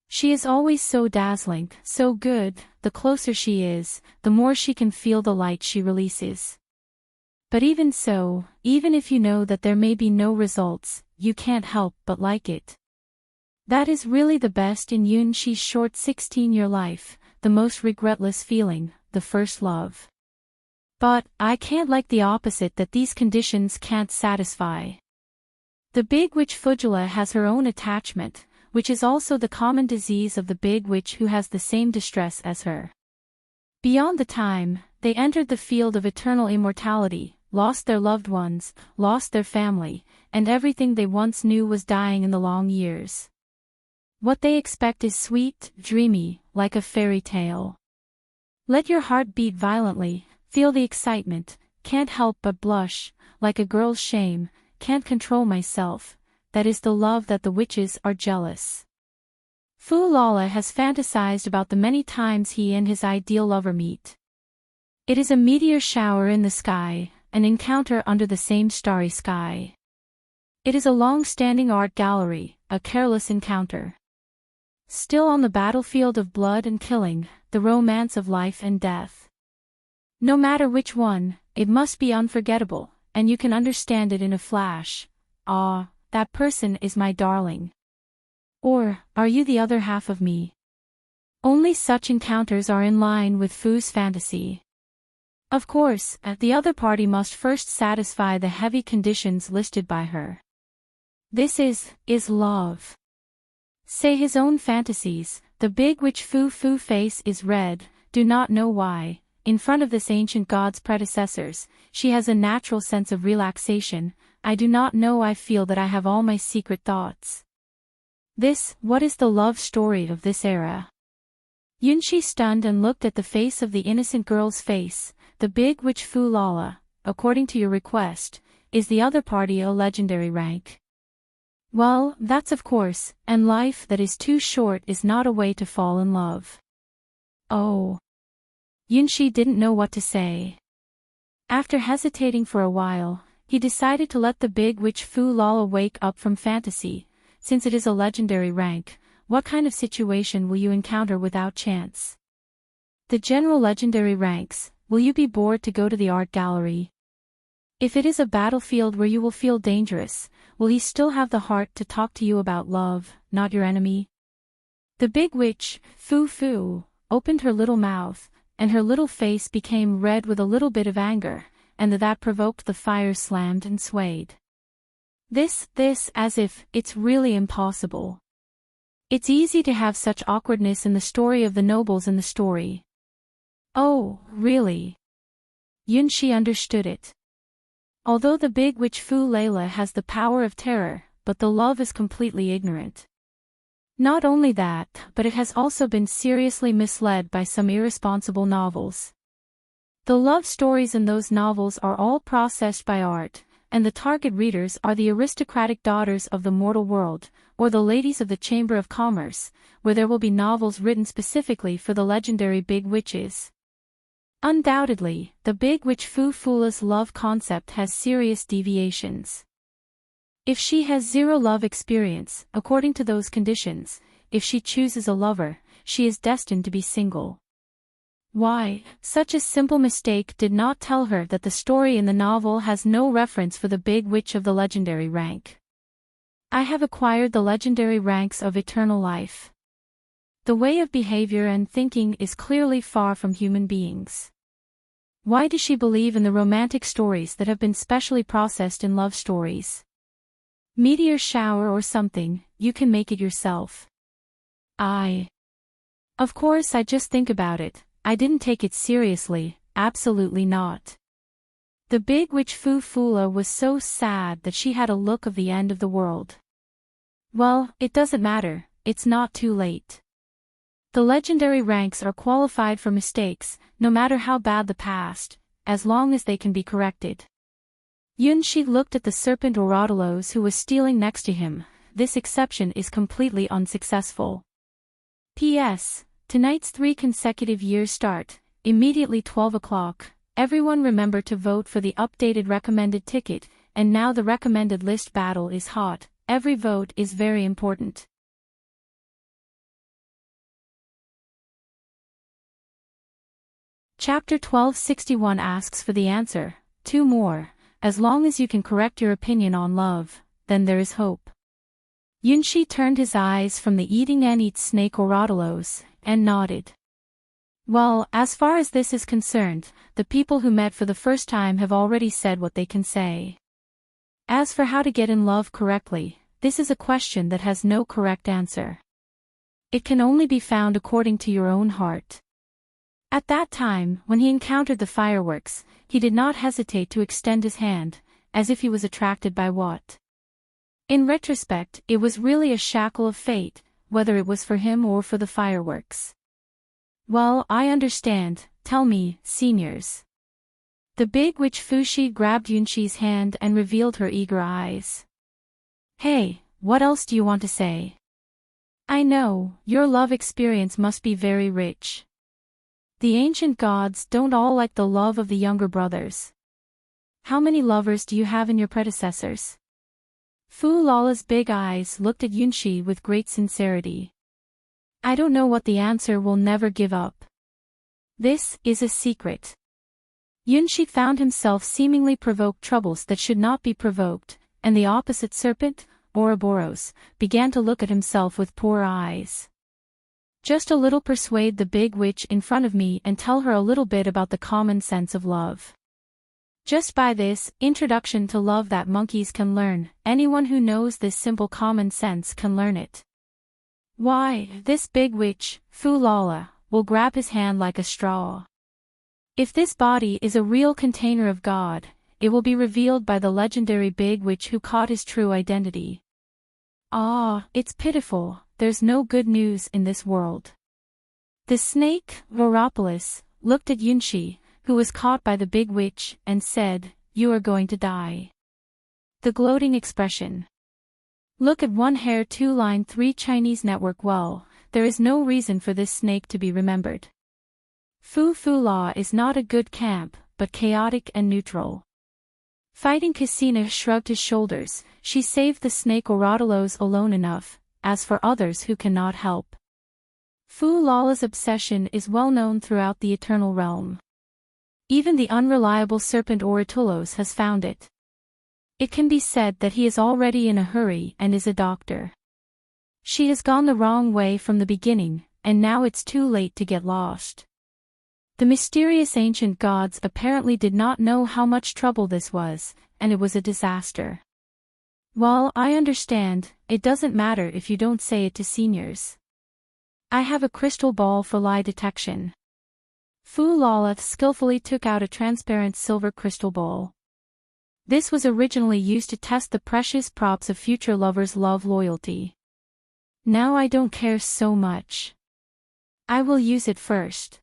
She is always so dazzling, so good, the closer she is, the more she can feel the light she releases. But even so, even if you know that there may be no results, you can't help but like it. That is really the best in Yunshi's short 16-year life, the most regretless feeling, the first love. But, I can't like the opposite that these conditions can't satisfy. The Big Witch Fujula has her own attachment, which is also the common disease of the Big Witch who has the same distress as her. Beyond the time, they entered the field of eternal immortality, lost their loved ones, lost their family, and everything they once knew was dying in the long years. What they expect is sweet, dreamy, like a fairy tale. Let your heart beat violently, feel the excitement, can't help but blush, like a girl's shame, can't control myself, that is the love that the witches are jealous. Fu Lala has fantasized about the many times he and his ideal lover meet. It is a meteor shower in the sky, an encounter under the same starry sky. It is a long-standing art gallery, a careless encounter. Still on the battlefield of blood and killing, the romance of life and death. No matter which one, it must be unforgettable, and you can understand it in a flash. Ah, that person is my darling. Or, are you the other half of me? Only such encounters are in line with Fu's fantasy. Of course, the other party must first satisfy the heavy conditions listed by her. This is love. Say his own fantasies, the Big Witch Fu face is red, do not know why. In front of this ancient god's predecessors, she has a natural sense of relaxation. I do not know, I feel that I have all my secret thoughts. What is the love story of this era? Yunshi stunned and looked at the face of the innocent girl's face. The Big Witch Fu Lala, according to your request, is the other party a legendary rank? Well, that's of course, and life that is too short is not a way to fall in love. Oh. Yunshi didn't know what to say. After hesitating for a while, he decided to let the Big Witch Fu Lala wake up from fantasy. Since it is a legendary rank, what kind of situation will you encounter without chance? The general legendary ranks. Will you be bored to go to the art gallery? If it is a battlefield where you will feel dangerous, will he still have the heart to talk to you about love, not your enemy? The big witch, Foo, opened her little mouth, and her little face became red with a little bit of anger, and that provoked the fire slammed and swayed. This, as if, it's really impossible. It's easy to have such awkwardness in the story of the nobles in the story. Oh, really? Yunshi understood it. Although the big witch Fu Layla has the power of terror, but the love is completely ignorant. Not only that, but it has also been seriously misled by some irresponsible novels. The love stories in those novels are all processed by art, and the target readers are the aristocratic daughters of the mortal world, or the ladies of the Chamber of Commerce, where there will be novels written specifically for the legendary big witches. Undoubtedly, the big witch Fu Fula's love concept has serious deviations. If she has zero love experience, according to those conditions, if she chooses a lover, she is destined to be single. Why, such a simple mistake did not tell her that the story in the novel has no reference for the big witch of the legendary rank. I have acquired the legendary ranks of eternal life. The way of behavior and thinking is clearly far from human beings. Why does she believe in the romantic stories that have been specially processed in love stories? Meteor shower or something, you can make it yourself. Of course I just think about it, I didn't take it seriously, absolutely not. The big witch Fu Fula was so sad that she had a look of the end of the world. Well, it doesn't matter, it's not too late. The legendary ranks are qualified for mistakes, no matter how bad the past, as long as they can be corrected. Yunshi looked at the serpent Orodalos who was stealing next to him. This exception is completely unsuccessful. P.S. Tonight's 3 consecutive years start, immediately 12 o'clock. Everyone remember to vote for the updated recommended ticket, and now the recommended list battle is hot. Every vote is very important. Chapter 1261 asks for the answer. 2 more. As long as you can correct your opinion on love, then there is hope. Yunshi turned his eyes from the eating and eat snake Orodalos, and nodded. Well, as far as this is concerned, the people who met for the first time have already said what they can say. As for how to get in love correctly, this is a question that has no correct answer. It can only be found according to your own heart. At that time, when he encountered the fireworks, he did not hesitate to extend his hand, as if he was attracted by what? In retrospect, it was really a shackle of fate, whether it was for him or for the fireworks. Well, I understand, tell me, seniors. The big witch Fushi grabbed Yunshi's hand and revealed her eager eyes. Hey, what else do you want to say? I know, your love experience must be very rich. The ancient gods don't all like the love of the younger brothers. How many lovers do you have in your predecessors? Fu Lala's big eyes looked at Yunshi with great sincerity. I don't know what the answer will never give up. This is a secret. Yunshi found himself seemingly provoked troubles that should not be provoked, and the opposite serpent, Ouroboros, began to look at himself with poor eyes. Just a little persuade the big witch in front of me and tell her a little bit about the common sense of love. Just by this introduction to love that monkeys can learn, anyone who knows this simple common sense can learn it. Why, this big witch, Fu Lala, will grab his hand like a straw. If this body is a real container of God, it will be revealed by the legendary big witch who caught his true identity. Ah, it's pitiful. There's no good news in this world. The snake, Voropolis, looked at Yunshi, who was caught by the big witch, and said, You are going to die. The gloating expression. Look at 1 hair 2 line 3 Chinese network. Well, there is no reason for this snake to be remembered. Fu La is not a good camp, but chaotic and neutral. Fighting Casina shrugged his shoulders. She saved the snake Orodalos alone enough. As for others who cannot help. Fu Lala's obsession is well known throughout the Eternal Realm. Even the unreliable serpent Oratulos has found it. It can be said that he is already in a hurry and is a doctor. She has gone the wrong way from the beginning, and now it's too late to get lost. The mysterious ancient gods apparently did not know how much trouble this was, and it was a disaster. Well, I understand, it doesn't matter if you don't say it to seniors. I have a crystal ball for lie detection. Fu Lala skillfully took out a transparent silver crystal ball. This was originally used to test the precious props of future lovers' love loyalty. Now I don't care so much. I will use it first.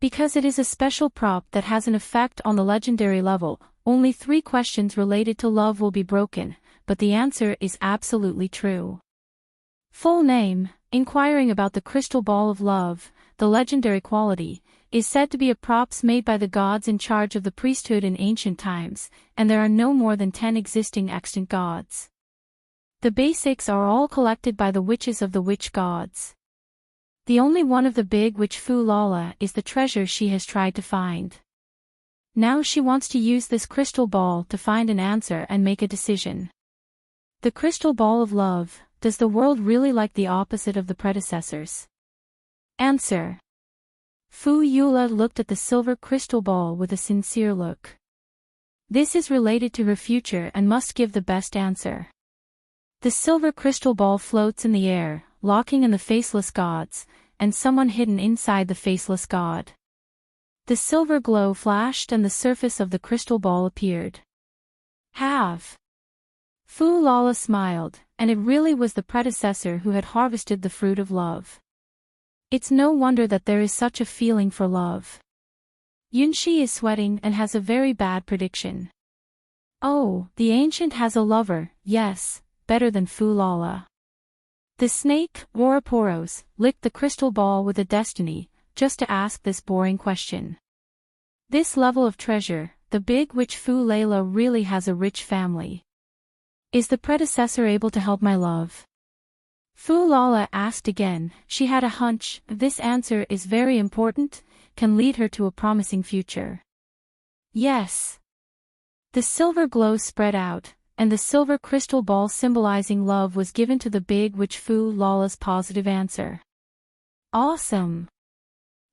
Because it is a special prop that has an effect on the legendary level, only 3 questions related to love will be broken, but the answer is absolutely true. Full name, inquiring about the crystal ball of love, the legendary quality, is said to be a props made by the gods in charge of the priesthood in ancient times, and there are no more than 10 existing extant gods. The basics are all collected by the witches of the witch gods. The only one of the big witch Fu Lala is the treasure she has tried to find. Now she wants to use this crystal ball to find an answer and make a decision. The crystal ball of love, does the world really like the opposite of the predecessors? Answer. Fu Yula looked at the silver crystal ball with a sincere look. This is related to her future and must give the best answer. The silver crystal ball floats in the air, locking in the faceless gods, and someone hidden inside the faceless god. The silver glow flashed and the surface of the crystal ball appeared. Have. Fu Lala smiled, and it really was the predecessor who had harvested the fruit of love. It's no wonder that there is such a feeling for love. Yunshi is sweating and has a very bad prediction. Oh, the ancient has a lover, yes, better than Fu Lala. The snake, Ouroboros, licked the crystal ball with a destiny, just to ask this boring question. This level of treasure, the big witch Fu Layla really has a rich family. Is the predecessor able to help my love? Fu Lala asked again. She had a hunch, this answer is very important, can lead her to a promising future. Yes. The silver glow spread out, and the silver crystal ball symbolizing love was given to the big witch Fu Lala's positive answer. Awesome!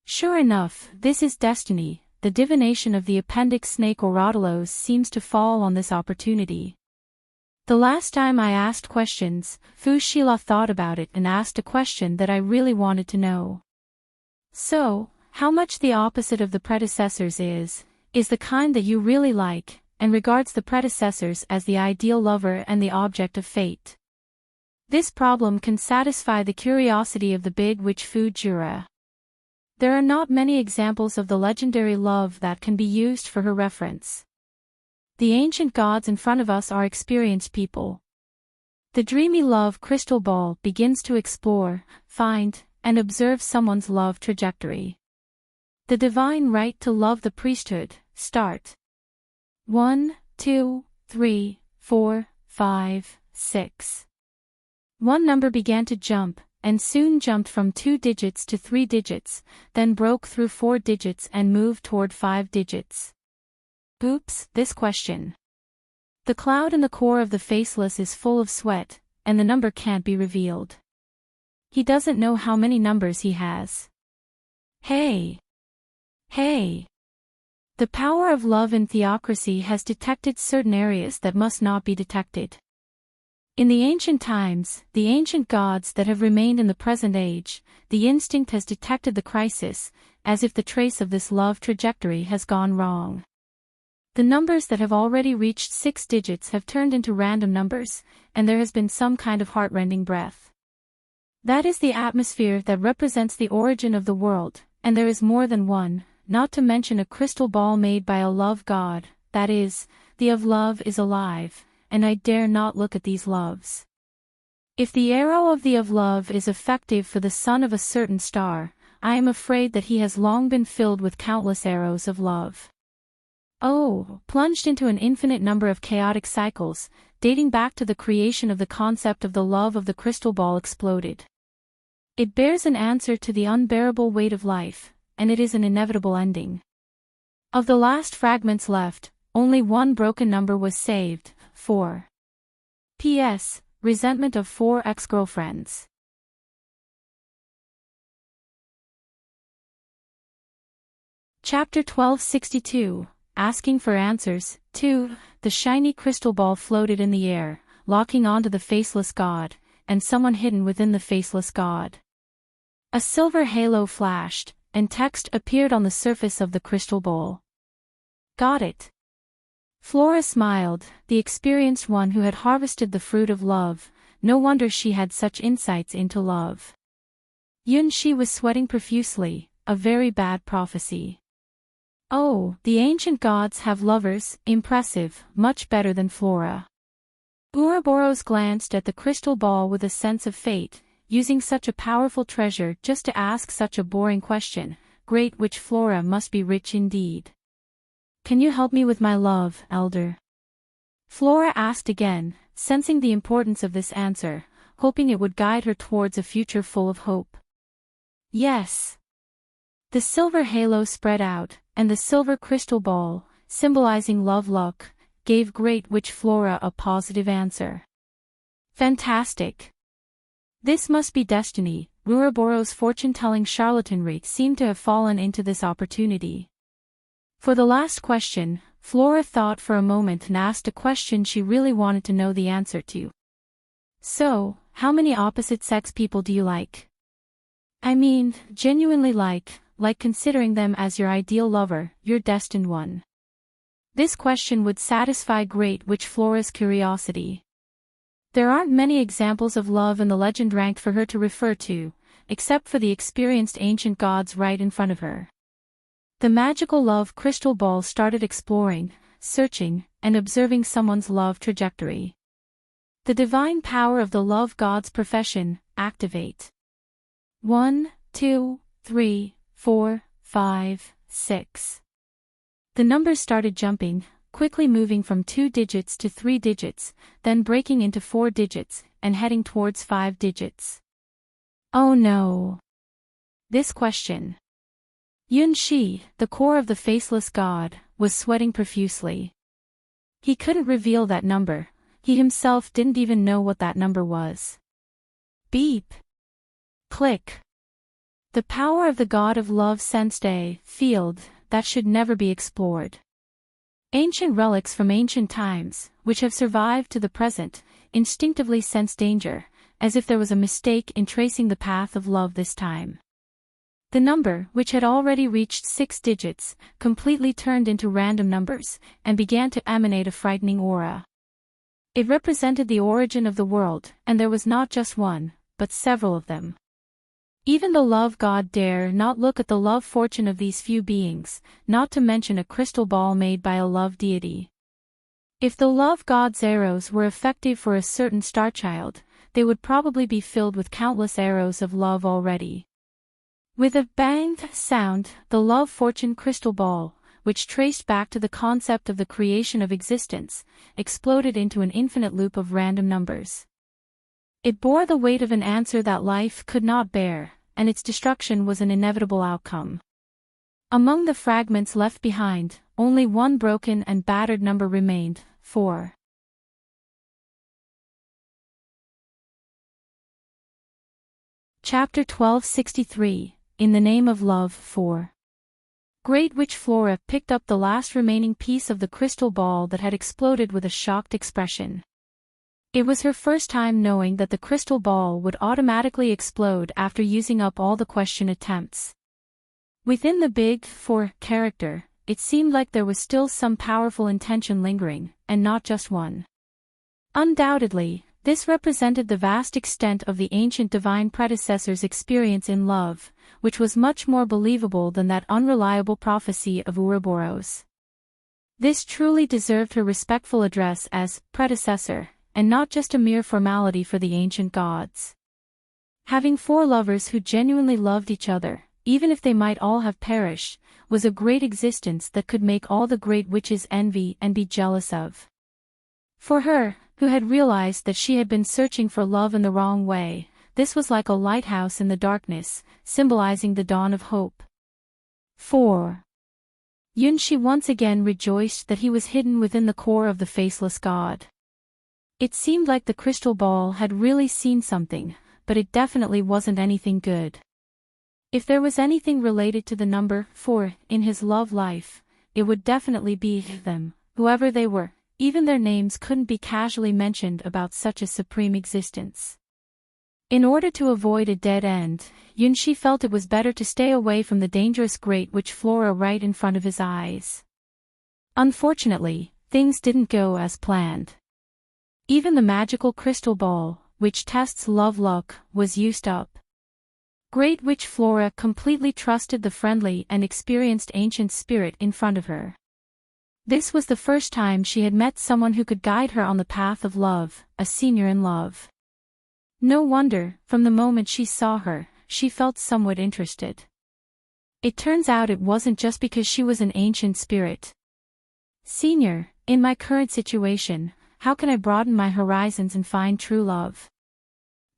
Sure enough, this is destiny. The divination of the appendix snake Ouroboros seems to fall on this opportunity. The last time I asked questions, Fu Shila thought about it and asked a question that I really wanted to know. So, how much the opposite of the predecessors is the kind that you really like, and regards the predecessors as the ideal lover and the object of fate. This problem can satisfy the curiosity of the big witch Fu Jura. There are not many examples of the legendary love that can be used for her reference. The ancient gods in front of us are experienced people. The dreamy love crystal ball begins to explore, find, and observe someone's love trajectory. The divine right to love the priesthood, start. 1, 2, 3, 4, 5, 6. One number began to jump, and soon jumped from 2 digits to 3 digits, then broke through 4 digits and moved toward 5 digits. Oops, this question. The cloud in the core of the faceless is full of sweat, and the number can't be revealed. He doesn't know how many numbers he has. Hey! Hey! The power of love in theocracy has detected certain areas that must not be detected. In the ancient times, the ancient gods that have remained in the present age, the instinct has detected the crisis, as if the trace of this love trajectory has gone wrong. The numbers that have already reached 6 digits have turned into random numbers, and there has been some kind of heartrending breath. That is the atmosphere that represents the origin of the world, and there is more than one, not to mention a crystal ball made by a love god, that is, the of love is alive, and I dare not look at these loves. If the arrow of the of love is effective for the son of a certain star, I am afraid that he has long been filled with countless arrows of love. Oh, plunged into an infinite number of chaotic cycles, dating back to the creation of the concept of the love of the crystal ball exploded. It bears an answer to the unbearable weight of life, and it is an inevitable ending. Of the last fragments left, only one broken number was saved, 4. P.S. Resentment of 4 ex-girlfriends. Chapter 1262, Asking for Answers, 2. The shiny crystal ball floated in the air, locking onto the faceless god, and someone hidden within the faceless god. A silver halo flashed, and text appeared on the surface of the crystal bowl. Got it. Flora smiled, the experienced one who had harvested the fruit of love. No wonder she had such insights into love. Yunshi was sweating profusely, a very bad prophecy. Oh, the ancient gods have lovers, impressive, much better than Flora. Ouroboros glanced at the crystal ball with a sense of fate, using such a powerful treasure just to ask such a boring question. Great Witch Flora must be rich indeed. Can you help me with my love, Elder? Flora asked again, sensing the importance of this answer, hoping it would guide her towards a future full of hope. Yes. The silver halo spread out, and the silver crystal ball, symbolizing love luck, gave Great Witch Flora a positive answer. Fantastic. This must be destiny. Ouroboros' fortune-telling charlatanry seemed to have fallen into this opportunity. For the last question, Flora thought for a moment and asked a question she really wanted to know the answer to. So, how many opposite-sex people do you like? I mean, genuinely like considering them as your ideal lover, your destined one. This question would satisfy Great Witch Flora's curiosity. There aren't many examples of love in the legend ranked for her to refer to, except for the experienced ancient gods right in front of her. The magical love crystal ball started exploring, searching, and observing someone's love trajectory. The divine power of the love god's profession, activate. 1, 2, 3, 4, 5, 6. The numbers started jumping, quickly moving from 2 digits to 3 digits, then breaking into 4 digits, and heading towards 5 digits. Oh no! This question. Yunshi, the core of the faceless god, was sweating profusely. He couldn't reveal that number, he himself didn't even know what that number was. Beep. Click. The power of the god of love sensed a field that should never be explored. Ancient relics from ancient times, which have survived to the present, instinctively sense danger, as if there was a mistake in tracing the path of love this time. The number, which had already reached 6 digits, completely turned into random numbers, and began to emanate a frightening aura. It represented the origin of the world, and there was not just one, but several of them. Even the love god dare not look at the love fortune of these few beings, not to mention a crystal ball made by a love deity. If the love god's arrows were effective for a certain starchild, they would probably be filled with countless arrows of love already. With a bang sound, the love fortune crystal ball, which traced back to the concept of the creation of existence, exploded into an infinite loop of random numbers. It bore the weight of an answer that life could not bear, and its destruction was an inevitable outcome. Among the fragments left behind, only one broken and battered number remained, 4. Chapter 1263, In the Name of Love, 4. Great Witch Flora picked up the last remaining piece of the crystal ball that had exploded with a shocked expression. It was her first time knowing that the crystal ball would automatically explode after using up all the question attempts. Within the Big Four character, it seemed like there was still some powerful intention lingering, and not just one. Undoubtedly, this represented the vast extent of the ancient divine predecessor's experience in love, which was much more believable than that unreliable prophecy of Ouroboros. This truly deserved her respectful address as predecessor, and not just a mere formality for the ancient gods. Having 4 lovers who genuinely loved each other, even if they might all have perished, was a great existence that could make all the great witches envy and be jealous of. For her, who had realized that she had been searching for love in the wrong way, this was like a lighthouse in the darkness, symbolizing the dawn of hope. 4. Yunshi once again rejoiced that he was hidden within the core of the faceless god. It seemed like the crystal ball had really seen something, but it definitely wasn't anything good. If there was anything related to the number 4 in his love life, it would definitely be them, whoever they were. Even their names couldn't be casually mentioned about such a supreme existence. In order to avoid a dead end, Yunshi felt it was better to stay away from the dangerous Great Witch Flora right in front of his eyes. Unfortunately, things didn't go as planned. Even the magical crystal ball, which tests love luck, was used up. Great Witch Flora completely trusted the friendly and experienced ancient spirit in front of her. This was the first time she had met someone who could guide her on the path of love, a senior in love. No wonder, from the moment she saw her, she felt somewhat interested. It turns out it wasn't just because she was an ancient spirit. Senior, in my current situation, how can I broaden my horizons and find true love?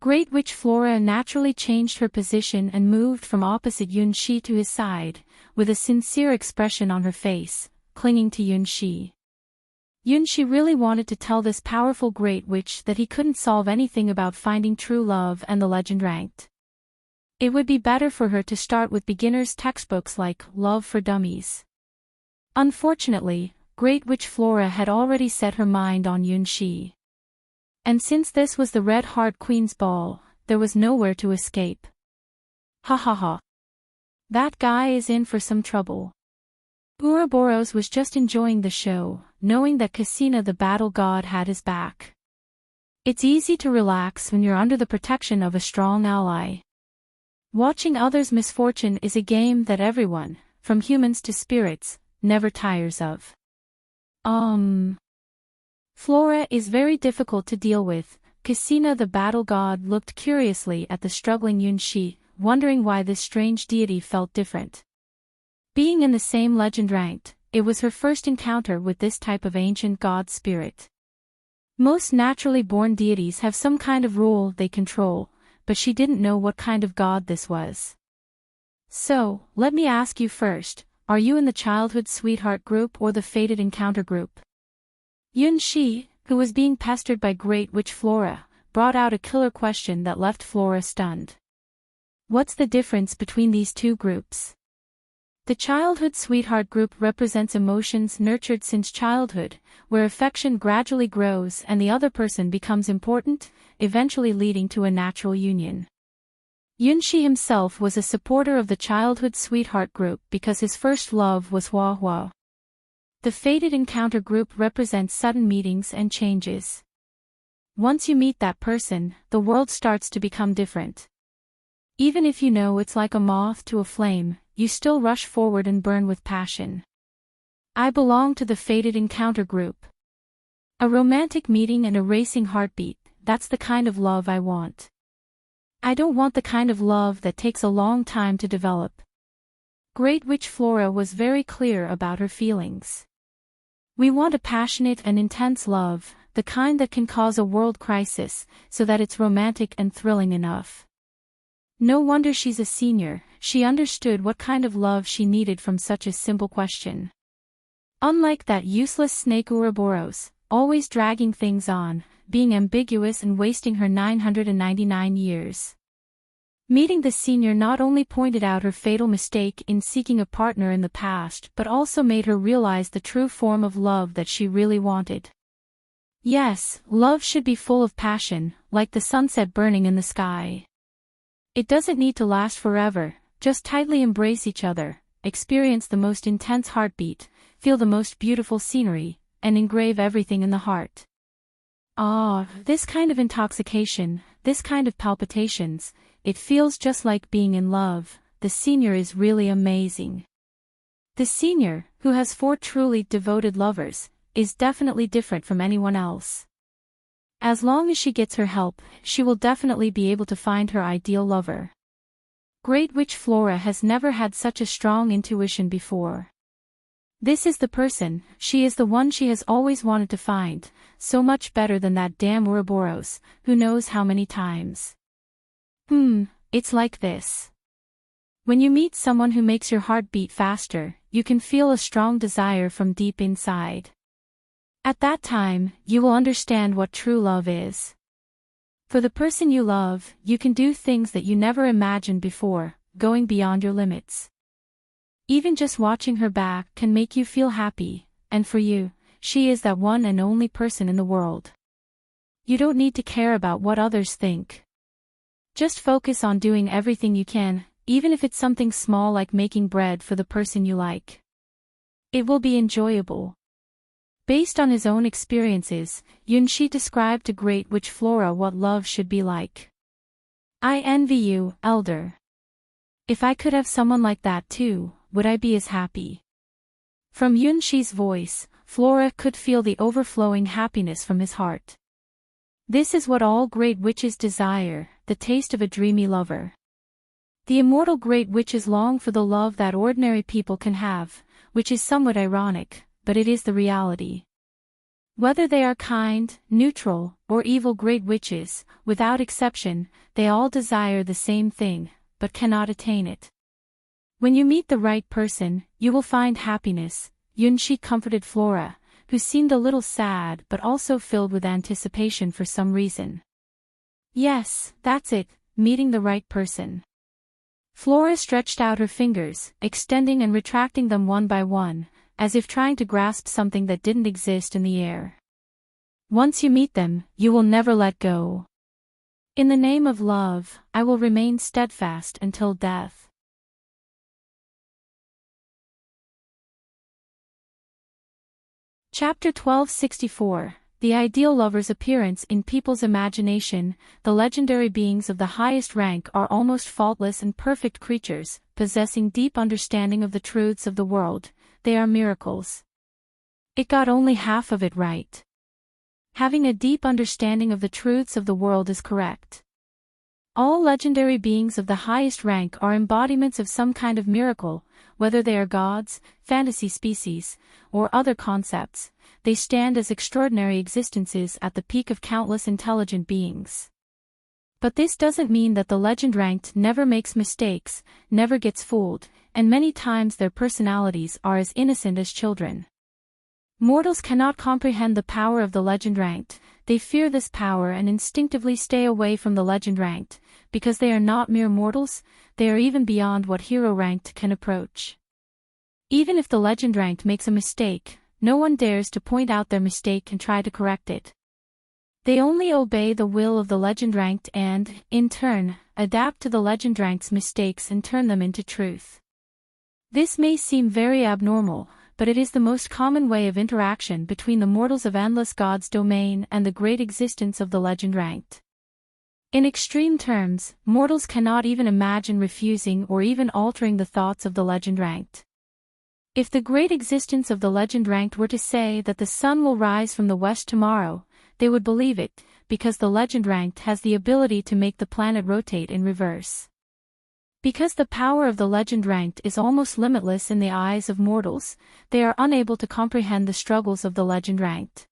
Great Witch Flora naturally changed her position and moved from opposite Yunshi to his side, with a sincere expression on her face, clinging to Yunshi. Yunshi really wanted to tell this powerful Great Witch that he couldn't solve anything about finding true love and the legend ranked. It would be better for her to start with beginners' textbooks like Love for Dummies. Unfortunately, Great Witch Flora had already set her mind on Yunshi. And since this was the Red Heart Queen's ball, there was nowhere to escape. Ha ha ha. That guy is in for some trouble. Ouroboros was just enjoying the show, knowing that Cassina the battle god had his back. It's easy to relax when you're under the protection of a strong ally. Watching others' misfortune is a game that everyone, from humans to spirits, never tires of. Flora is very difficult to deal with. Cassina the battle god looked curiously at the struggling Yunshi, wondering why this strange deity felt different. Being in the same legend ranked, it was her first encounter with this type of ancient god spirit. Most naturally born deities have some kind of rule they control, but she didn't know what kind of god this was. So, let me ask you first, are you in the childhood sweetheart group or the fated encounter group? Yunshi, who was being pestered by Great Witch Flora, brought out a killer question that left Flora stunned. What's the difference between these two groups? The childhood sweetheart group represents emotions nurtured since childhood, where affection gradually grows and the other person becomes important, eventually leading to a natural union. Yunshi himself was a supporter of the childhood sweetheart group because his first love was Hua Hua. The fated encounter group represents sudden meetings and changes. Once you meet that person, the world starts to become different. Even if you know it's like a moth to a flame, you still rush forward and burn with passion. I belong to the fated encounter group. A romantic meeting and a racing heartbeat, that's the kind of love I want. I don't want the kind of love that takes a long time to develop. Great Witch Flora was very clear about her feelings. We want a passionate and intense love, the kind that can cause a world crisis, so that it's romantic and thrilling enough. No wonder she's a senior, she understood what kind of love she needed from such a simple question. Unlike that useless snake Ouroboros, always dragging things on, being ambiguous and wasting her 999 years. Meeting the senior not only pointed out her fatal mistake in seeking a partner in the past but also made her realize the true form of love that she really wanted. Yes, love should be full of passion, like the sunset burning in the sky. It doesn't need to last forever, just tightly embrace each other, experience the most intense heartbeat, feel the most beautiful scenery, and engrave everything in the heart. This kind of intoxication, this kind of palpitations, it feels just like being in love. The senior is really amazing. The senior, who has 4 truly devoted lovers, is definitely different from anyone else. As long as she gets her help, she will definitely be able to find her ideal lover. Great Witch Flora has never had such a strong intuition before. This is the person, she is the one she has always wanted to find, so much better than that damn Ouroboros, who knows how many times. It's like this. When you meet someone who makes your heart beat faster, you can feel a strong desire from deep inside. At that time, you will understand what true love is. For the person you love, you can do things that you never imagined before, going beyond your limits. Even just watching her back can make you feel happy, and for you, she is that one and only person in the world. You don't need to care about what others think. Just focus on doing everything you can, even if it's something small like making bread for the person you like. It will be enjoyable. Based on his own experiences, Yunshi described to Great Witch Flora what love should be like. I envy you, Elder. If I could have someone like that too, would I be as happy? From Yunshi's voice, Flora could feel the overflowing happiness from his heart. This is what all great witches desire, the taste of a dreamy lover. The immortal great witches long for the love that ordinary people can have, which is somewhat ironic, but it is the reality. Whether they are kind, neutral, or evil great witches, without exception, they all desire the same thing, but cannot attain it. When you meet the right person, you will find happiness, Yunshi comforted Flora, who seemed a little sad but also filled with anticipation for some reason. Yes, that's it, meeting the right person. Flora stretched out her fingers, extending and retracting them one by one, as if trying to grasp something that didn't exist in the air. Once you meet them, you will never let go. In the name of love, I will remain steadfast until death. Chapter 1264, The Ideal Lover's Appearance in People's Imagination. The legendary beings of the highest rank are almost faultless and perfect creatures, possessing deep understanding of the truths of the world. They are miracles. It got only half of it right. Having a deep understanding of the truths of the world is correct. All legendary beings of the highest rank are embodiments of some kind of miracle, whether they are gods, fantasy species, or other concepts. They stand as extraordinary existences at the peak of countless intelligent beings. But this doesn't mean that the legend ranked never makes mistakes, never gets fooled, and many times their personalities are as innocent as children. Mortals cannot comprehend the power of the legend ranked. They fear this power and instinctively stay away from the legend ranked, because they are not mere mortals, they are even beyond what hero ranked can approach. Even if the legend ranked makes a mistake, no one dares to point out their mistake and try to correct it. They only obey the will of the legend ranked and, in turn, adapt to the legend ranked's mistakes and turn them into truth. This may seem very abnormal, but it is the most common way of interaction between the mortals of Endless God's domain and the great existence of the legend ranked. In extreme terms, mortals cannot even imagine refusing or even altering the thoughts of the legend ranked. If the great existence of the legend ranked were to say that the sun will rise from the west tomorrow, they would believe it, because the legend ranked has the ability to make the planet rotate in reverse. Because the power of the legend ranked is almost limitless in the eyes of mortals, they are unable to comprehend the struggles of the legend ranked.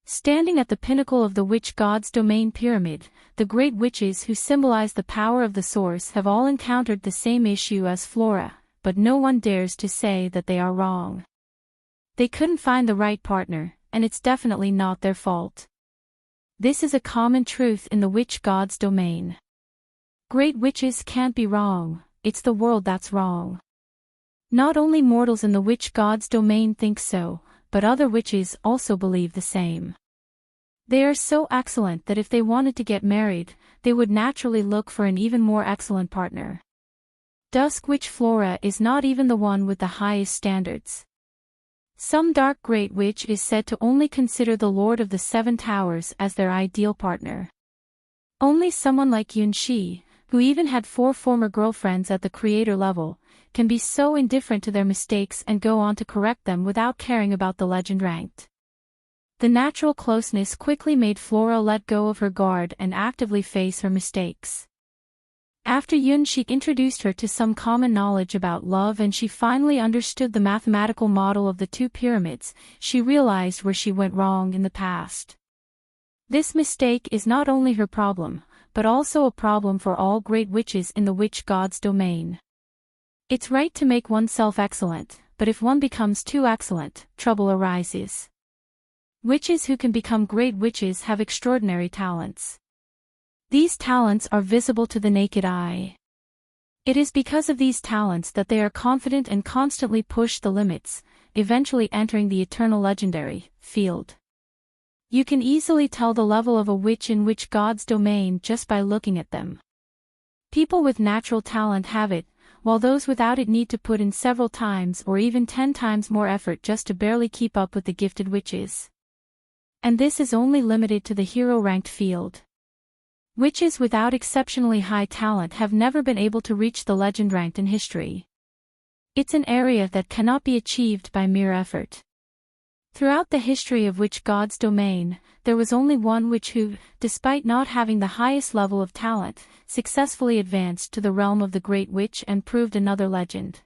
Standing at the pinnacle of the witch god's domain pyramid, the great witches who symbolize the power of the source have all encountered the same issue as Flora, but no one dares to say that they are wrong. They couldn't find the right partner, and it's definitely not their fault. This is a common truth in the witch god's domain. Great witches can't be wrong, it's the world that's wrong. Not only mortals in the witch god's domain think so, but other witches also believe the same. They are so excellent that if they wanted to get married, they would naturally look for an even more excellent partner. Dusk Witch Flora is not even the one with the highest standards. Some dark great witch is said to only consider the Lord of the Seven Towers as their ideal partner. Only someone like Yunshi, who even had 4 former girlfriends at the creator level, can be so indifferent to their mistakes and go on to correct them without caring about the legend ranked. The natural closeness quickly made Flora let go of her guard and actively face her mistakes. After Yunshi introduced her to some common knowledge about love and she finally understood the mathematical model of the 2 pyramids, she realized where she went wrong in the past. This mistake is not only her problem, but also a problem for all great witches in the witch god's domain. It's right to make oneself excellent, but if one becomes too excellent, trouble arises. Witches who can become great witches have extraordinary talents. These talents are visible to the naked eye. It is because of these talents that they are confident and constantly push the limits, eventually entering the eternal legendary field. You can easily tell the level of a witch in which God's domain just by looking at them. People with natural talent have it, while those without it need to put in several times or even 10 times more effort just to barely keep up with the gifted witches. And this is only limited to the hero-ranked field. Witches without exceptionally high talent have never been able to reach the legend ranked in history. It's an area that cannot be achieved by mere effort. Throughout the history of Witch God's domain, there was only one witch who, despite not having the highest level of talent, successfully advanced to the realm of the Great Witch and proved another legend.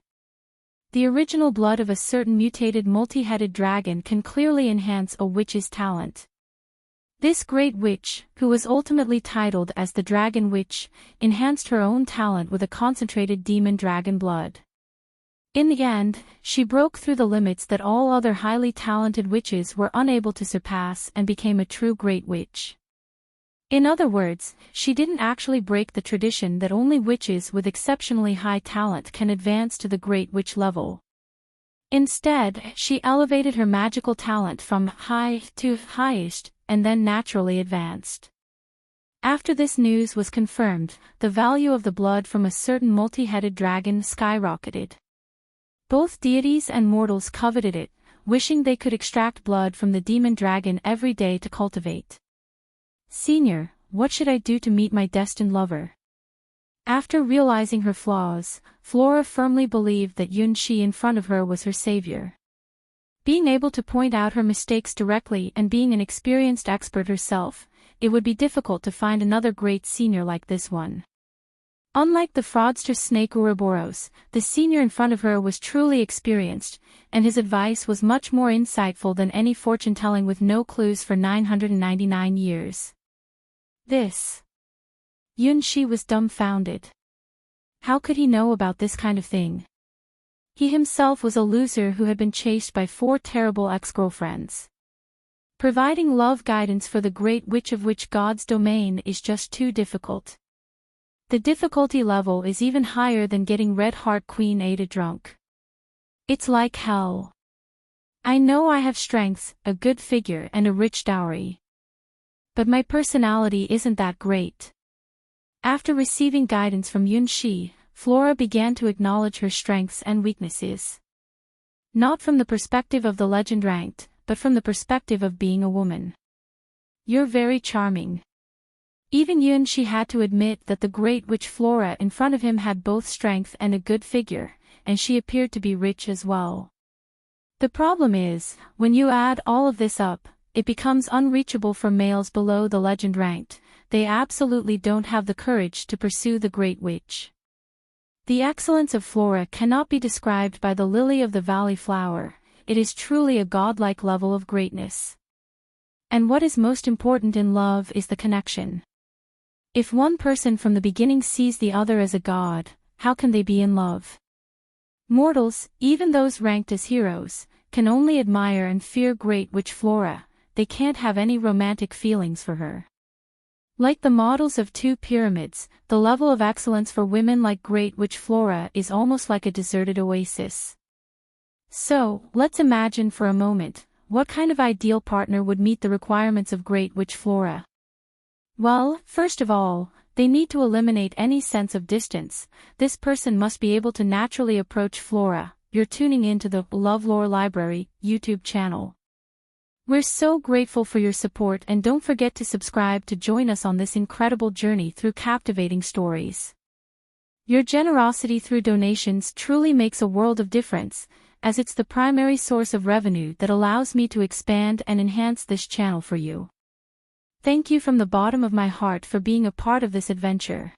The original blood of a certain mutated multi-headed dragon can clearly enhance a witch's talent. This great witch, who was ultimately titled as the Dragon Witch, enhanced her own talent with a concentrated demon dragon blood. In the end, she broke through the limits that all other highly talented witches were unable to surpass and became a true great witch. In other words, she didn't actually break the tradition that only witches with exceptionally high talent can advance to the great witch level. Instead, she elevated her magical talent from high to highest, and then naturally advanced. After this news was confirmed, the value of the blood from a certain multi-headed dragon skyrocketed. Both deities and mortals coveted it, wishing they could extract blood from the demon dragon every day to cultivate. Senior, what should I do to meet my destined lover? After realizing her flaws, Flora firmly believed that Yunxi in front of her was her savior. Being able to point out her mistakes directly and being an experienced expert herself, it would be difficult to find another great senior like this one. Unlike the fraudster snake Ouroboros, the senior in front of her was truly experienced, and his advice was much more insightful than any fortune-telling with no clues for 999 years. Yunxi was dumbfounded. How could he know about this kind of thing? He himself was a loser who had been chased by 4 terrible ex-girlfriends. Providing love guidance for the great witch of Witch God's domain is just too difficult. The difficulty level is even higher than getting Red Heart Queen Ada drunk. It's like hell. I know I have strengths, a good figure and a rich dowry. But my personality isn't that great. After receiving guidance from Yunxi, Flora began to acknowledge her strengths and weaknesses. Not from the perspective of the legend ranked, but from the perspective of being a woman. You're very charming. Even Yunxi had to admit that the great witch Flora in front of him had both strength and a good figure, and she appeared to be rich as well. The problem is, when you add all of this up, it becomes unreachable for males below the legend ranked. They absolutely don't have the courage to pursue the great witch. The excellence of Flora cannot be described by the lily of the valley flower. It is truly a godlike level of greatness. And what is most important in love is the connection. If one person from the beginning sees the other as a god, how can they be in love? Mortals, even those ranked as heroes, can only admire and fear great witch Flora. They can't have any romantic feelings for her. Like the models of 2 pyramids, the level of excellence for women like great witch Flora is almost like a deserted oasis. So, let's imagine for a moment, what kind of ideal partner would meet the requirements of great witch Flora? Well, first of all, they need to eliminate any sense of distance. This person must be able to naturally approach Flora. You're tuning into the LoveLore Library YouTube channel. We're so grateful for your support, and don't forget to subscribe to join us on this incredible journey through captivating stories. Your generosity through donations truly makes a world of difference, as it's the primary source of revenue that allows me to expand and enhance this channel for you. Thank you from the bottom of my heart for being a part of this adventure.